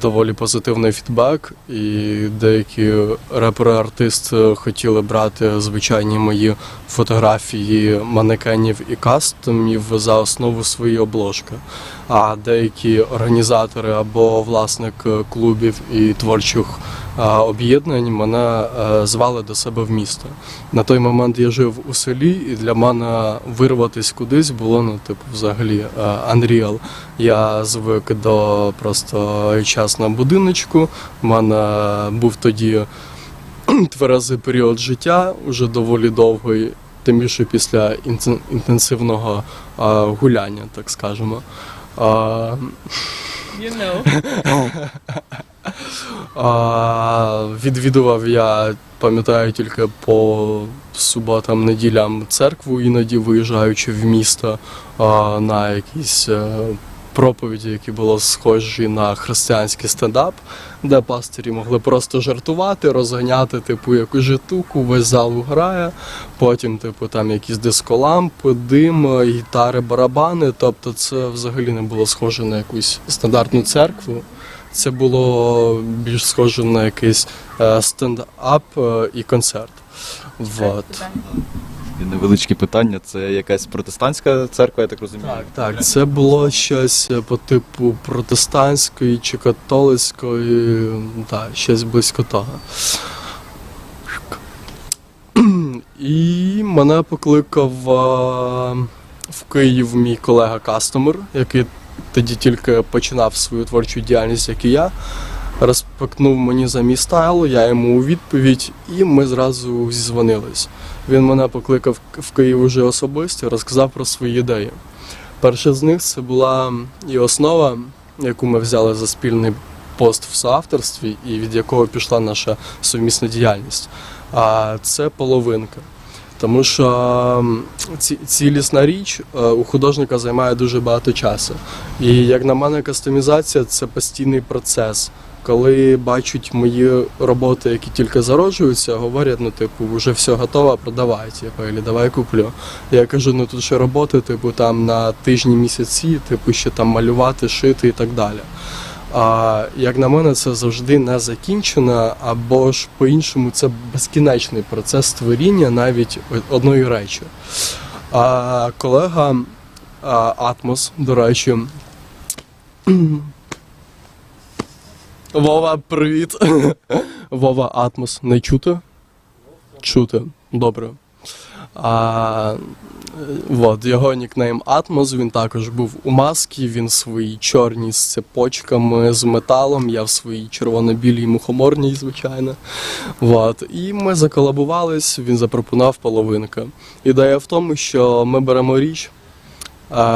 доволі позитивний фідбек, і деякі репери-артисти хотіли брати звичайні мої фотографії манекенів і кастомів за основу своєї обложки. А деякі організатори або власник клубів і творчих об'єднань мене звали до себе в місто. На той момент я жив у селі, і для мене вирватися кудись було, взагалі unreal. Я звик до просто часу на будиночку, у мене був тоді тверезий період життя, уже доволі довгий, тим більше після інтенсивного гуляння, так скажемо. Відвідував я, пам'ятаю, тільки по суботам, неділям церкву, іноді виїжджаючи в місто на якісь проповіді, які були схожі на християнський стендап, де пастирі могли просто жартувати, розганяти якусь житуку, весь зал грає, потім там якісь дисколампи, дим, гітари, барабани, тобто це взагалі не було схоже на якусь стандартну церкву. Це було більш схоже на якийсь стендап і концерт.
Невеличке питання, це якась протестантська церква, я так розумію?
Так, це було щось по типу протестантської чи католицької, щось близько того. І мене покликав в Київ мій колега-кастомер, який тоді тільки починав свою творчу діяльність, як і я. Розпакнув мені за мій стайл, я йому у відповідь, і ми зразу зізвонились. Він мене покликав в Київ уже особисто, розказав про свої ідеї. Перша з них це була і основа, яку ми взяли за спільний пост в соавторстві, і від якого пішла наша сумісна діяльність. А це половинка. Тому що цілісна річ у художника займає дуже багато часу. І, як на мене, кастомізація – це постійний процес. Коли бачать мої роботи, які тільки зароджуються, говорять, вже все готово, продавайте, або давай куплю. Я кажу, тут ще роботи, там на тижні, місяці, ще там малювати, шити і так далі. Як на мене, це завжди не закінчено, або ж по-іншому це безкінечний процес створіння навіть одної речі. Колега Атмос, до речі, Вова, привіт! Вова Атмос, не чути? Чути, добре. Його нікнейм Атмос, він також був у масці, він в своїй чорній з цепочками, з металом, я в своїй червоно-білій мухоморній, звичайно. І ми заколабувались, він запропонував половинка. Ідея в тому, що ми беремо річ,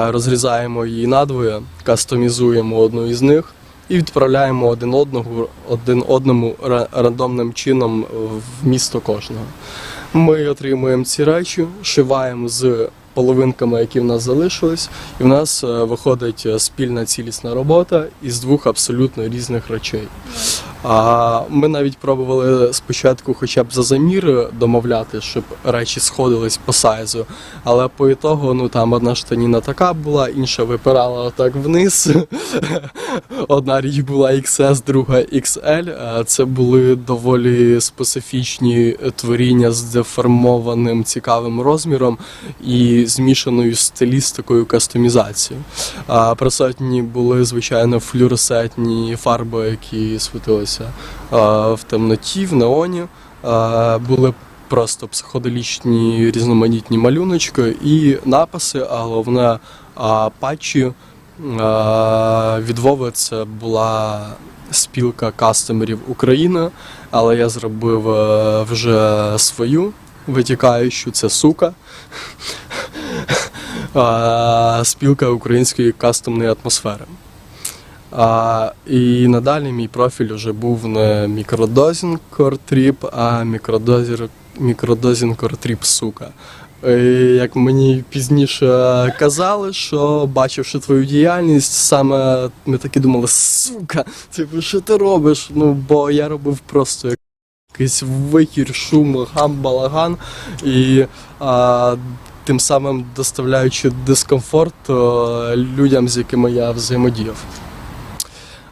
розрізаємо її надвоє, кастомізуємо одну із них, і відправляємо один одному рандомним чином в місто кожного. Ми отримуємо ці речі, шиваємо з половинками, які в нас залишились, і в нас виходить спільна цілісна робота із двох абсолютно різних речей. Ми навіть пробували спочатку хоча б за замір домовляти, щоб речі сходились по сайзу, але по ітогу, там одна штаніна така була, інша випирала отак вниз. Одна річ була XS, друга XL. Це були доволі специфічні творіння з деформованим цікавим розміром і змішаною стилістикою кастомізацією. Присутні були, звичайно, флюоресцентні фарби, які світилися в темноті, в неоні. Були просто психоделічні різноманітні малюночки і написи, а головне патчі. Від Вови це була спілка кастомерів України, але я зробив вже свою витікаючу, це сука. Спілка української кастомної атмосфери. І надалі мій профіль вже був не мікродозінг кортріп, а мікродозінг кортріп сука. Як мені пізніше казали, що бачивши твою діяльність, саме ми такі думали, сука, що ти робиш? Бо я робив просто якийсь вихір, шум, гам, балаган, і тим самим доставляючи дискомфорт людям, з якими я взаємодіяв.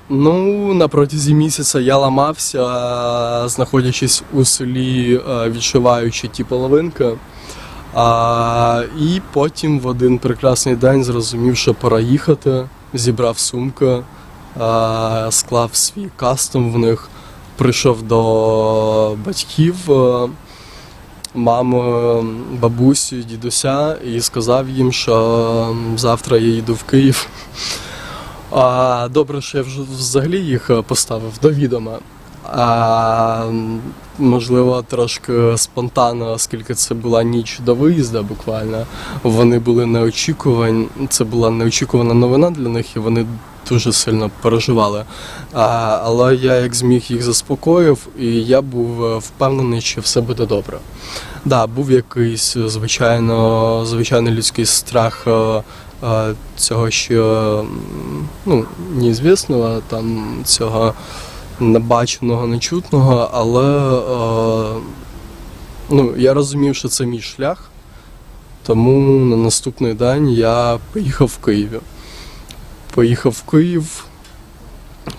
На протязі місяця я ламався, знаходячись у селі, відшиваючи ті половинки. І потім в один прекрасний день зрозумів, що пора їхати, зібрав сумки, склав свій кастом в них, прийшов до батьків, мами, бабусі, дідуся і сказав їм, що завтра я їду в Київ. Добре, що я взагалі їх поставив до відома. Можливо, трошки спонтанно, оскільки це була ніч до виїзду буквально. Вони були неочікувані, це була неочікувана новина для них, і вони дуже сильно переживали. Але я як зміг їх заспокоїв, і я був впевнений, що все буде добре. Був якийсь звичайний людський страх цього, що неізвісного, цього небаченого, нечутного, але я розумів, що це мій шлях, тому на наступний день я поїхав в Київ.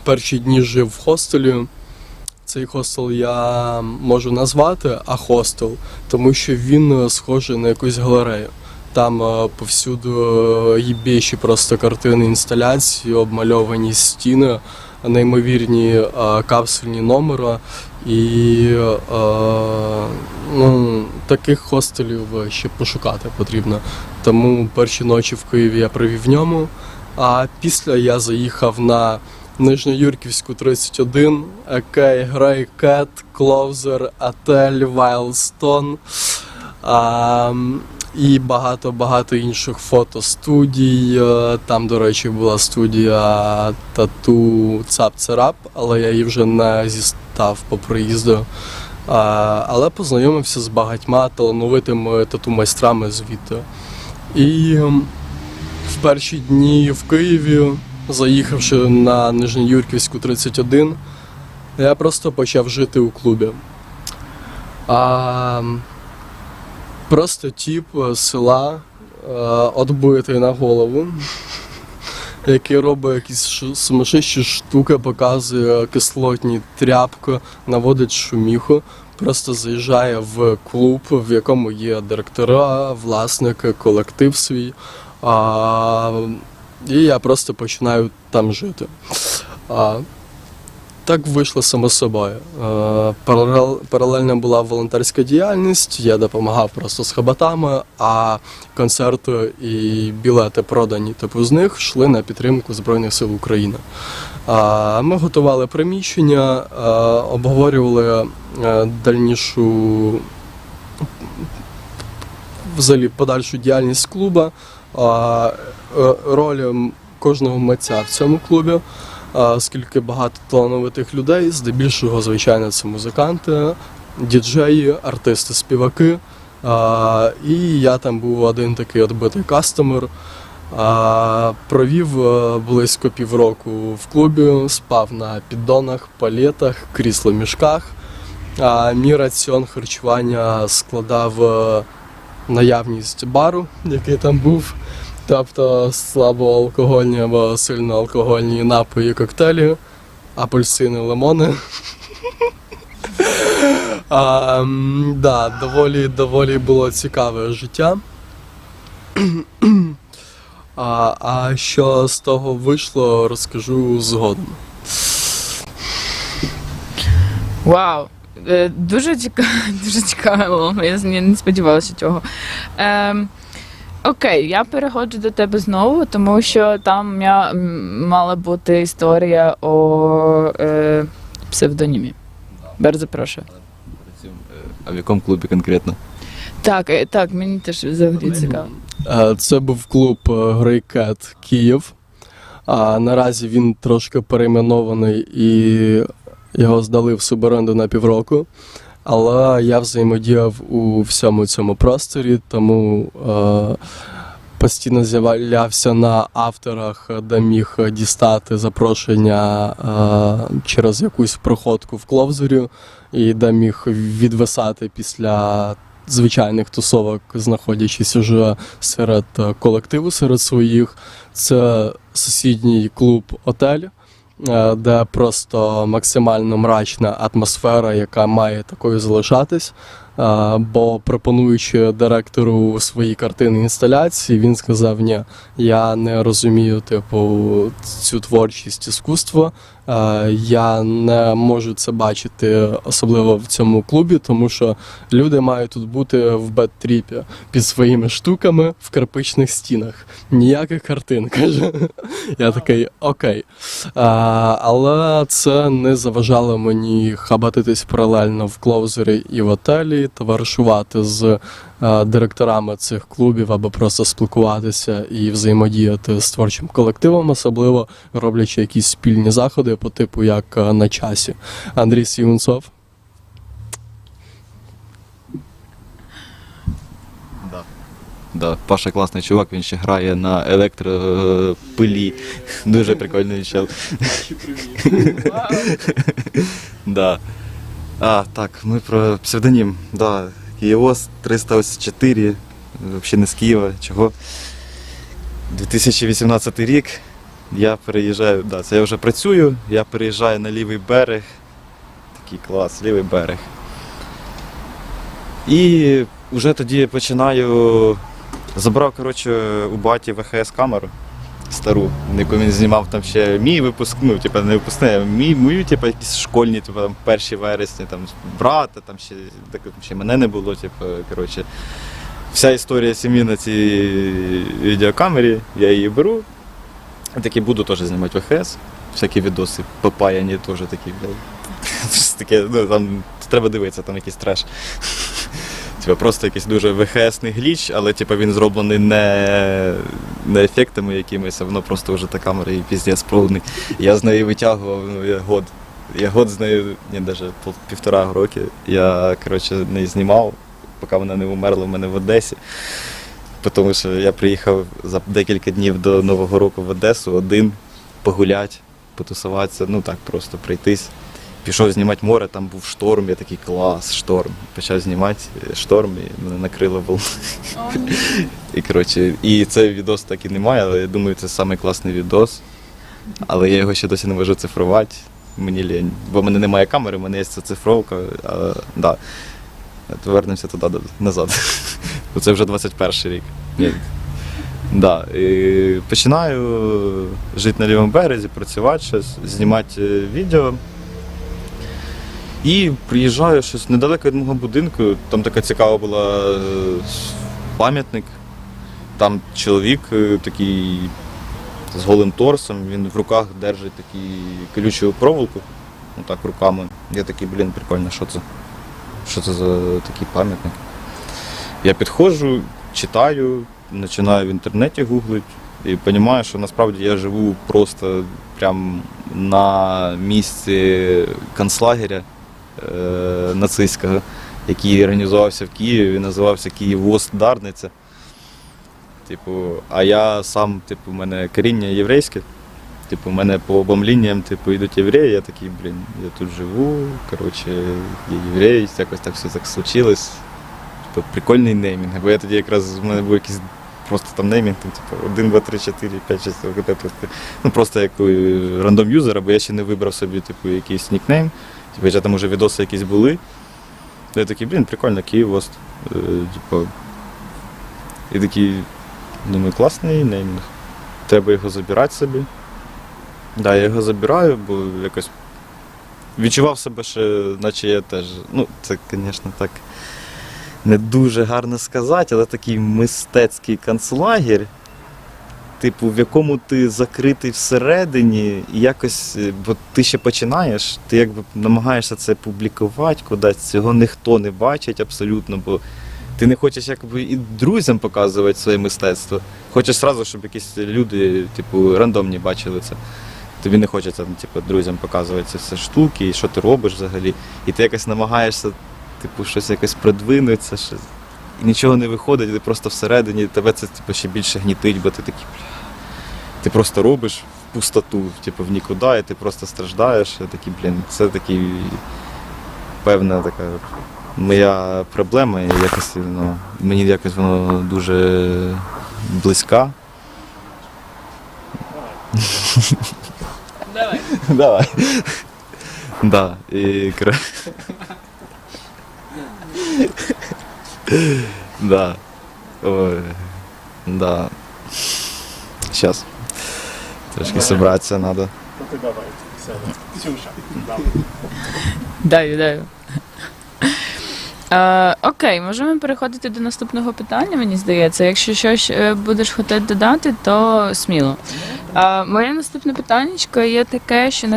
Перші дні жив в хостелі. Цей хостел я можу назвати хостел, тому що він схожий на якусь галерею. Там повсюду їбєші просто картини, інсталяції, обмальовані стіни, неймовірні капсульні номери, і таких хостелів ще пошукати потрібно. Тому перші ночі в Києві я провів в ньому, а після я заїхав на Нижньоюрківську 31, UKRA, Cat, Closer, Hotel, Wildstone, і багато інших фотостудій. Там, до речі, була студія тату Цап-Царап, але я її вже не зістав по приїзду. Але познайомився з багатьма талановитими тату-майстрами звідти. І в перші дні в Києві, заїхавши на Нижньоюрківську 31, я просто почав жити у клубі. Просто тип з села, отбитий на голову, який робить якісь сумасшедші штуки, показує кислотні тряпки, наводить шуміху, просто заїжджає в клуб, в якому є директора, власники, колектив свій, і я просто починаю там жити. Так вийшло само собою. Паралельно була волонтерська діяльність, я допомагав просто з хабатами, а концерти і білети, продані з них, йшли на підтримку Збройних сил України. Ми готували приміщення, обговорювали дальнішу, взагалі, подальшу діяльність клубу, роль кожного митця в цьому клубі. оскільки багато талановитих людей, здебільшого, звичайно, це музиканти, діджеї, артисти-співаки. І я там був один такий отбитий кастомер. Провів близько півроку в клубі, спав на піддонах, палетах, крісло-мішках. Мій раціон харчування складав наявність бару, який там був, тобто слабоалкогольні або сильноалкогольні напої, коктейлі, апельсини, лимони. Доволі було цікаве життя. А що з того вийшло, розкажу згодом.
Вау! Дуже цікаво, я не сподівалася цього. Окей, я переходжу до тебе знову, тому що там мала бути історія о псевдонімі. Дуже прошу.
А в якому клубі конкретно?
Так, мені теж взагалі цікаво.
Це був клуб UKRA Київ. Наразі він трошки перейменований і його здали в суборенду на півроку. Але я взаємодіяв у всьому цьому просторі, тому постійно з'являвся на авторах, де міг дістати запрошення через якусь проходку в кловзорі і де міг відвисати після звичайних тусовок, знаходячись уже серед колективу, серед своїх. Це сусідній клуб-отель, де просто максимально мрачна атмосфера, яка має такою залишатись. Бо пропонуючи директору свої картини інсталяції, він сказав: ні, я не розумію цю творчість, іскусство, я не можу це бачити, особливо в цьому клубі, тому що люди мають тут бути в бед-тріпі під своїми штуками в кирпичних стінах. Ніяких картин, каже. Я такий: окей. Але це не заважало мені хабатитись паралельно в клоузері і в отелі, товаришувати з директорами цих клубів або просто спілкуватися і взаємодіяти з творчим колективом, особливо роблячи якісь спільні заходи по типу як на часі. Андрій Сівунцов.
Да, Паша класний чувак, він ще грає на електропилі. Дуже прикольний чел. Да. Так, ми про псевдонім. Да, Київос 384, взагалі не з Києва. Чого? 2018 рік. Я переїжджаю, це я вже працюю, я переїжджаю на лівий берег. Такий клас, лівий берег. І вже тоді починаю. Забрав, у баті ВХС-камеру стару, на яку він знімав там ще мій випуск, не випускний, а мою, якісь школьні, там, 1 вересня, там, брата, там ще мене не було, вся історія сім'ї на цій відеокамері, я її беру, таки буду теж знімати ВХС, всякі відоси попаяні теж такі, там треба дивитися, там якийсь треш. Просто якийсь дуже ВХСний гліч, але він зроблений не ефектами якимись, а воно просто вже та камера і піздець повний. Я з неї витягував, я год з нею, навіть 1,5 роки, я, неї знімав, поки вона не умерла в мене в Одесі. Тому що я приїхав за декілька днів до Нового року в Одесу один, погулять, потусуватися, так просто пройтись. Пішов знімати море, там був шторм, я такий: клас, шторм. Почав знімати шторм і мене накрило волною. І цей відос так і немає, але я думаю, це самий класний відос. Але я його ще досі не можу цифрувати, мені лінь. Бо в мене немає камери, в мене є ця цифровка. Повернемося туди, назад. Це вже 21 рік. І починаю жити на лівому березі, працювати щось, знімати відео. І приїжджаю щось недалеко від мого будинку, там така цікава була пам'ятник, там чоловік такий з голим торсом, він в руках держить таку колючу проволоку, руками. Я такий: прикольно, що це? Що це за такий пам'ятник? Я підходжу, читаю, починаю в інтернеті гуглити і розумію, що насправді я живу просто прям на місці концлагеря нацистського, який організувався в Києві, він називався Київ-Ост-Дарниця. Типу, а я сам, типу, в мене коріння єврейське. Типу, в мене по обом лініям, типу, йдуть євреї, я такий, блін, я тут живу, коротше, я єврей, якось так все так случилось. Типу, прикольний неймінг, бо я тоді якраз, в мене був якийсь просто там неймінг, там, типу, 1, 2, 3, 4, 5, 6, ну, просто як рандом юзера, бо я ще не вибрав собі, типу, якийсь нікнейм, типу, хоча там уже відоси якісь були. Я такий, блін, прикольно, Київ-Ост, типу, і такий, думаю, класний неймінг, треба його забирати собі. Да, я його забираю, бо якось відчував себе, що наче я теж, ну, це, звісно, так не дуже гарно сказати, але такий мистецький концлагер, типу, в якому ти закритий всередині, і якось, бо ти ще починаєш, ти якби намагаєшся це публікувати кудись, цього ніхто не бачить абсолютно, бо ти не хочеш якби і друзям показувати своє мистецтво, хочеш одразу, щоб якісь люди, типу, рандомні бачили це. Тобі не хочеться, типу, друзям показувати ці все штуки, і що ти робиш взагалі. І ти якось намагаєшся, типу, щось якось продвинутися, щось. І нічого не виходить, ти просто всередині, тебе це, типу, ще більше гнітить, бо ти такий, ти просто робиш в пустоту, типу, в нікуди, і ти просто страждаєш. І такий, блін, це такий, певна така моя проблема, і якось, ну, мені якось воно дуже близька.
Давай.
Давай. Да, і да. Ой. Да. Сейчас. Трошки собратися надо.
Ти давай. Ксюша.
Даю. Окей, можемо переходити до наступного питання, мені здається. Якщо щось будеш хотіти додати, то сміло. Моє наступне питаннячко є таке, що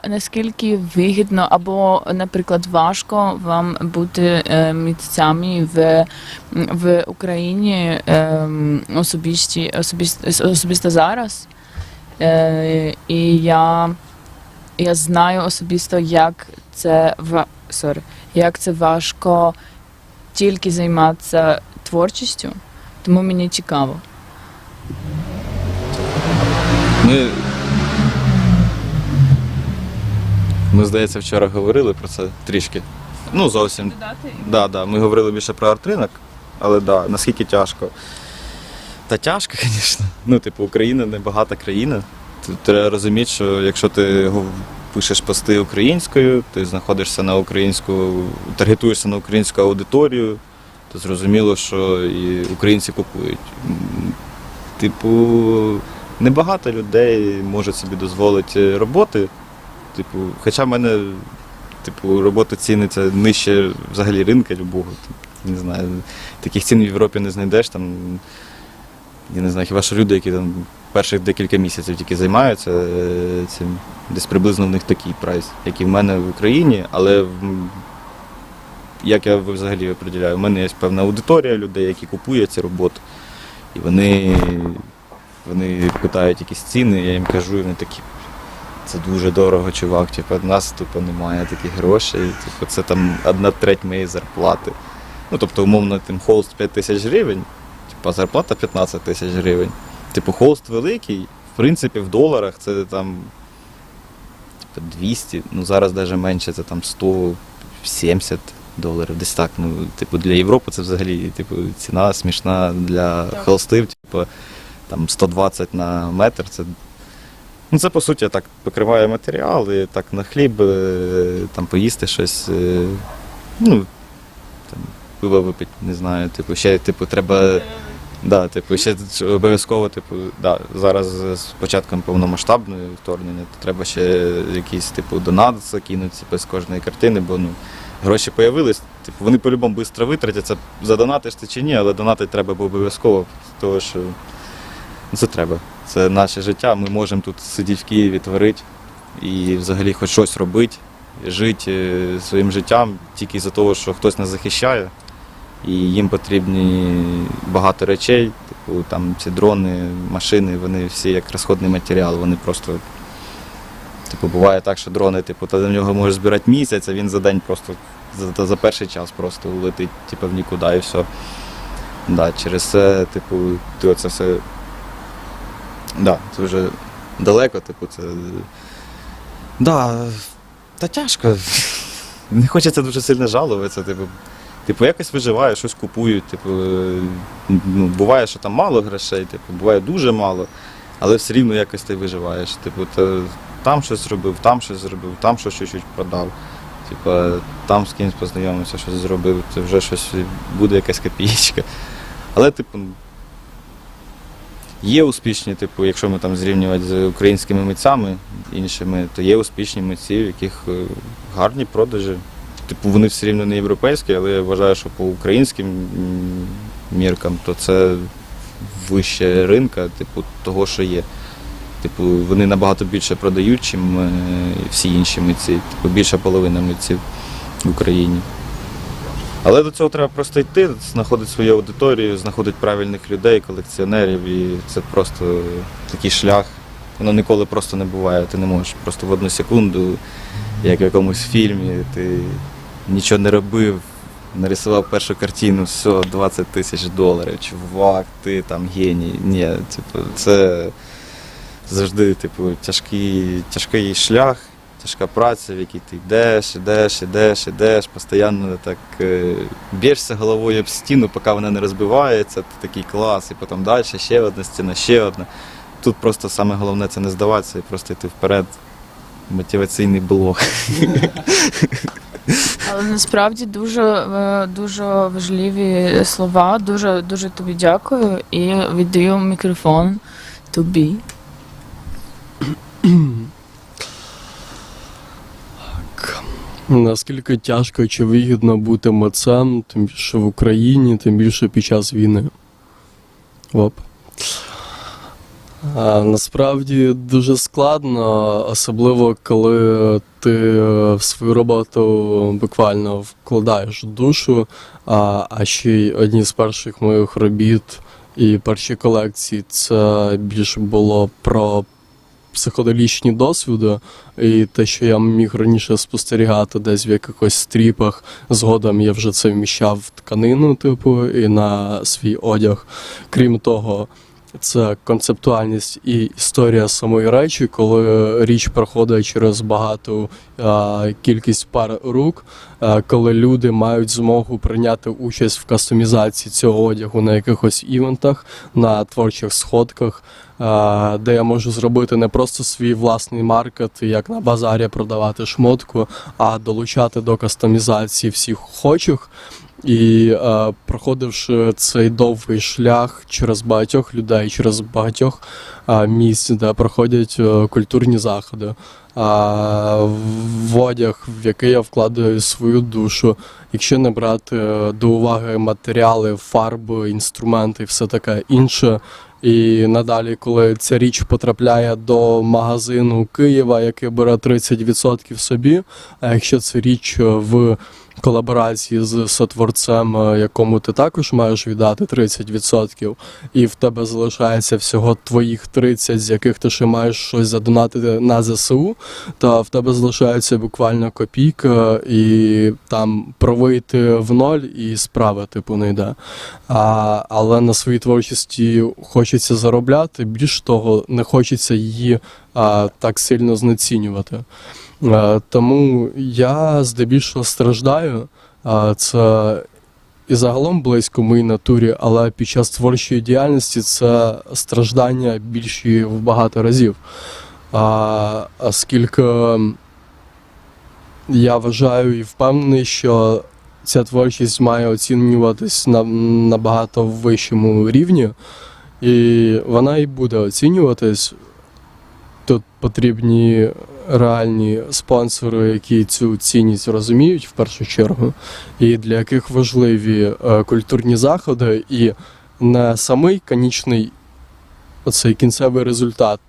наскільки вигідно або, наприклад, важко вам бути митцями в Україні особисто зараз. І я знаю особисто, як це важко тільки займатися творчістю, тому мені цікаво.
Ми, здається, вчора говорили про це трішки. Ну, зовсім. Да, ми говорили більше про арт-ринок, але да, наскільки тяжко. Та тяжко, звісно. Ну, типу, Україна не багата країна. Треба розуміти, що якщо ти пишеш пости українською, ти знаходишся на таргетуєшся на українську аудиторію, то зрозуміло, що і українці купують. Типу, небагато людей можуть собі дозволити роботи. Типу, хоча в мене, типу, робота ціниться нижче взагалі ринка любого. Не знаю, таких цін в Європі не знайдеш. Там, я не знаю, хіба що люди, які там перших декілька місяців тільки займаються цим, десь приблизно в них такий прайс, як і в мене в Україні, але як я взагалі определяю, в мене є певна аудиторія людей, які купують ці роботи, і вони питають якісь ціни, я їм кажу, і вони такі, це дуже дорого, чувак, типу, в нас тупо немає таких грошей, типу, це там 1/3 моєї зарплати. Ну, тобто, умовно, тим холст 5 тисяч гривень, типу, зарплата 15 тисяч гривень. Типу, холст великий, в принципі, в доларах це там типу, 200, ну зараз навіть менше, це там 170 доларів, десь так. Ну, типу, для Європи це взагалі типу, ціна смішна для холстів, типу, там 120 на метр. Це, по суті, так покриває матеріал, і так на хліб, там поїсти щось, ну, там, пиво випити, не знаю, типу, ще, типу, треба... Да, типу, ще обов'язково, типу, да, зараз з початком повномасштабного вторгнення, то треба ще якийсь, типу, донат закинути з кожної картини, бо, ну, гроші з'явились, типу, вони по-любому швидко витратяться, задонатиш ти чи ні, але донатити треба обов'язково, тому що це треба. Це наше життя, ми можемо тут сидіти в Києві, творити і взагалі хоч щось робити, жити своїм життям тільки за того, що хтось нас захищає. І їм потрібні багато речей, типу там ці дрони, машини, вони всі як розходний матеріал, вони просто Типу, буває так, що дрони, типу, ти на нього можеш збирати місяць, а він за день просто, за перший час просто летить, типу, в нікуди і все. Да, через це, типу, ти оце все, да, це вже далеко, типу, це, да, та тяжко. Не хочеться дуже сильно жалуватися, типу, якось виживаю, щось купують, типу, ну, буває, що там мало грошей, типу, буває дуже мало, але все рівно якось ти виживаєш, типу, там щось зробив, там щось зробив, там щось чуть-чуть продав, типу, там з кимось познайомився, щось зробив, це вже щось буде якась копієчка. Але, типу, є успішні, типу, якщо ми там зрівнювати з українськими митцями іншими, то є успішні митці, в яких гарні продажі. Типу, вони все рівно не європейські, але я вважаю, що по українським міркам, то це вище ринка, типу, того, що є. Типу, вони набагато більше продають, ніж всі інші митці. Типу, більша половина митців в Україні. Але до цього треба просто йти, знаходити свою аудиторію, знаходити правильних людей, колекціонерів, і це просто такий шлях. Воно ніколи просто не буває. Ти не можеш просто в одну секунду, як в якомусь фільмі, ти нічого не робив, нарисував першу картину, все, $20 тисяч, чувак, ти там геній. Ні, типу, це завжди типу, тяжкий шлях, тяжка праця, в якій ти йдеш, постійно так б'єшся головою об стіну, поки вона не розбивається, ти такий клас, і потім далі ще одна стіна, ще одна. Тут просто саме головне це не здаватися і просто йти вперед. Мотиваційний блог.
Але насправді дуже важливі слова. Дуже тобі дякую і віддаю мікрофон тобі.
Наскільки тяжко чи вигідно бути митцем, тим більше в Україні, тим більше під час війни. Насправді дуже складно, особливо коли ти в свою роботу буквально вкладаєш душу, а ще й одні з перших моїх робіт і перші колекції це більше було про психоделічні досвіди і те, що я міг раніше спостерігати десь в якихось стріпах, згодом я вже це вміщав в тканину, типу, і на свій одяг. Крім того, це концептуальність і історія самої речі, коли річ проходить через багату кількість пар рук, коли люди мають змогу прийняти участь в кастомізації цього одягу на якихось івентах, на творчих сходках, де я можу зробити не просто свій власний маркет, як на базарі продавати шмотку, а долучати до кастомізації всіх охочих. І проходивши цей довгий шлях через багатьох людей, через багатьох місць, де проходять культурні заходи, в одяг, в який я вкладаю свою душу, якщо не брати до уваги матеріали, фарби, інструменти і все таке інше. І надалі, коли ця річ потрапляє до магазину Києва, який бере 30% собі, а якщо це річ в колаборації з сотворцем, якому ти також маєш віддати 30%, і в тебе залишається всього твоїх 30, з яких ти ще маєш щось задонатити на ЗСУ, то в тебе залишається буквально копійка, і там провийти в ноль, і справа типу не йде. Але на своїй творчості хочеться заробляти, більш того, не хочеться її так сильно знецінювати. Тому я здебільшого страждаю, це і загалом близько моїй натурі, але під час творчої діяльності це страждання більші в багато разів. Оскільки я вважаю і впевнений, що ця творчість має оцінюватись на набагато вищому рівні, і вона і буде оцінюватись. Тут потрібні реальні спонсори, які цю цінність розуміють в першу чергу, і для яких важливі культурні заходи, і не самий конічний оцей кінцевий результат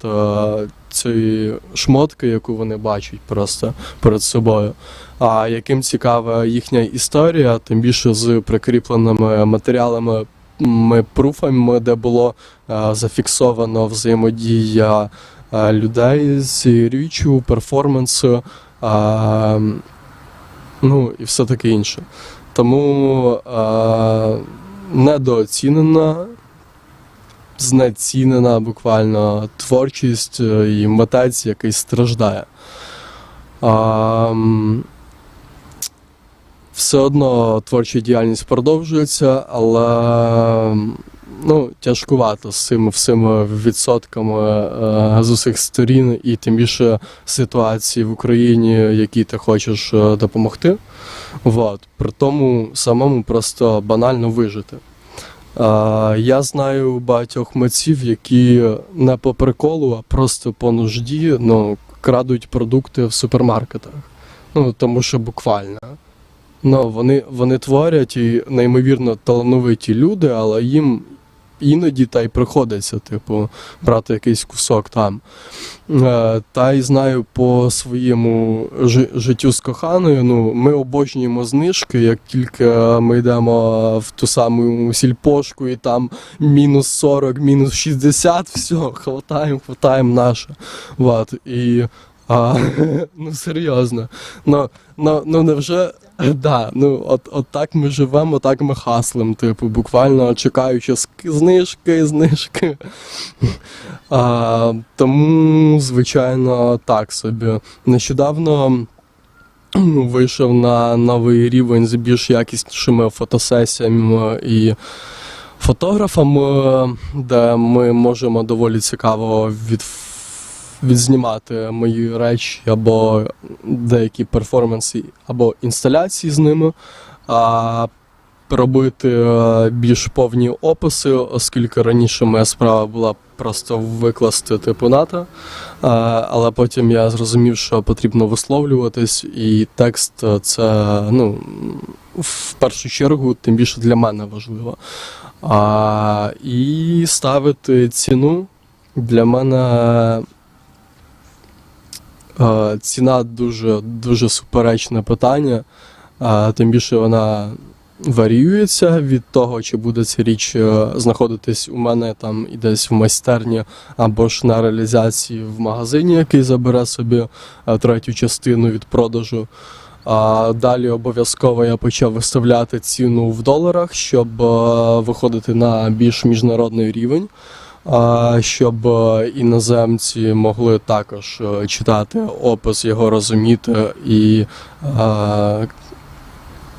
цієї шмотки, яку вони бачать просто перед собою, а яким цікава їхня історія, тим більше з прикріпленими матеріалами, пруфами, де було зафіксовано взаємодія людей з річчю, перформансу, ну і все таке інше. Тому недооцінена, знецінена буквально творчість і митець, який страждає. Все одно творча діяльність продовжується, але ну, тяжкувато з цими всіми відсотками з усіх сторін, і тим більше ситуації в Україні, якій ти хочеш допомогти. При тому самому просто банально вижити. Я знаю багатьох митців, які не по приколу, а просто по нужді, ну, крадуть продукти в супермаркетах. Ну, тому що буквально. Ну, вони творять і неймовірно талановиті люди, але їм іноді та й приходиться, типу, брати якийсь кусок там. Та й знаю по своєму життю з коханою, ну, ми обожнюємо знижки, як тільки ми йдемо в ту саму сільпошку і там мінус 40, мінус 60, все, хватаємо наше. І, ну, серйозно. Ну, невже... Да, ну от так ми живемо, так ми хаслим, типу, буквально чекаючи знижки. Тому, звичайно, так собі. Нещодавно вийшов на новий рівень з більш якіснішими фотосесіями і фотографами, де ми можемо доволі цікаво відзнімати мої речі або деякі перформанси, або інсталяції з ними, робити більш повні описи, оскільки раніше моя справа була просто викласти типу НАТО, але потім я зрозумів, що потрібно висловлюватись, і текст це, ну, в першу чергу, тим більше для мене важливо. І ставити ціну для мене ціна дуже суперечне питання, тим більше вона варіюється від того, чи буде ця річ знаходитись у мене там і десь в майстерні, або ж на реалізації в магазині, який забере собі третю частину від продажу. Далі обов'язково я почав виставляти ціну в доларах, щоб виходити на більш міжнародний рівень, щоб іноземці могли також читати опис, його розуміти і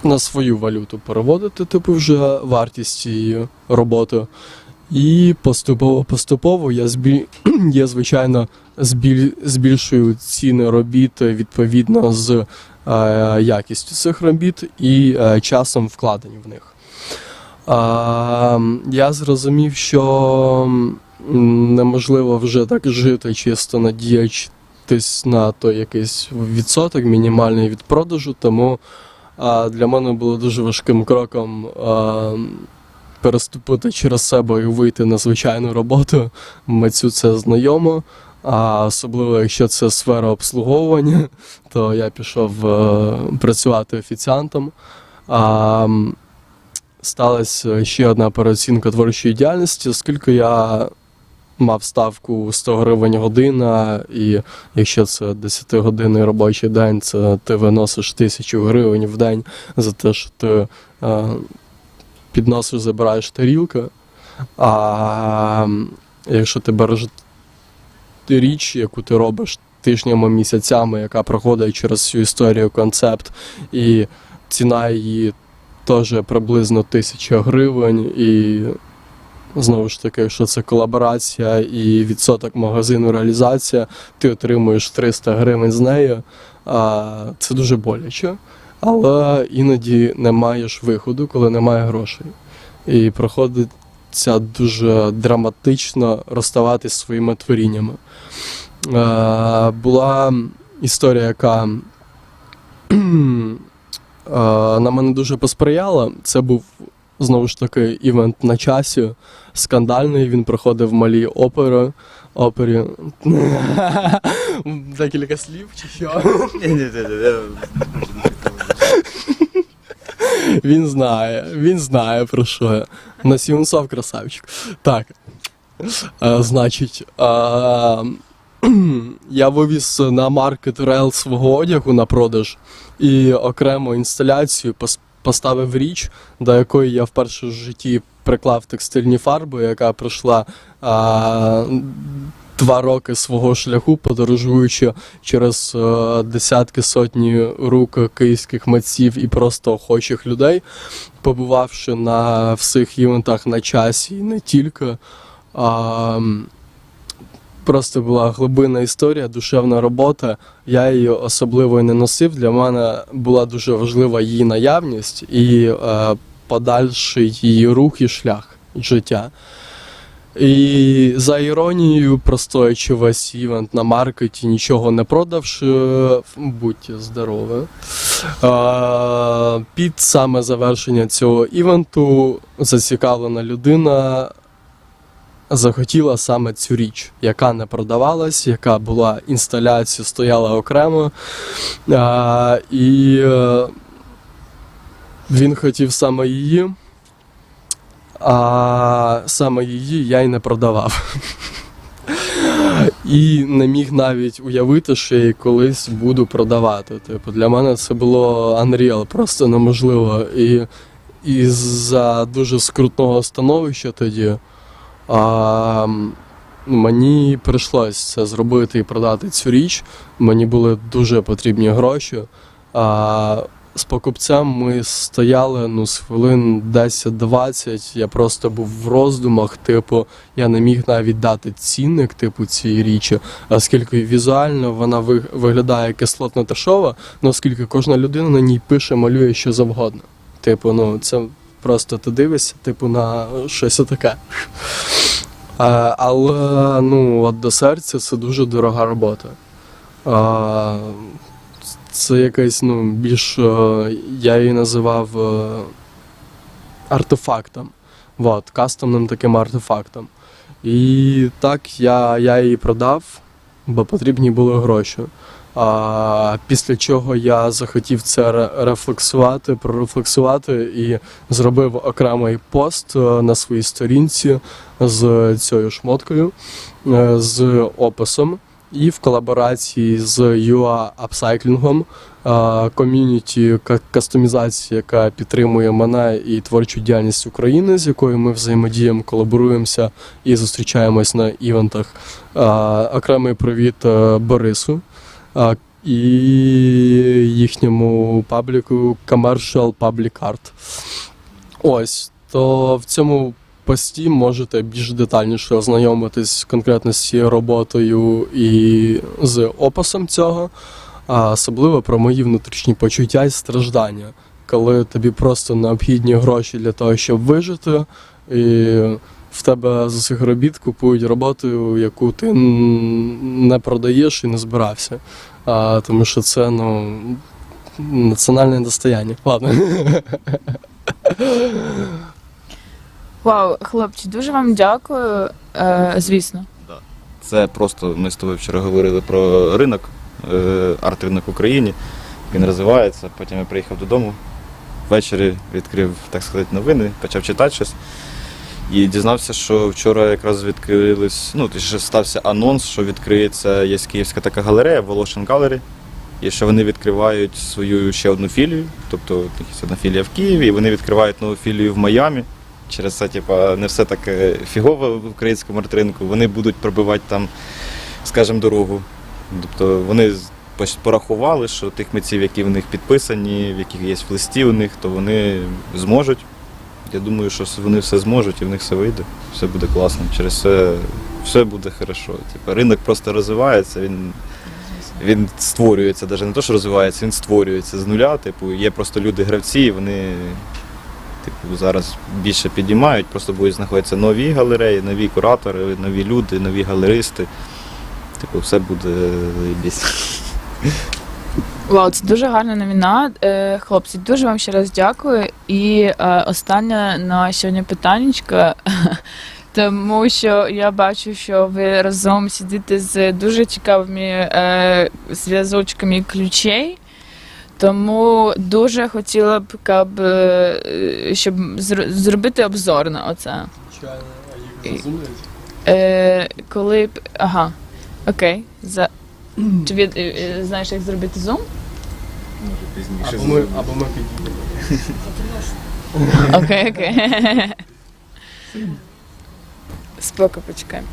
на свою валюту переводити, типу, вже вартість цієї роботи. І поступово я звичайно, збільшую ціни робіт відповідно з якістю цих робіт і часом вкладень в них. Я зрозумів, що неможливо вже так жити, чисто надіятись на той якийсь відсоток мінімальний від продажу, тому для мене було дуже важким кроком переступити через себе і вийти на звичайну роботу. Митцю це знайомо, особливо якщо це сфера обслуговування, то я пішов працювати офіціантом. Сталася ще одна переоцінка творчої діяльності, оскільки я мав ставку 100 гривень година, і якщо це 10-годинний робочий день, це ти виносиш 1000 гривень в день за те, що ти підносиш, забираєш тарілки. А якщо ти береш річ, яку ти робиш тижнями, місяцями, яка проходить через всю історію, концепт, і ціна її теж приблизно 1000 гривень, і знову ж таки, якщо це колаборація і відсоток магазину реалізація, ти отримуєш 300 гривень з нею, це дуже боляче, але іноді не маєш виходу, коли немає грошей. І приходиться дуже драматично розставатись зі своїми творіннями. Була історія, яка на мене дуже посприяла. Це був, знову ж таки, івент на часі, скандальний, він проходив в малій опері. Декілька слів чи що? Він знає про що я. На Сівенцов красавчик. Так, значить, я вивіз на маркет рел свого одягу на продаж і окремо інсталяцію поставив річ, до якої я вперше в житті приклав текстильні фарби, яка пройшла 2 роки свого шляху, подорожуючи через десятки, сотні рук київських митців і просто охочих людей, побувавши на всіх івентах на часі і не тільки. Просто була глибинна історія, душевна робота. Я її особливо і не носив. Для мене була дуже важлива її наявність і подальший її рух і шлях життя. І за іронією, простоячи весь івент на маркеті, нічого не продавши, будьте здорові, під саме завершення цього івенту зацікавлена людина захотіла саме цю річ, яка не продавалась, яка була інсталяцією, стояла окремо. І він хотів саме її, а саме її я й не продавав. І не міг навіть уявити, що я її колись буду продавати. Типу, для мене це було unreal, просто неможливо. І за дуже скрутного становища тоді мені прийшлося це зробити і продати цю річ. Мені були дуже потрібні гроші. З покупцем ми стояли з хвилин 10-20, я просто був в роздумах, типу, я не міг навіть дати цінник цієї річі, оскільки візуально вона виглядає кислотно-трешова, оскільки кожна людина на ній пише, малює що завгодно. Типу, це просто ти дивишся, на щось таке. Але, от до серця це дуже дорога робота. Це якась, більш, я її називав артефактом, кастомним таким артефактом. І так я її продав, бо потрібні були гроші. Після чого я захотів це прорефлексувати і зробив окремий пост на своїй сторінці з цією шмоткою, з описом. І в колаборації з UKRAiNATV, ком'юніті кастомізації, яка підтримує мене і творчу діяльність України, з якою ми взаємодіємо, колаборуємося і зустрічаємось на івентах. Окремий привіт Борису і їхньому пабліку Commercial Public Art. Ось, то в цьому пості можете більш детальніше ознайомитись конкретно з цією роботою і з описом цього, а особливо про мої внутрішні почуття і страждання, коли тобі просто необхідні гроші для того, щоб вижити, і в тебе з усіх робіт купують роботу, яку ти не продаєш і не збирався. Тому що це, національне достояння. Ладно.
Вау, хлопці, дуже вам дякую, звісно.
Це просто, ми з тобою вчора говорили про ринок, арт-ринок в Україні, він розвивається, потім я приїхав додому, ввечері відкрив, так сказати, новини, почав читати щось і дізнався, що вчора якраз відкрились, стався анонс, що відкриється, є київська така галерея, Волошин Gallery, і що вони відкривають свою ще одну філію, тобто є одна філія в Києві, і вони відкривають нову філію в Майамі. Через це, не все так фігово в українському арт-ринку, вони будуть пробивати там, скажімо, дорогу. Тобто вони порахували, що тих митців, які в них підписані, в яких є в листі у них, то вони зможуть. Я думаю, що вони все зможуть і в них все вийде, все буде класно. Через це все буде хорошо. Ринок просто розвивається, він створюється, навіть не те, що розвивається, він створюється з нуля. Є просто люди-гравці, і вони зараз більше підіймають, просто будуть знаходитися нові галереї, нові куратори, нові люди, нові галеристи. Все буде десь.
Вау, це дуже гарна новина. Хлопці, дуже вам ще раз дякую. І останнє на сьогодні питаннячко, тому що я бачу, що ви разом сидите з дуже цікавими зв'язочками ключей. Тому дуже хотіла б, щоб зробити обзор на оце.
Звичайно, а їх розуміють?
Окей. Чи знаєш, як зробити зум?
Або ми підійдемо.
Окей. Споко, почекаємо.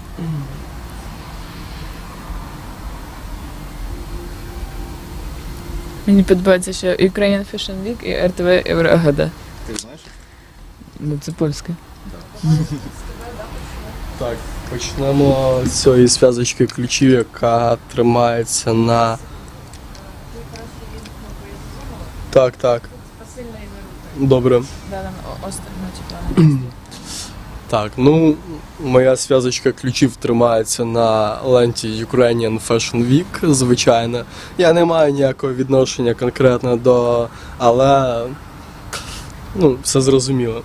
Мені подобається, що Ukraine Fashion Week і РТВ Євроагада.
Ти знаєш?
Ну, це польське.
Так, почнемо з цієї зв'язочки ключів, яка тримається на... Так. Добре. Так, ну, моя зв'язочка ключів тримається на ленті Ukrainian Fashion Week, звичайно. Я не маю ніякого відношення конкретно до... але... ну, все зрозуміло.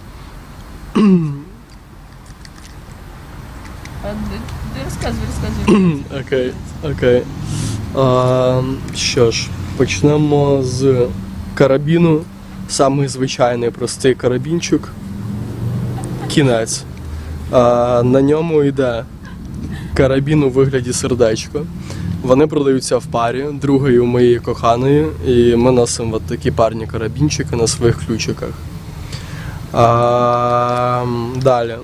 Розказуй. Окей. Що ж, почнемо з карабіну. Самий звичайний простий карабінчик. Кінець. На ньому йде карабін у вигляді сердечка. Вони продаються в парі, другої у моєї коханої, і ми носимо от такі парні карабінчики на своїх ключиках. Далі.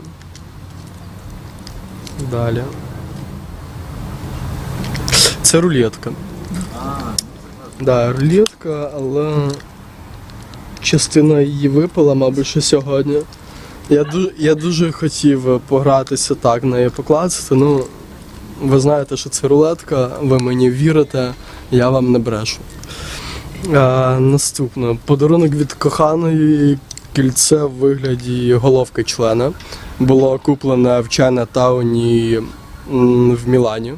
Це рулетка. Да, рулетка, але частина її випала, мабуть, що сьогодні. Я дуже хотів погратися так, нею покласти, ну, ви знаєте, що це рулетка, ви мені вірите, я вам не брешу. Наступне. Подарунок від коханої, кільце в вигляді головки члена. Було куплене в Чайнатауні в Мілані.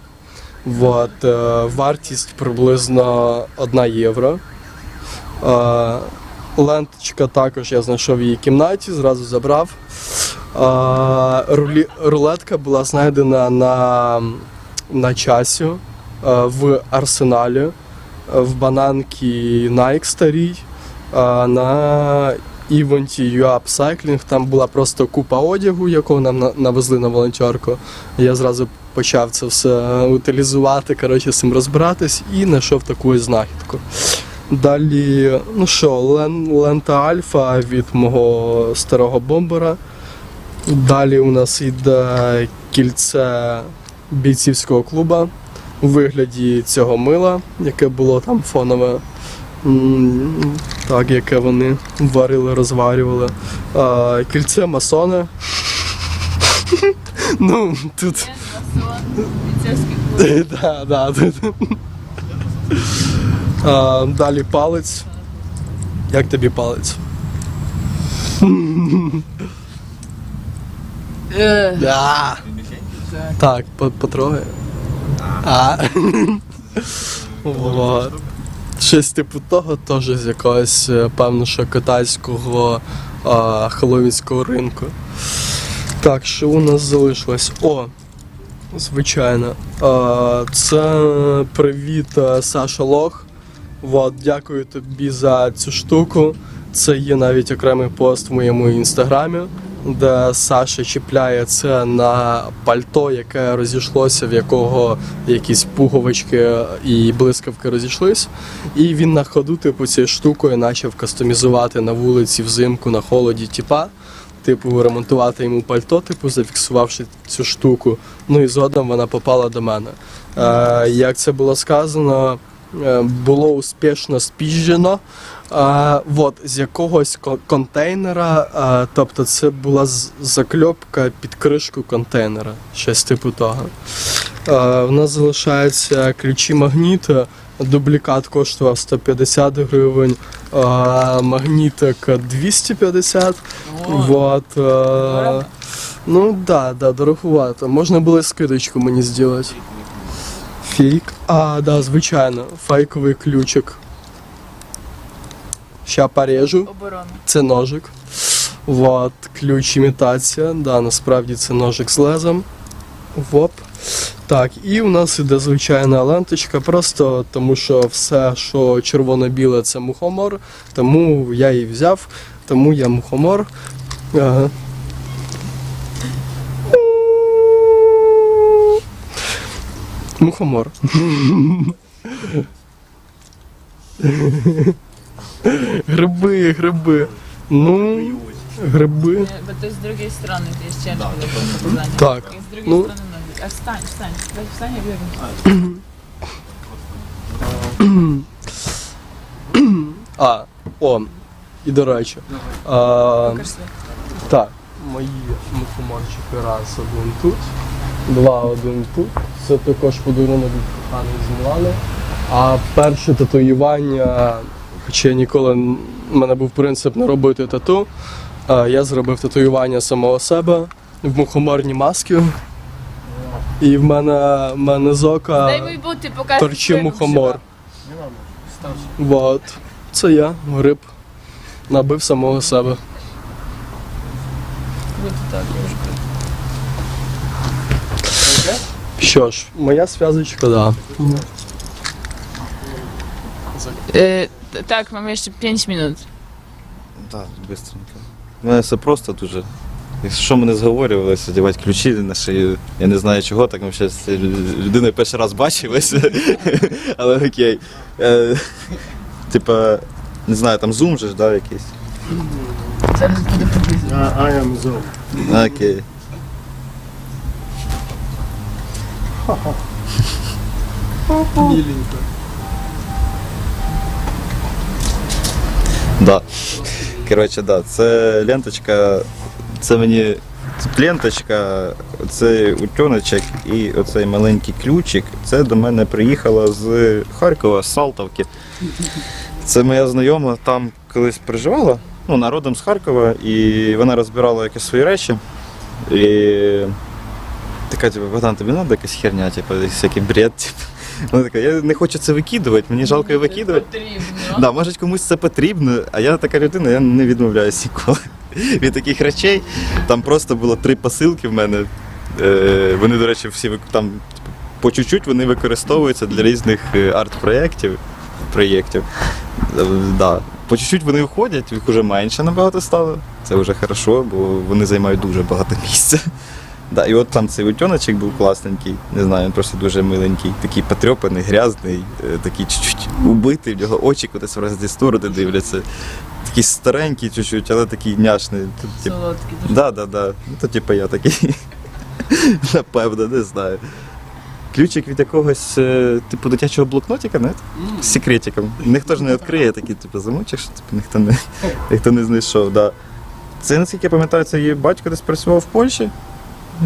Вартість приблизно 1 євро. Ленточка також я знайшов в її кімнаті, зразу забрав. Рулетка була знайдена на часі в арсеналі, в бананці Nike старій, на івенті UKRAiNATV. Там була просто купа одягу, якого нам навезли на волонтерку. Я зразу почав це все утилізувати, з цим розбиратись і знайшов таку знахідку. Далі, ну що, лента Альфа від мого старого бомбера. Далі у нас йде кільце бійцівського клубу у вигляді цього мила, яке було там фонове, так, яке вони варили, розварювали. Кільце масони. Ну, тут... Да, тут. Далі палець. Як тобі палець? Так, потрогай. Щось типу того, теж з якогось, певно, що китайського хеллоуінського ринку. Так, що у нас залишилось? Звичайно. Це привіт, Саша Лох. Дякую тобі за цю штуку. Це є навіть окремий пост в моєму інстаграмі, де Саша чіпляє це на пальто, яке розійшлося, в якого якісь пуговички і блискавки розійшлись. І він на ходу, цією штукою почав кастомізувати на вулиці взимку, на холоді тіпа. Ремонтувати йому пальто, зафіксувавши цю штуку. Ну і згодом вона попала до мене. Як це було сказано, було успішно спіжджено. З якогось контейнера, тобто це була закльопка під кришку контейнера, щось типу того. У нас залишаються ключі магніта. Дублікат коштував 150 гривень, магнітик 250. Ну да, дороговато. Можна було скидочку мені зробити. Фейк. Да, звичайно, фейковий ключик. Ща порежу. Це ножик. Ключ імітація. Да, насправді це ножик з лезом. Так, і у нас іде звичайна ленточка, просто тому що все, що червоно-біле, це мухомор, тому я її взяв, тому я мухомор. мухомор. Гриби. Ну, гриби.
То з другої сторони, ти ще не було.
Так.
З другої сторони ноги. Встань. Встань і вивернись.
І до речі. Так, мої мухоморчики раз один тут, два один тут. Це також подарунок від коханої з Мілани. А перше татуювання, хоча ніколи в мене був принцип не робити тату, я зробив татуювання самого себе в мухоморній масці. І в мене з ока торчив мухомор. Вот. Це я, гриб, набив самого себе. Що ж, моя зв'язочка, да.
Так, mamy jeszcze 5 minut.
Так, швидко. У мене все просто дуже. Якщо ми не зговорювалися, одягати ключі на шию, я не знаю чого, так ми ще з людиною перший раз бачилися, але окей. Типа, не знаю, там зум же ж, да, якийсь?
Зараз буде приблизно.
I am Zoom.
Окей.
Міленько.
Да. Коротше, да, це ленточка, це мені ленточка, цей утюночок і оцей маленький ключик, це до мене приїхало з Харкова, з Салтовки. Це моя знайома там колись проживала, ну, народом з Харкова, і вона розбирала якісь свої речі. І така, типу, Богдан, тобі треба якась херня, типу, всякий бред, типу. Вона така, я не хочу це викидувати, мені жалко її викидувати. Да, може комусь це потрібно, а я така людина, я не відмовляюся ніколи від таких речей. Там просто було 3 посилки в мене. Вони, до речі, всі там по чуть-чуть вони використовуються для різних арт-проєктів. Да. По чуть-чуть вони входять, їх вже менше набагато стало. Це вже хорошо, бо вони займають дуже багато місця. Да, і от там цей утюночок був класненький, не знаю, він просто дуже миленький, такий потрьопаний, грязний, такий чуть-чуть убитий, в нього очі кудись в різні сторони дивляться. Такий старенький чуть-чуть, але такий няшний.
Солодкий.
Да. Ну то типу я такий, напевно, не знаю. Ключик від якогось, типу, дитячого блокнотика, не? З секретиком. Ніхто ж не відкриє, такий, типу, замочиш, типу, ніхто не знайшов, да. Це, наскільки я пам'ятаю, це її батько десь працював в Польщі.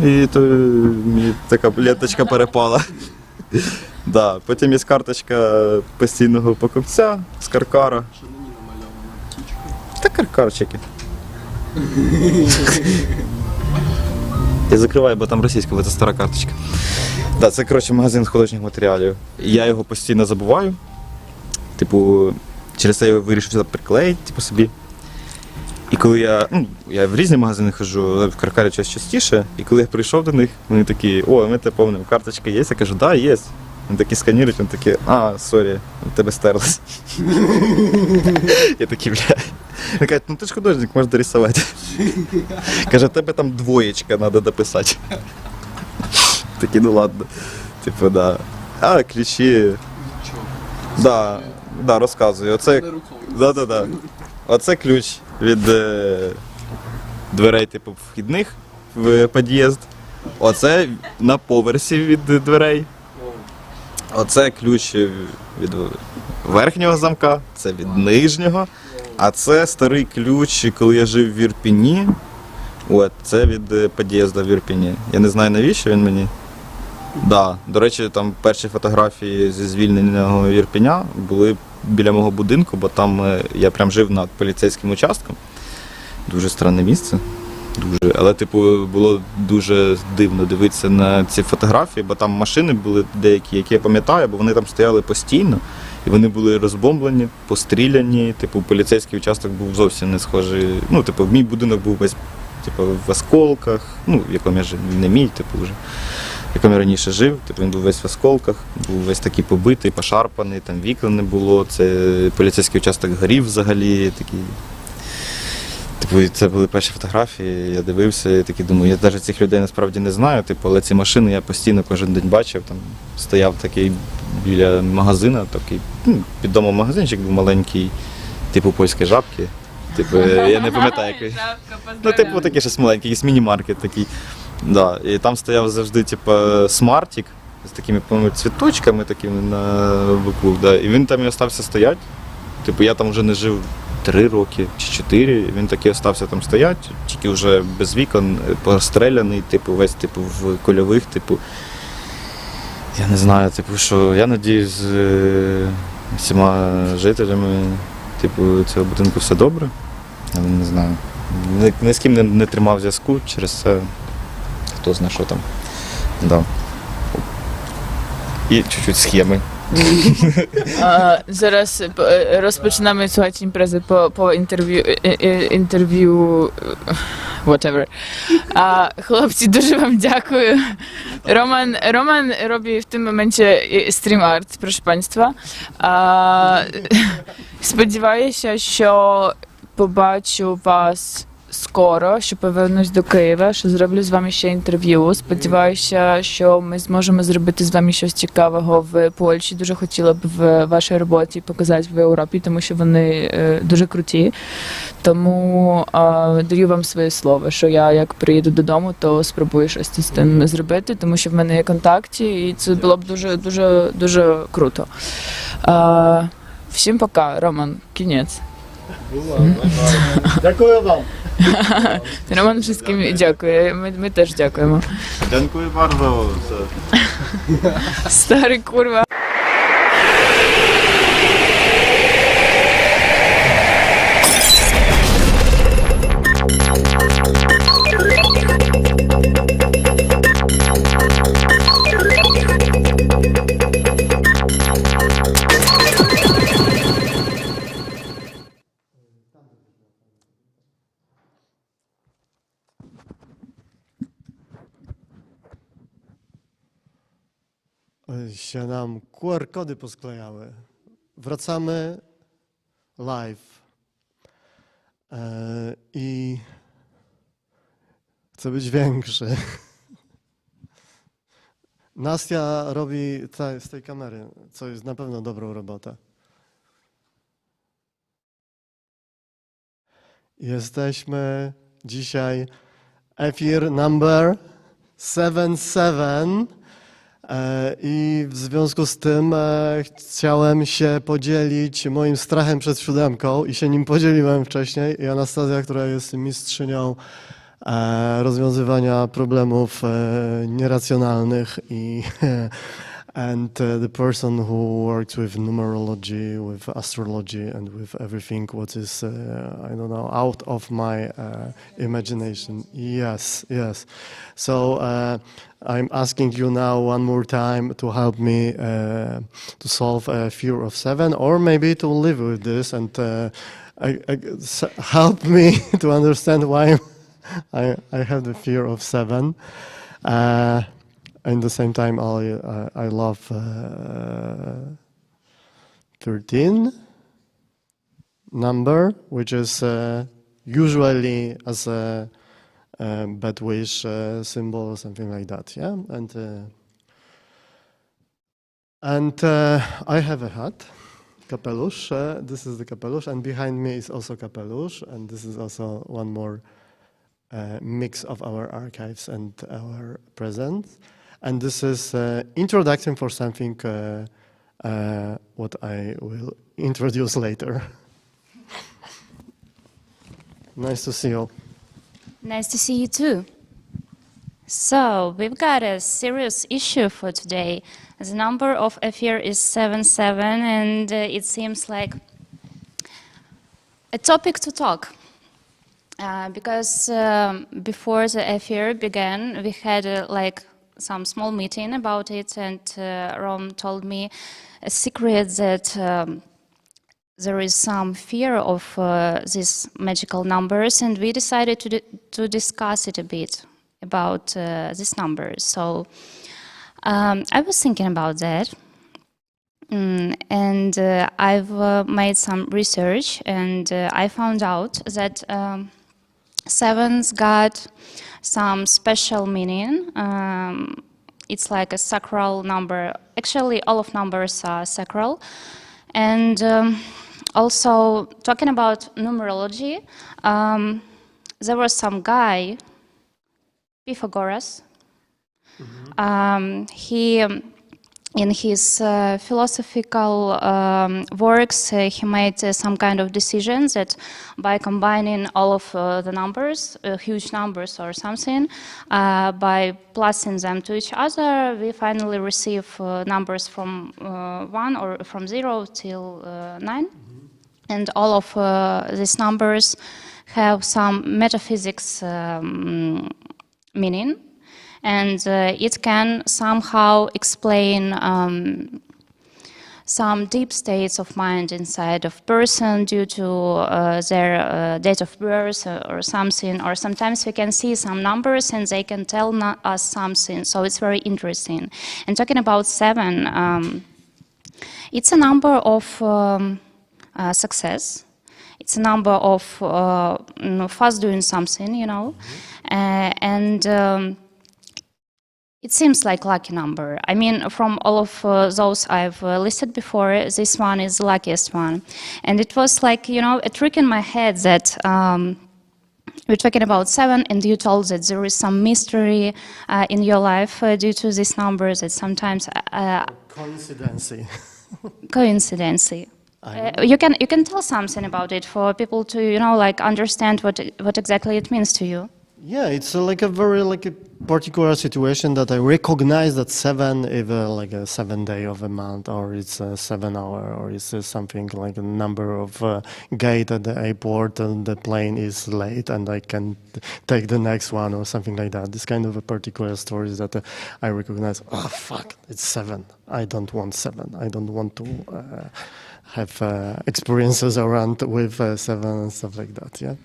І то мені така ленточка перепала. Да. Потім є карточка постійного покупця з Каркара. Та каркарчики. Я закриваю, бо там російська, бо це стара карточка. Да, це, коротше, магазин з художніх матеріалів. Я його постійно забуваю. Типу, через це я вирішив сюди приклеїти, типу, собі. І коли я в різні магазини ходжу, але в Каркарі щось частіше, і коли я прийшов до них, вони такі, о, ми тебе помнимо, карточка є? Я кажу, да, є. Вони такі сканірують, вони такі, сорі, у тебе стерлось. Я такий, бля. Вони кажуть, ну ти ж художник, можеш дорисувати. Каже, тебе там 2 треба дописати. Такі, ну ладно. Типу, да. А ключі. Да, розказую. Оце, да. Оце ключ від дверей, типу, вхідних в під'їзд. Оце на поверсі від дверей. Оце ключ від верхнього замка, це від нижнього. А це старий ключ, коли я жив в Ірпіні. От, це від під'їзду в Ірпіні. Я не знаю, навіщо він мені. Да. До речі, там перші фотографії зі звільненого Ірпіня були біля мого будинку, бо там я прям жив над поліцейським участком. Дуже странне місце. Дуже. Але, типу, було дуже дивно дивитися на ці фотографії, бо там машини були деякі, які я пам'ятаю, бо вони там стояли постійно, і вони були розбомблені, постріляні. Типу, поліцейський участок був зовсім не схожий. Ну, типу, мій будинок був весь, типу, в осколках, ну, в якому я жив, не мій, типу, вже. В якому я раніше жив, типу, він був весь в осколках, був весь такий побитий, пошарпаний, там вікон не було, це поліцейський участок горів взагалі, такий. Типу, це були перші фотографії, я дивився і такий думаю, я навіть цих людей насправді не знаю, типу, але ці машини я постійно кожен день бачив, там стояв такий біля магазину, такий, під домом магазинчик був маленький, типу польської жабки. Типу, я не пам'ятаю, який. Ну, типу, такий щось маленький, якийсь міні-маркет такий. Да. І там стояв завжди, типу, смартик з такими, по-моєму, цвіточками такими на боку. Да. І він там і остався стояти. Типу, я там вже не жив 3 роки чи 4, і він таки остався там стояти, тільки вже без вікон, постріляний, типу, весь типу, в кольових, типу. Я не знаю, типу, що я надіюсь, з всіма жителями типу, цього будинку все добре, але не знаю. Ні з ким не тримав зв'язку, через це хто знає, що там. Да. І чуть-чуть схеми.
Зараз розпочинаємо сьогодні імпрези по інтерв'ю, whatever. Хлопці, дуже вам дякую. Roman robi w tym momencie stream art, proszę Państwa. Сподіваюся, що побачу вас скоро, що повернусь до Києва, що зроблю з вами ще інтерв'ю. Сподіваюся, що ми зможемо зробити з вами щось цікавого в Польщі. Дуже хотіла б в вашій роботі показати в Європі, тому що вони дуже круті. Тому даю вам своє слово, що я як приїду додому, то спробую щось з тим зробити, тому що в мене є контакти, і це було б дуже круто. Всім пока, Роман, кінець.
Дякую вам.
Роман wszystkim дякує, ми теж дякуємо.
Дякую bardzo.
Старий курва.
Się nam QR-kody posklejały. Wracamy live. I chcę być większy. Nastia robi z tej kamery, co jest na pewno dobrą robotę. Jesteśmy dzisiaj efir number 77. I w związku z tym chciałem się podzielić moim strachem przed siódemką i się nim podzieliłem wcześniej. I Anastazja, która jest mistrzynią rozwiązywania problemów nieracjonalnych i and the person who works with numerology, with astrology and with everything what is, I don't know, out of my imagination. Yes, yes. So I'm asking you now one more time to help me to solve a fear of 7, or maybe to live with this and help me to understand why I have the fear of 7. At the same time, I love 13 number, which is usually as a bad wish symbol or something like that. Yeah, and I have a hat, kapelusz. This is the kapelusz, and behind me is also kapelusz, and this is also one more mix of our archives and our presents. And this is introduction for something what I will introduce later. Nice to see you.
Nice to see you too. So, we've got a serious issue for today. The number of affair is 77, and it seems like a topic to talk. Because before the affair began, we had like some small meeting about it, and Rom told me a secret that there is some fear of these magical numbers, and we decided to discuss it a bit about these numbers. So I was thinking about that, and I've made some research, and I found out that sevens got some special meaning. It's like a sacral number. Actually, all of numbers are sacral. And also, talking about numerology, there was some guy, Pythagoras. He, in his philosophical works, he made some kind of decisions that by combining all of the numbers, huge numbers or something, by plussing them to each other, we finally receive numbers from 1 or from 0 till 9. And all of these numbers have some metaphysics meaning. And it can somehow explain some deep states of mind inside of person due to their date of birth or something. Or sometimes we can see some numbers and they can tell us something. So it's very interesting. And talking about 7, it's a number of success. It's a number of fast doing something, you know. And it seems like lucky number. I mean, from all of those I've listed before, this one is the luckiest one. And it was like, you know, a trick in my head that we're talking about 7 and you told that there is some mystery in your life due to these numbers that sometimes...
Coincidency.
Coincidency. You can tell something about it for people to, you know, like understand what exactly it means to you.
Yeah, it's like a very particular situation that I recognize that 7 is like a 7 day of a month, or it's a 7 hour, or it's something like a number of gate at the airport and the plane is late and I can take the next one or something like that. This kind of a particular stories that I recognize. Oh fuck, it's 7. I don't want 7. I don't want to have experiences around with 7 and stuff like that, yeah.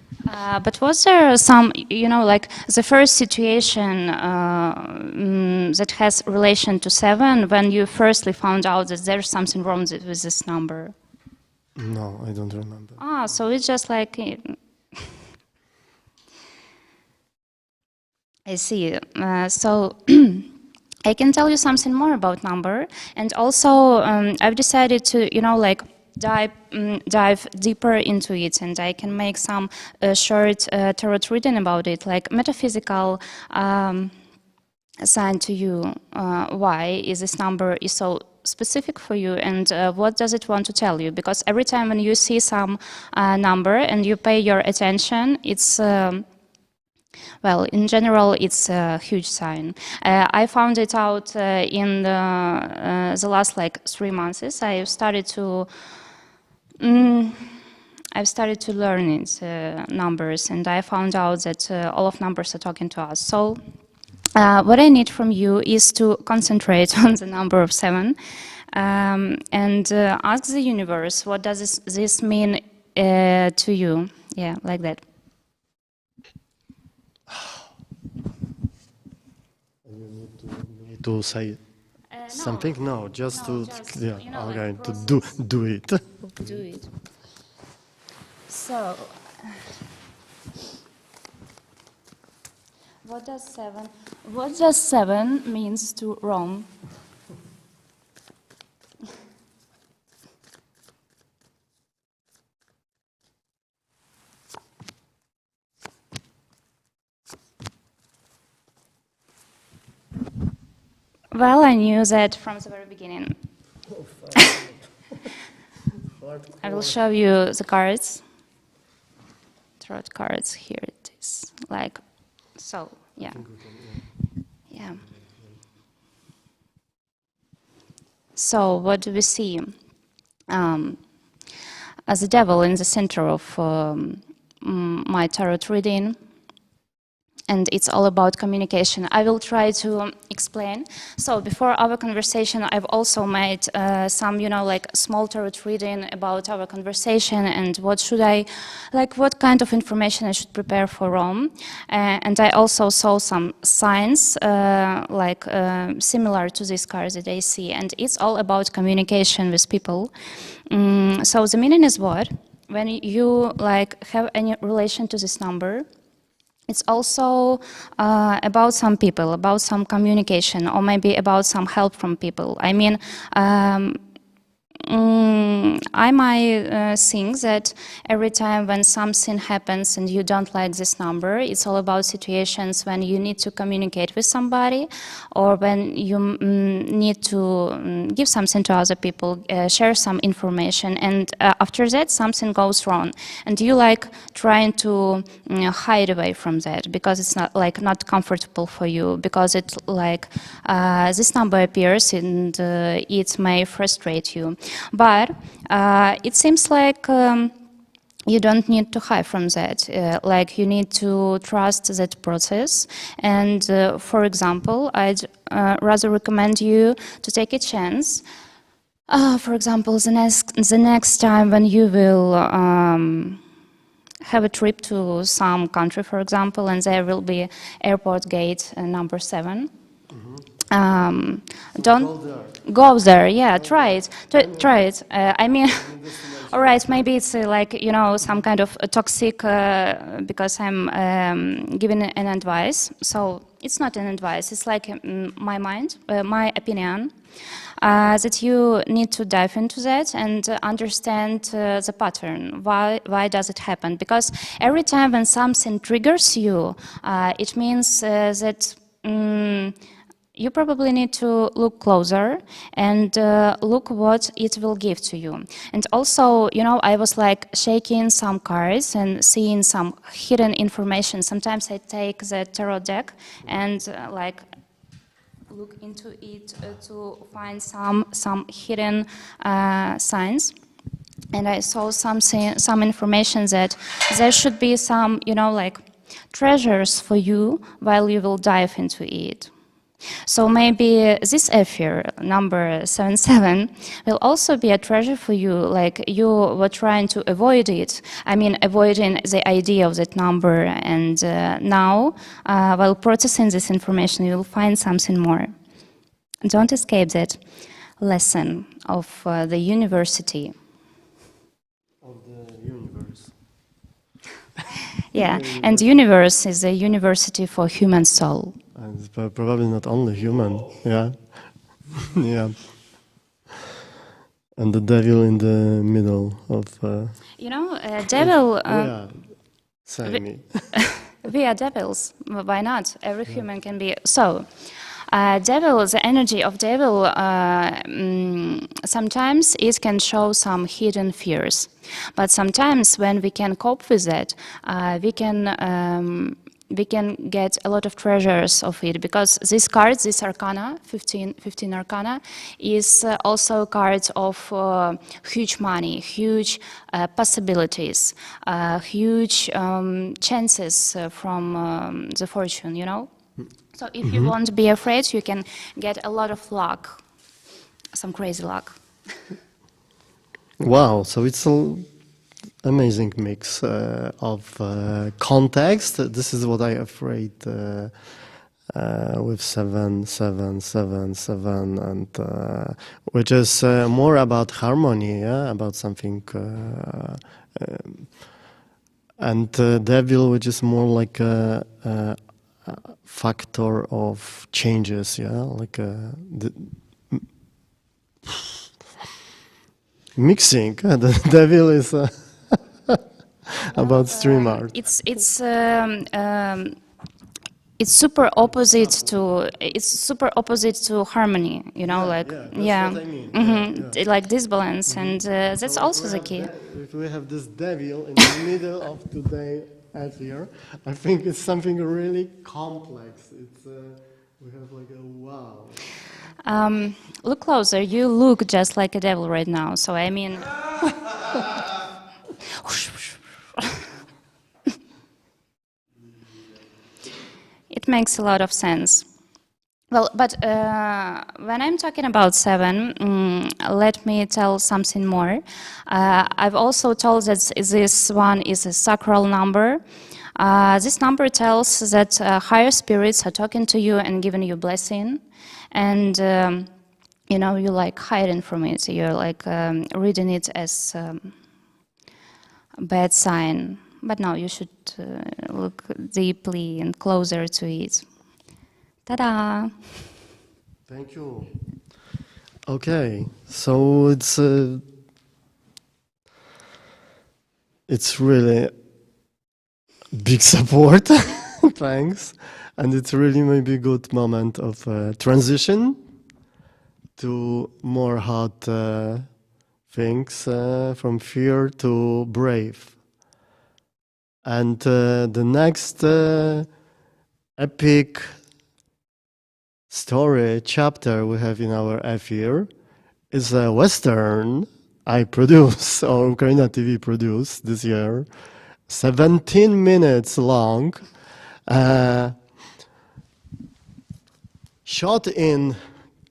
But was there some, you know, like the first situation that has relation to 7 when you firstly found out that there's something wrong with this number?
No, I don't remember.
So it's just like... I see. So I can tell you something more about number, and also I've decided to, you know, like dive deeper into it, and I can make some short tarot reading about it, like metaphysical sign to you. Why is this number is so specific for you, and what does it want to tell you? Because every time when you see some number and you pay your attention, it's well, in general, it's a huge sign. I found it out in the last like 3 months. I've started to learn it, numbers, and I found out that all of numbers are talking to us. So what I need from you is to concentrate on the number of 7 and ask the universe, what does this mean to you? Yeah, like that.
To say something? No, just to, yeah, you know, okay, like to do it.
Do it. So, what does 7 means to Rome? Well, I knew that from the very beginning. I will show you the cards. Tarot cards, here it is. Like, so, yeah. Yeah. So, what do we see? As the devil in the center of my tarot reading. And it's all about communication. I will try to explain. So before our conversation, I've also made some, you know, like small tarot reading about our conversation and what should I, like what kind of information I should prepare for Rome. And I also saw some signs like similar to these cards that I see. And it's all about communication with people. So the meaning is what? When you like have any relation to this number, It's also about some people, about some communication, or maybe about some help from people. I mean, I might think that every time when something happens and you don't like this number, it's all about situations when you need to communicate with somebody, or when you need to give something to other people, share some information, and after that something goes wrong, and you like trying to hide away from that because it's not comfortable for you, because it this number appears and it may frustrate you. But it seems like you don't need to hide from that. Like you need to trust that process. And for example, I'd rather recommend you to take a chance. For example, the next time when you will have a trip to some country, for example, and there will be airport gate number 7. Don't go there. Yeah, try it. Try it. I mean, all right. Maybe it's some kind of toxic because I'm giving an advice. So it's not an advice. It's like my mind, my opinion. That you need to dive into that and understand the pattern. Why does it happen? Because every time when something triggers you, it means that. You probably need to look closer and look what it will give to you. And also, I was shaking some cards and seeing some hidden information. Sometimes I take the tarot deck and look into it to find some hidden signs. And I saw some information that there should be some, treasures for you while you will dive into it. So maybe this affair, number 77, will also be a treasure for you, like you were trying to avoid it. I mean, avoiding the idea of that number, and now, while processing this information, you will find something more. Don't escape that lesson of the university.
Of the universe.
Yeah, and universe is a university for human soul.
And it's probably not only human, yeah. Yeah. And the devil in the middle of...
devil...
Say
we are devils, why not? Every human can be... So, devil, the energy of devil, sometimes it can show some hidden fears. But sometimes when we can cope with that, we can get a lot of treasures of it, because this card, this arcana, 15 arcana, is also a card of huge money, huge possibilities, huge chances from the fortune, So if you won't be afraid, you can get a lot of luck, some crazy luck.
Wow, so it's an amazing mix of context. This is what I'm afraid with 7, 7, 7, 7, and which is more about harmony, yeah, about something, and devil, which is more like a factor of changes, yeah, like mixing. The devil is about stream art.
It's super opposite to harmony,
That's what I mean.
Like disbalance, and that's also the key.
If we have this devil in the middle of today at here, I think it's something really complex. It's we have like a wow.
Look closer. You look just like a devil right now. So I mean. It makes a lot of sense. Well, but when I'm talking about 7, let me tell something more. I've also told that this one is a sacral number. This number tells that higher spirits are talking to you and giving you blessing, and you like hiding from it. You're like reading it as a bad sign. But no, you should look deeply and closer to it. Ta-da!
Thank you. Okay, so it's really big support. Thanks. And it's really maybe a good moment of transition to more hot things, from fear to brave. And the next epic story chapter we have in our FYR is a Western I produced, or UKRAiNATV produced this year, 17 minutes long, shot in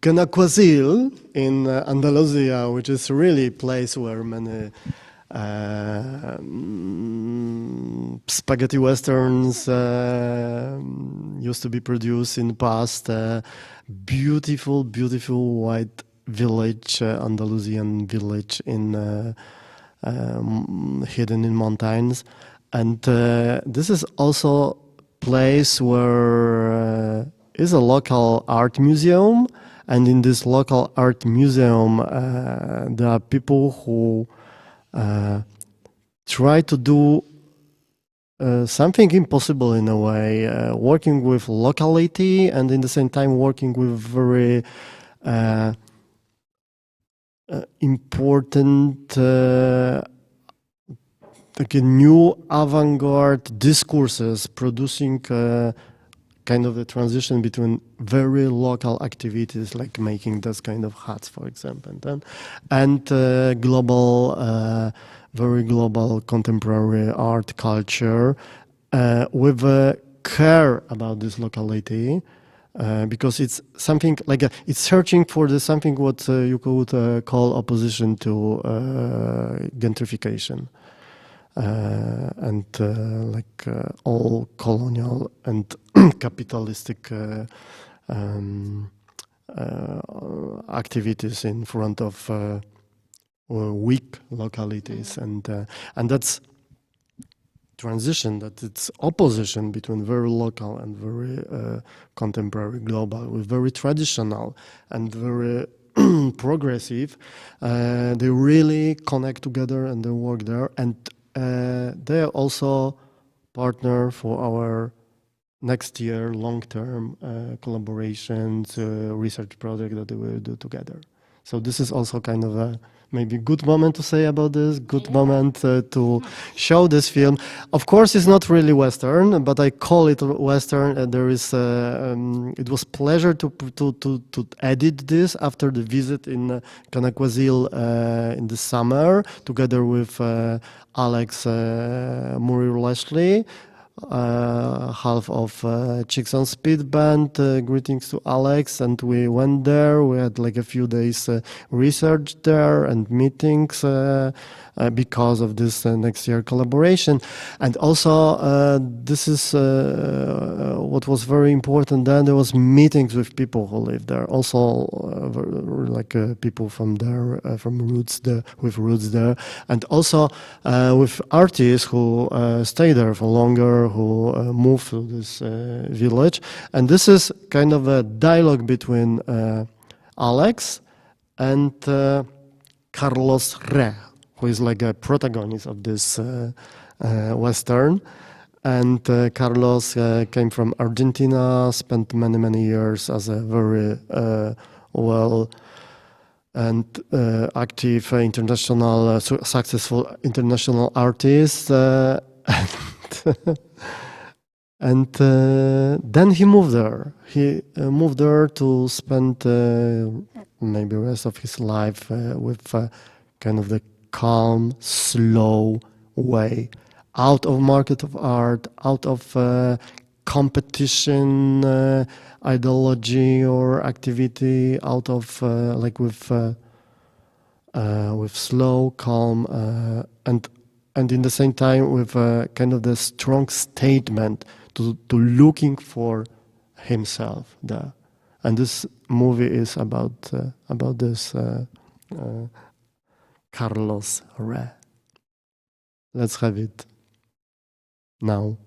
Guanacaste in Andalusia, which is really a place where many spaghetti westerns used to be produced in the past. Beautiful, beautiful white village, Andalusian village in hidden in mountains, and this is also place where is a local art museum, and in this local art museum there are people who try to do something impossible in a way, working with locality and in the same time working with very important like new avant-garde discourses, producing kind of the transition between very local activities like making those kind of hats, for example, and global, very global contemporary art culture with a care about this locality, because it's something like it's searching for the something what you could call opposition to gentrification. And like all colonial and capitalistic activities in front of weak localities, and that's transition, that it's opposition between very local and very contemporary global, with very traditional and very progressive. They really connect together and they work there, and they are also partner for our next year long-term collaborations, research project that we will do together. So this is also kind of a maybe good moment to say about this, good moment to show this film. Of course, it's not really Western, but I call it Western. There is, it was pleasure to edit this after the visit in Guanacaste in the summer, together with Alex Murray-Leslie, half of Chicks on Speed band. Greetings to Alex, and we went there. We had like a few days research there and meetings because of this next year collaboration. And also this is what was very important then. There was meetings with people who live there, also like people from there, from roots there, with roots there, and also with artists who stay there for longer, who move to this village. And this is kind of a dialogue between Alex and Carlos Re, who is like a protagonist of this Western. And Carlos came from Argentina, spent many years as a very well and active international, successful international artist. And then he moved there. He moved there to spend maybe the rest of his life with kind of the calm, slow way, out of market of art, out of competition, ideology or activity, out of like with slow, calm, and in the same time with kind of the strong statement to looking for himself there. And this movie is about this Carlos Re. Let's have it. now.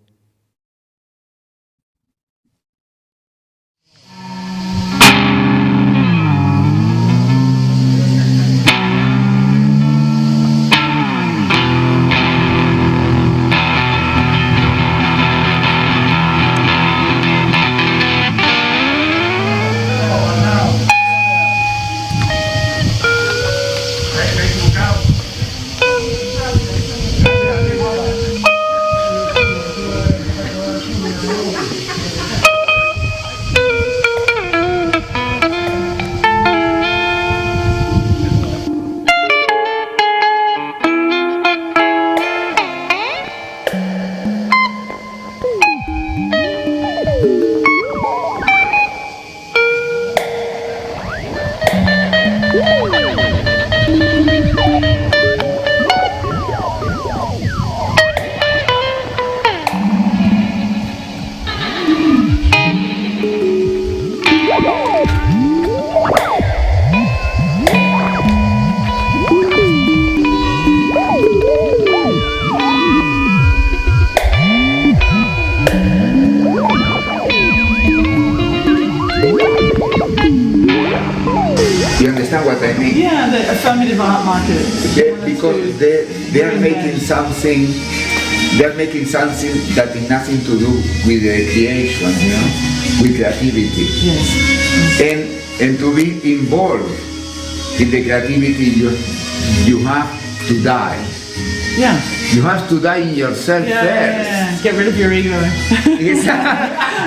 You understand what I mean?
Yeah, the affirmative art market.
Because they are making something. They are making something that has nothing to do with the creation, you know, with creativity.
Yes.
And to be involved in the creativity, you have to die.
Yeah.
You have to die in yourself first.
Yeah. Get rid of your ego.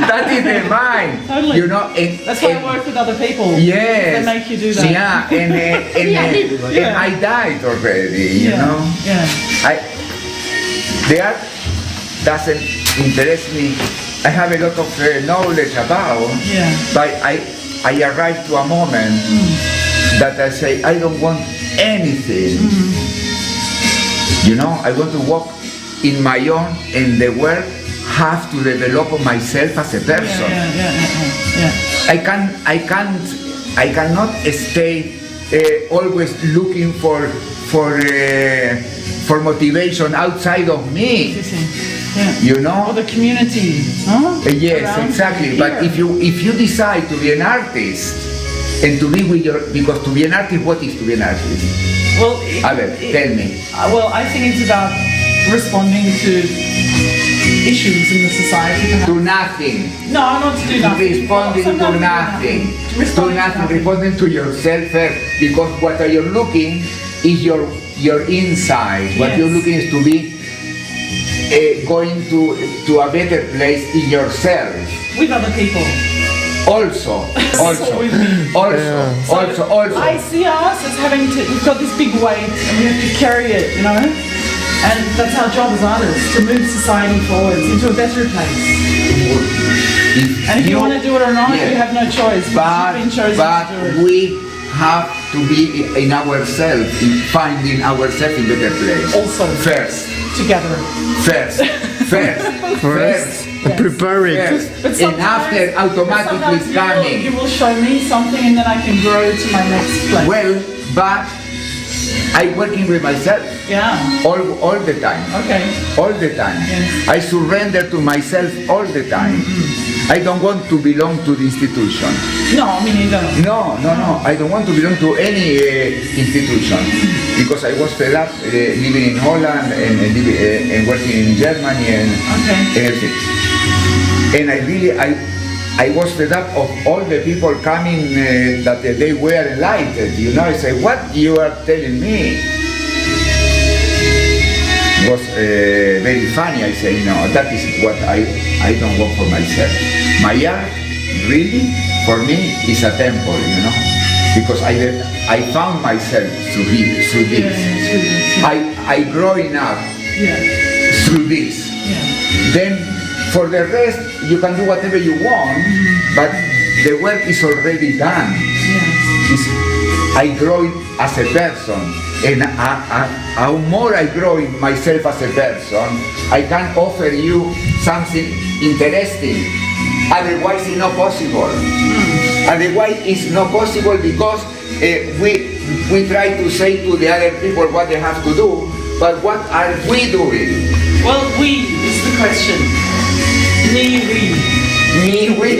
That is the mind.
Totally.
You know.
That's why I work with other people.
Yes.
They make you do that.
Yeah. And I died already. You know.
Yeah.
The art doesn't interest me. I have a lot of knowledge about.
Yeah.
But I arrived to a moment that I say I don't want anything. You know, I want to walk in my own, and the world have to develop myself as a person. I cannot stay always looking for motivation outside of me. You know,
or the community. Huh?
Yes,
Around
exactly.
here.
But if you decide to be an artist and to be with because to be an artist, what is to be an artist?
Well,
tell me.
Well, I think it's about responding to issues in the society. Perhaps.
To nothing.
No, not to do nothing.
Responding to nothing. To nothing. Responding to yourself first. Because what you're looking is your inside. What you're looking is to be going to a better place in yourself.
With other people.
Also.
I see us as having to, we've got this big weight and we have to carry it, you know? And that's our job as artists, to move society forwards into a better place. And if you want to do it or not, you have no choice. But you've been chosen to do it.
We have to be in ourselves, in finding ourselves in better place.
Also.
First.
Together.
First. Preparing. And after automatically it's coming.
You will show me something and then I can grow to my next place.
Well, but I'm working with myself.
Yeah.
All the time.
Okay.
All the time.
Yes.
I surrender to myself all the time. I don't want to belong to the institution.
No, me neither.
No. I don't want to belong to any institution because I was fed up living in Holland and working in Germany and everything. And I was fed up of all the people coming that they were enlightened. You know, I say, what you are telling me? It was very funny. I say, no, that is what I don't want for myself. My art, really, for me, is a temple, you know, because I found myself through this. I growing up through this. Then for the rest, you can do whatever you want, but the work is already done. I grow as a person, and how more I grow in myself as a person, I can offer you something interesting. Otherwise, it's not possible. Otherwise, it's not possible because we try to say to the other people what they have to do, but what are we doing?
Well, we the question. Ni we.
Me, we.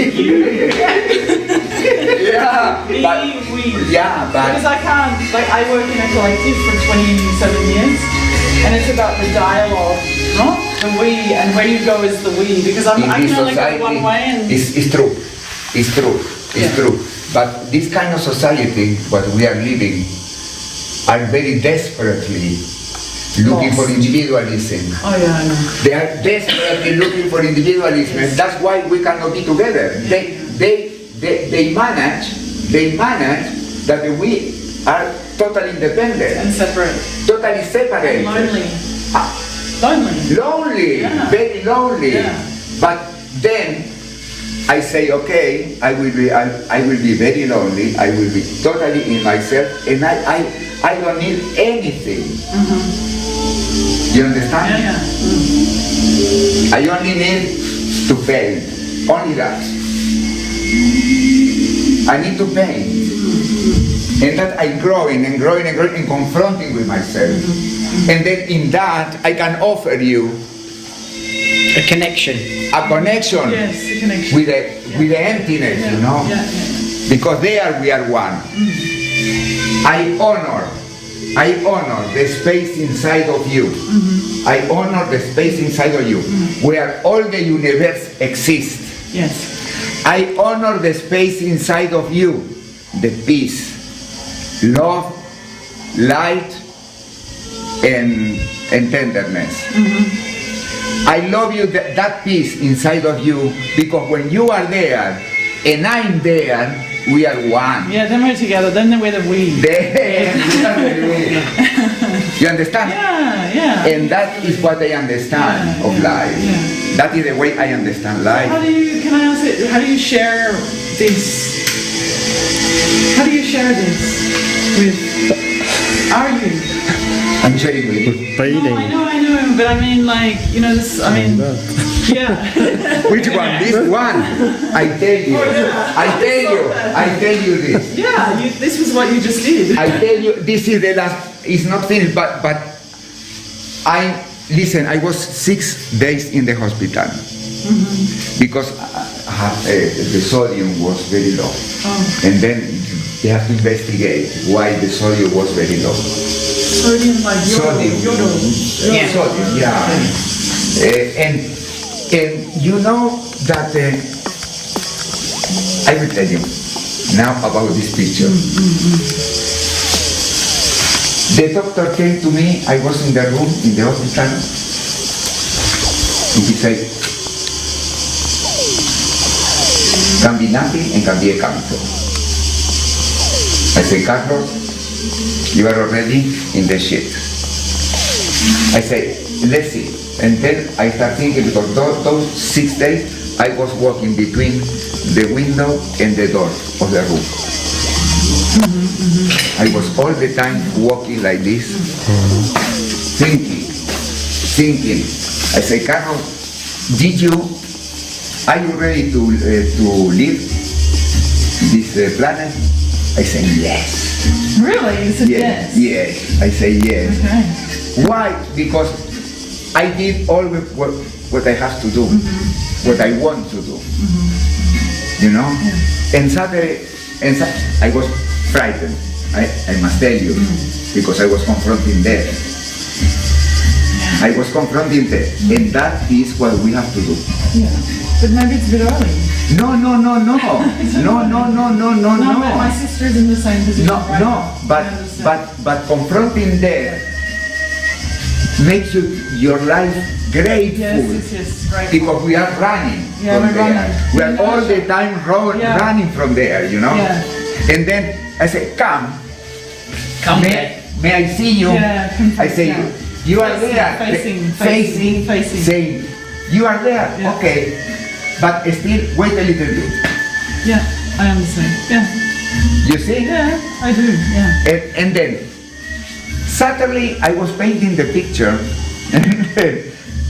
Yeah, but, yeah, but
Because I can't, like, I work in a collective for 27 years, and it's about the dialogue, no? The we, and where you go is the we, because I
in
can
this
only go
society,
one way, and
it's true. It's true. It's true. But this kind of society, what we are living, are very desperately looking for individualism.
oh yeah, I know.
They are desperately looking for individualism, and that's why we cannot be together. They manage that we are totally independent
And separate.
totally separate,
Lonely.
lonely,
Yeah.
very lonely.
Yeah.
But then I say, okay, I will be very lonely. I will be totally in myself, and I don't need anything. You understand?
Yeah,
I only need to paint, only that. I need to paint. And that I'm growing and growing and growing and confronting with myself. And then in that, I can offer you a connection. A connection.
Yes, a connection.
With the emptiness, you know?
Yeah.
Because there we are one. I honor the space inside of you. I honor the space inside of you, where all the universe exists.
Yes.
I honor the space inside of you, the peace, love, light, and tenderness. I love you, that peace inside of you, because when you are there and I'm there, we are one.
Yeah, then we're together, then we're the we.
You understand?
Yeah.
And that is what I understand of life. That is the way I understand life.
How do you, can I ask it, how do you share this? How do you share this with, are you?
I'm sharing with you.
No, I know, but I mean, like, you know, this, I mean, yeah.
Which one? This one? I tell you. I tell you this.
Yeah, this was what you just did.
I tell you, this is the last, it's not finished, but listen, I was 6 days in the hospital because the sodium was very low. And then they have to investigate why the sodium was very low.
Sodium, like
Sodium, yeah. And you know that I will tell you now about this picture. The doctor came to me, I was in the room, in the hospital, and he said, can be nothing and can be a cancer. I said, Carlos, you are already in the shit. I said, let's see. And then I start thinking, because those 6 days, I was walking between the window and the door of the room. I was all the time walking like this, thinking. I say, Carlos, are you ready to leave this planet? I say, yes.
Really? You said yes?
Yes, I say yes.
Okay.
Why? Because I did all what I have to do, what I want to do. You know? And Saturday, I was frightened. I must tell you, because I was confronting death. I was confronting death, and that is what we have to do.
Yeah, but maybe it's a bit early.
No. No,
my sister is in the same position.
But confronting death makes your life grateful.
Yes, great.
Because we are running from there. We are all the time running from there, you know?
Yeah.
And then I say, come. May I see you?
Yeah,
I say, you are there.
Facing.
Saying, you are there.
Yeah.
Okay. But still, wait a little bit.
Yeah, I understand. Yeah.
You see?
Yeah, I do. Yeah.
And then, Saturday, I was painting the picture.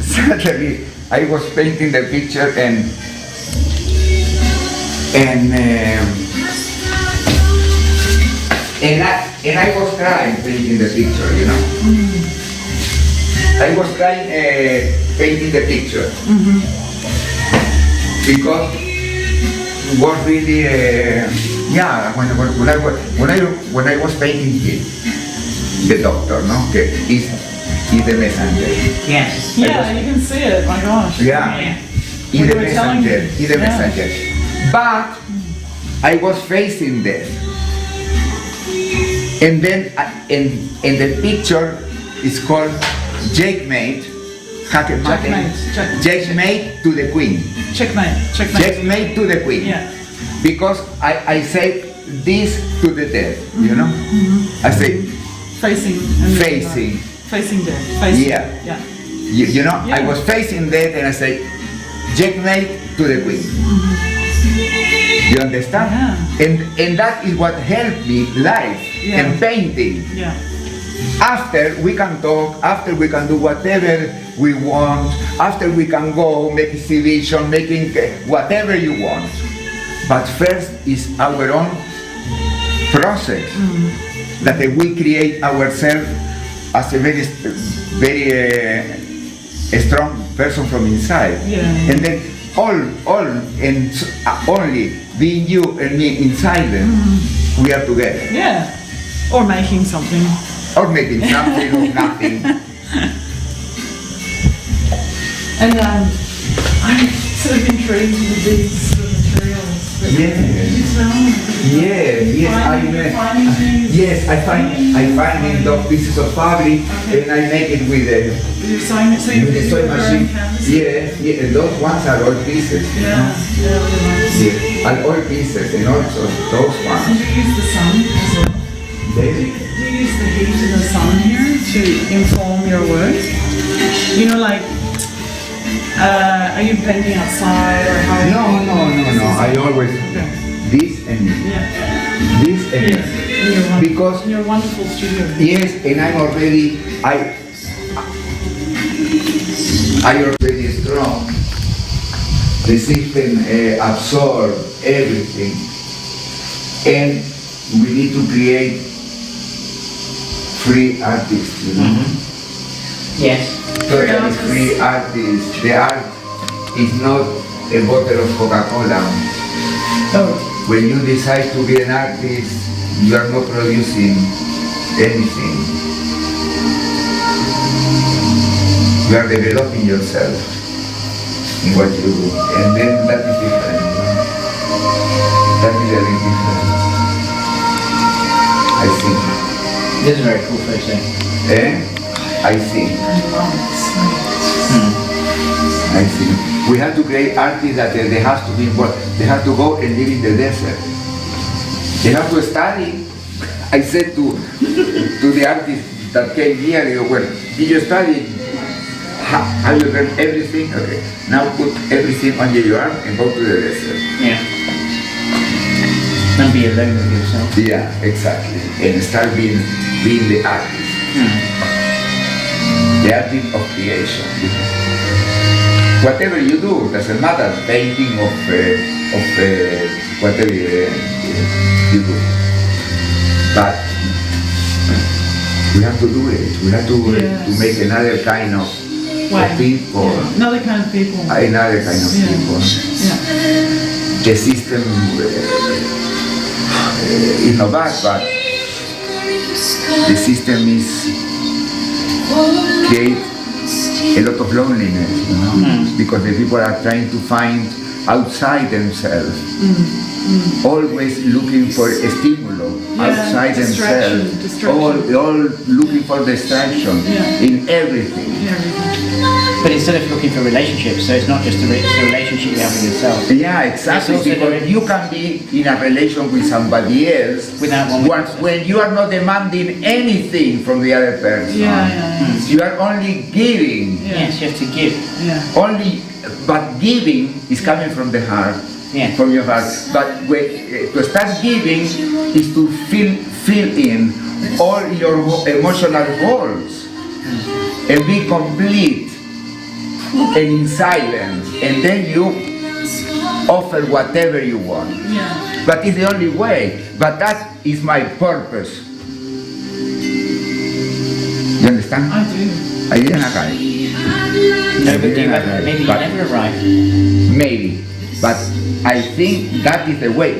Saturday, I was painting the picture and I was crying painting the picture, you know. I was trying painting the picture because it was really yeah. When I was painting him, the doctor, no, is the messenger.
Yes. Yeah, you can see it. My gosh.
Yeah. He's the messenger. He's the messenger. But I was facing death, and then in the picture is called checkmate. Checkmate to the queen.
Checkmate.
Checkmate to the queen.
Yeah.
Because I say this to the death, you know. I say
facing death.
Yeah. You know, I was facing death, and I say checkmate to the queen. You understand? Yeah. And that is what helped me life and painting.
Yeah.
After we can talk, after we can do whatever we want, after we can go make exhibition, making whatever you want. But first is our own process that we create ourselves as a very strong person from inside.
Yeah.
And then all and only being you and me inside them, we are together.
Yeah. Or making something.
Or making something or nothing.
And I'm sort of intrigued with these sort of materials.
Yes, I find in those pieces of fabric, and I make it with the sewing machine. Yeah, those ones are all pieces. Are all pieces, and also those ones.
And you use the sun as well. Do you use the heat of the sun here to inform your work? You know, like, are you painting outside or how?
No. I always this and this and this. Because
in your wonderful studio.
Yes, and I'm already I already strong. The system absorbs everything, and we need to create free artists, you know?
Yes.
Totally free artists. The art is not a bottle of Coca-Cola.
Oh.
When you decide to be an artist, you are not producing anything. You are developing yourself in what you do. And then that is different. That is very different. I think.
This is very cool photo.
I think. I think. We have to create artists that they have to be involved. They have to go and live in the desert. They have to study. I said to the artists that came here, they go, well, did you study? Have you learned everything? Okay. Now put everything under your arm and go to the desert.
Yeah. And be alone with yourself.
Yeah, exactly. And start being the artist. The artist of creation. Whatever you do, doesn't matter, painting of whatever you do. But we have to do it. We have to make another kind of people.
Yeah. Another kind of people.
Another kind of people.
Yeah.
The system is not bad, but the system is create a lot of loneliness, you know, because the people are trying to find outside themselves, always looking for a stimulus outside themselves, all looking for distraction in everything.
But instead of looking for relationships, so it's not just the relationship you have with yourself.
Yeah, exactly. Because you can be in a relation with somebody else when you are not demanding anything from the other person. You are only giving.
Yes, you have to give.
But giving is coming from the heart, from your heart. But to start giving is to fill in all your emotional holes and be complete and in silence, and then you offer whatever you want. But it's the only way. But that is my purpose. You understand?
I do.
I didn't arrive.
No, but maybe you never arrived.
Maybe, but I think that is the way.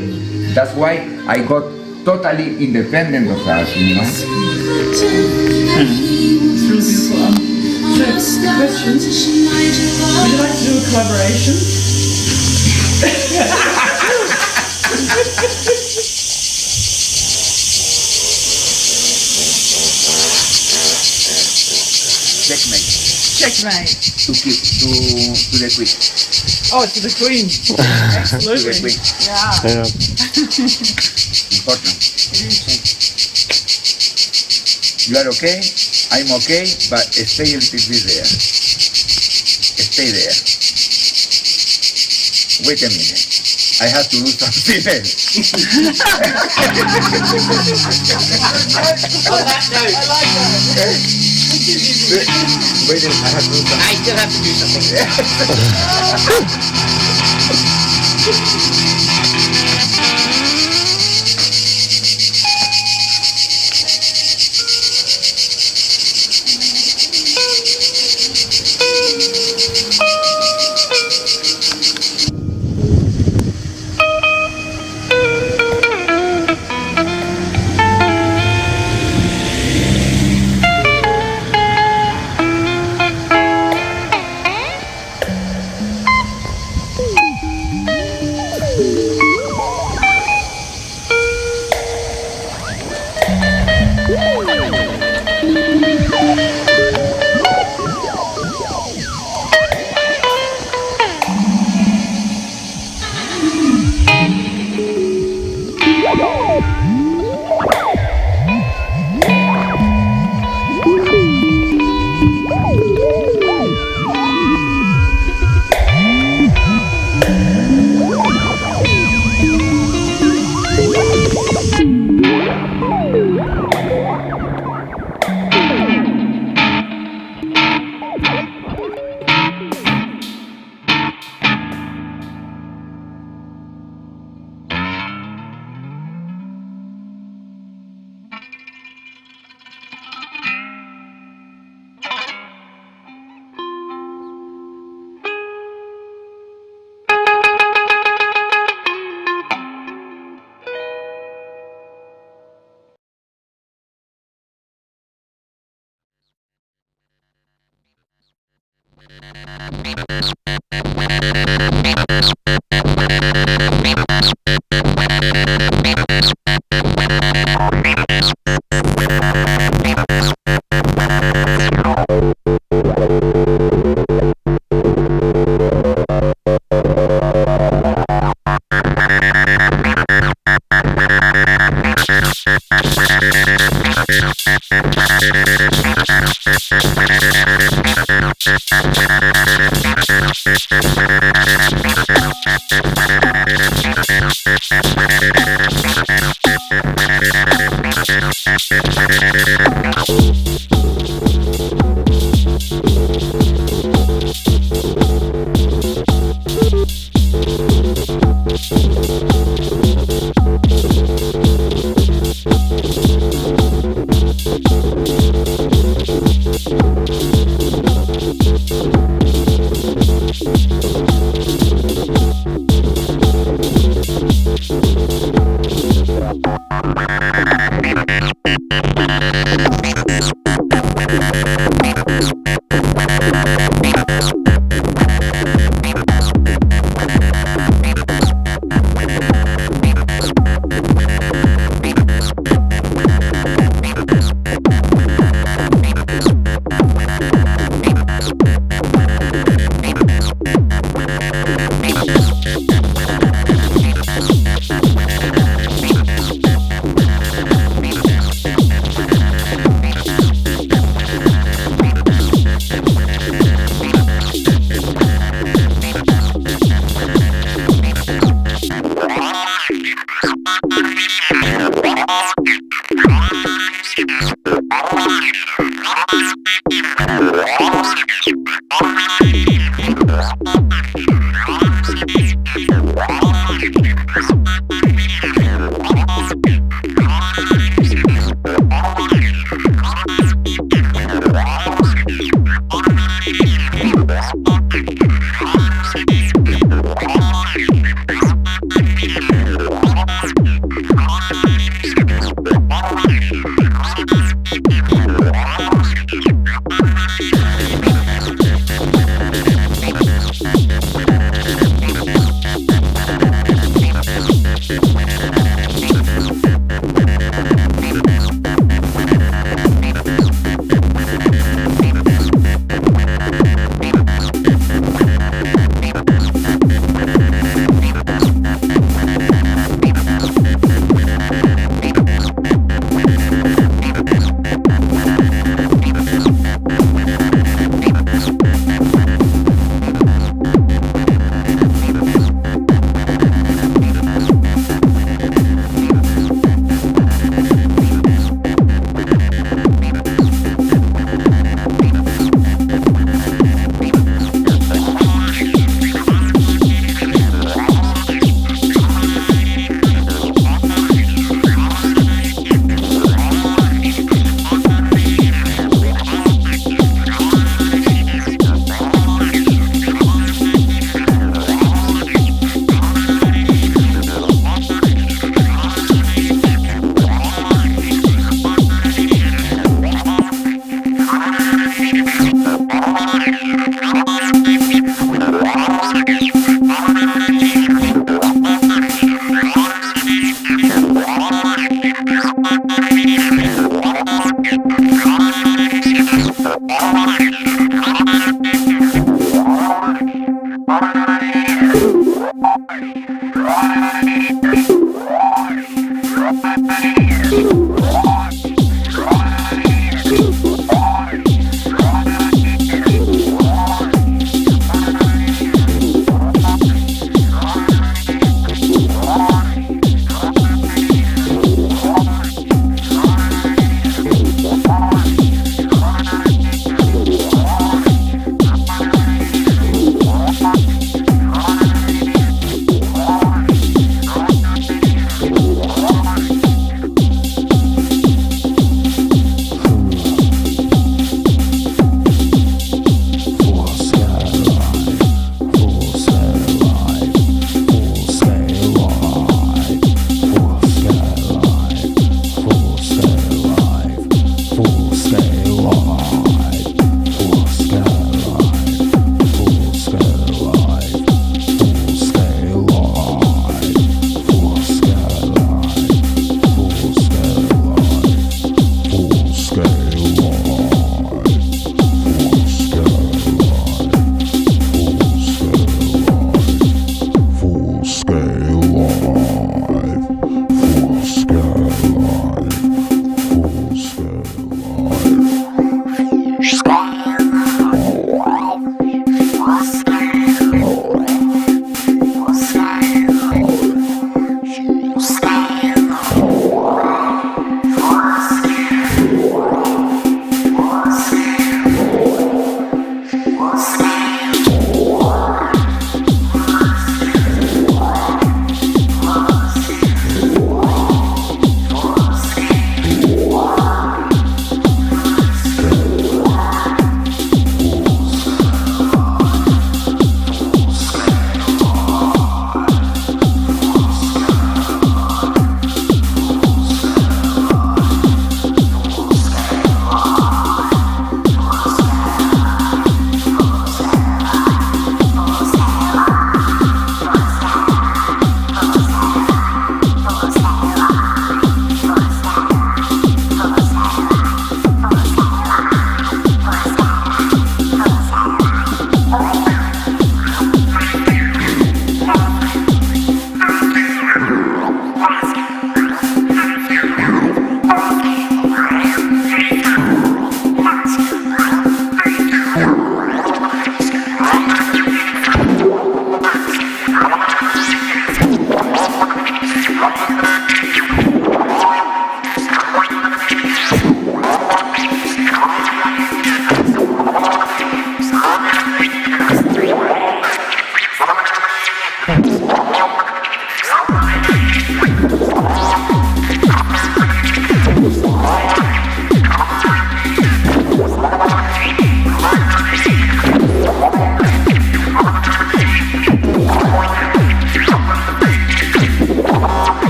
That's why I got totally independent of us, you know.
It's really beautiful. So, questions? Would you like to do a collaboration?
Checkmate.
Checkmate.
To the queen.
Oh, to the queen.
To the
Absolutely.
queen.
Yeah.
Important. You are okay, I'm okay, but stay a little bit there. Stay there. Wait a minute. I have to do something else.
On that note.
I like that.
Wait a minute, I have to do something.
I still have to do something.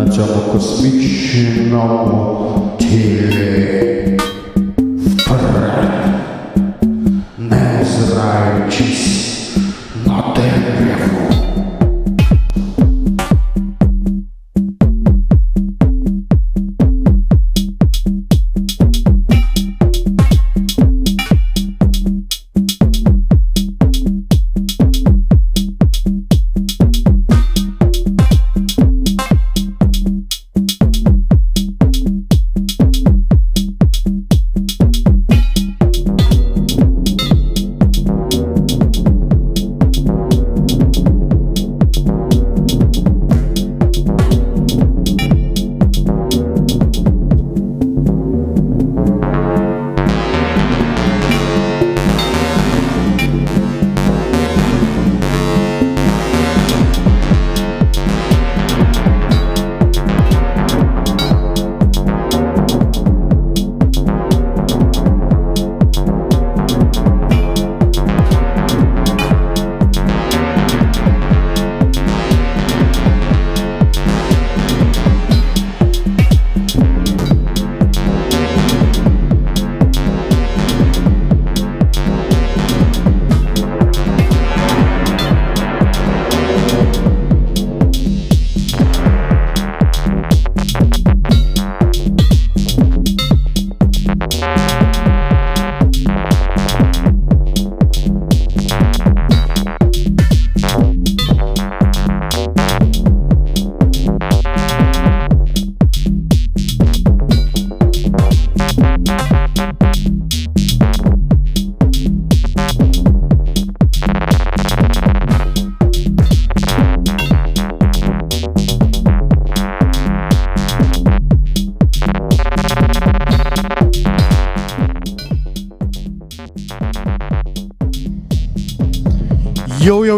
на цьому космічному тілі. Вперед, не озираючись на темряву.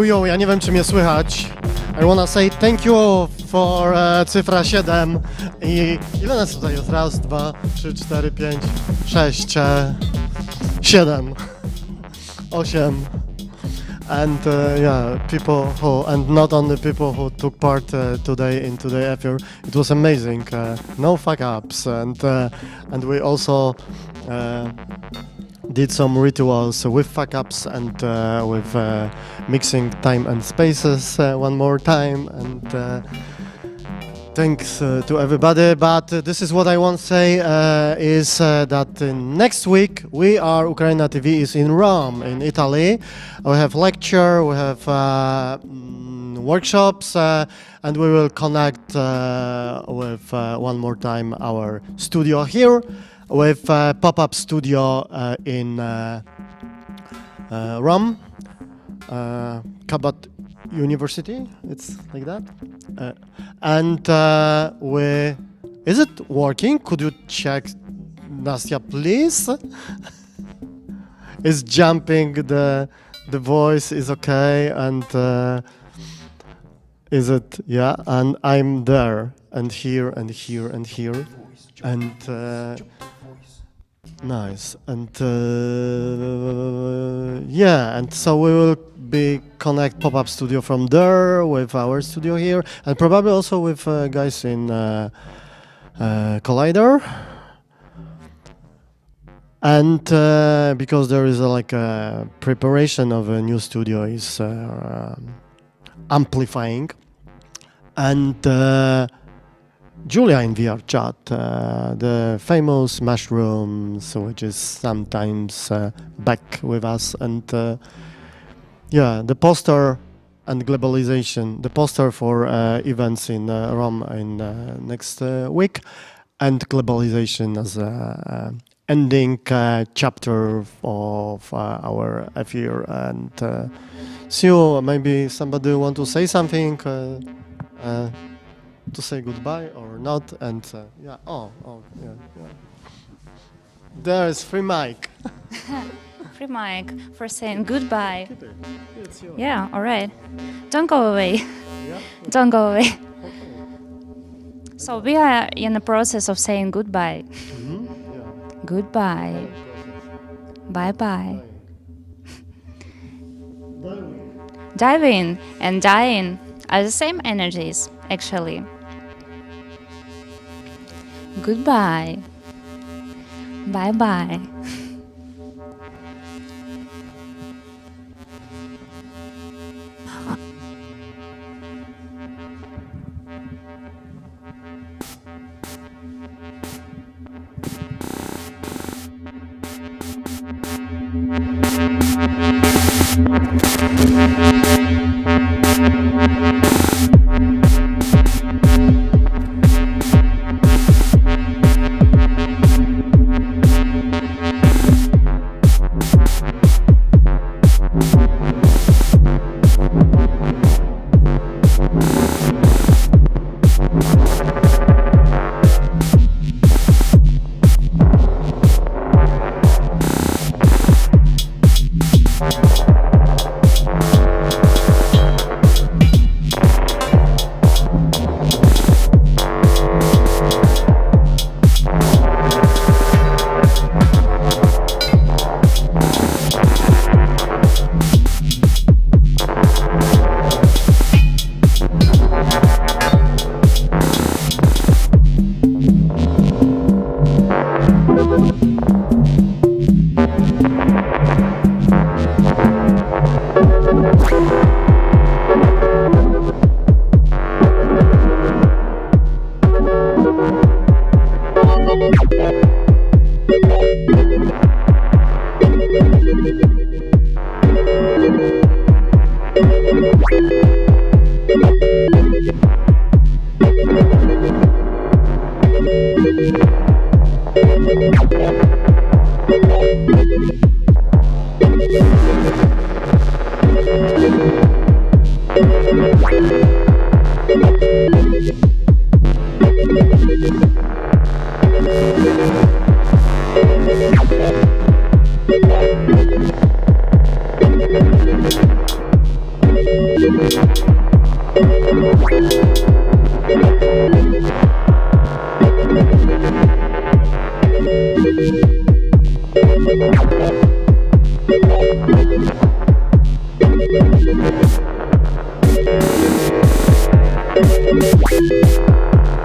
Yo, ja nie wiem czy mnie słychać. I wanna say thank you for cyfra 7 i ile nas tutaj jest? Raz, 2, 3, 4, 5, 6, 7, 8 and people who, and not only people who took part today in today's affair. It was amazing, no fuck ups, and we also did some rituals with fuck ups and with mixing time and spaces one more time, and thanks to everybody. But this is what I want to say is that next week UKRAiNATV is in Rome, in Italy. We have lecture, we have workshops, and we will connect with one more time our studio here, with pop-up studio in Rome, Kabat University, it's like that. And is it working? Could you check, Nastia, please? It's jumping, the voice is okay, and is it, yeah, and I'm there, and here, and here, and here, and nice, and yeah, and so we will connect pop-up studio from there with our studio here, and probably also with guys in Collider, and because there is like a preparation of a new studio is amplifying, and Julia in VR chat, the famous mushrooms, which is sometimes back with us, and yeah, the poster and globalization, the poster for events in Rome in next week, and globalization as a ending chapter of our affair. And so maybe somebody want to say something, to say goodbye or not, and yeah, yeah. There is free mic.
Free mic for saying goodbye. Yeah, all right. Don't go away. Don't go away. So we are in the process of saying goodbye. Goodbye. Bye-bye. Diving and dying are the same energies, actually. Goodbye. Bye-bye.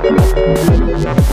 Thank you.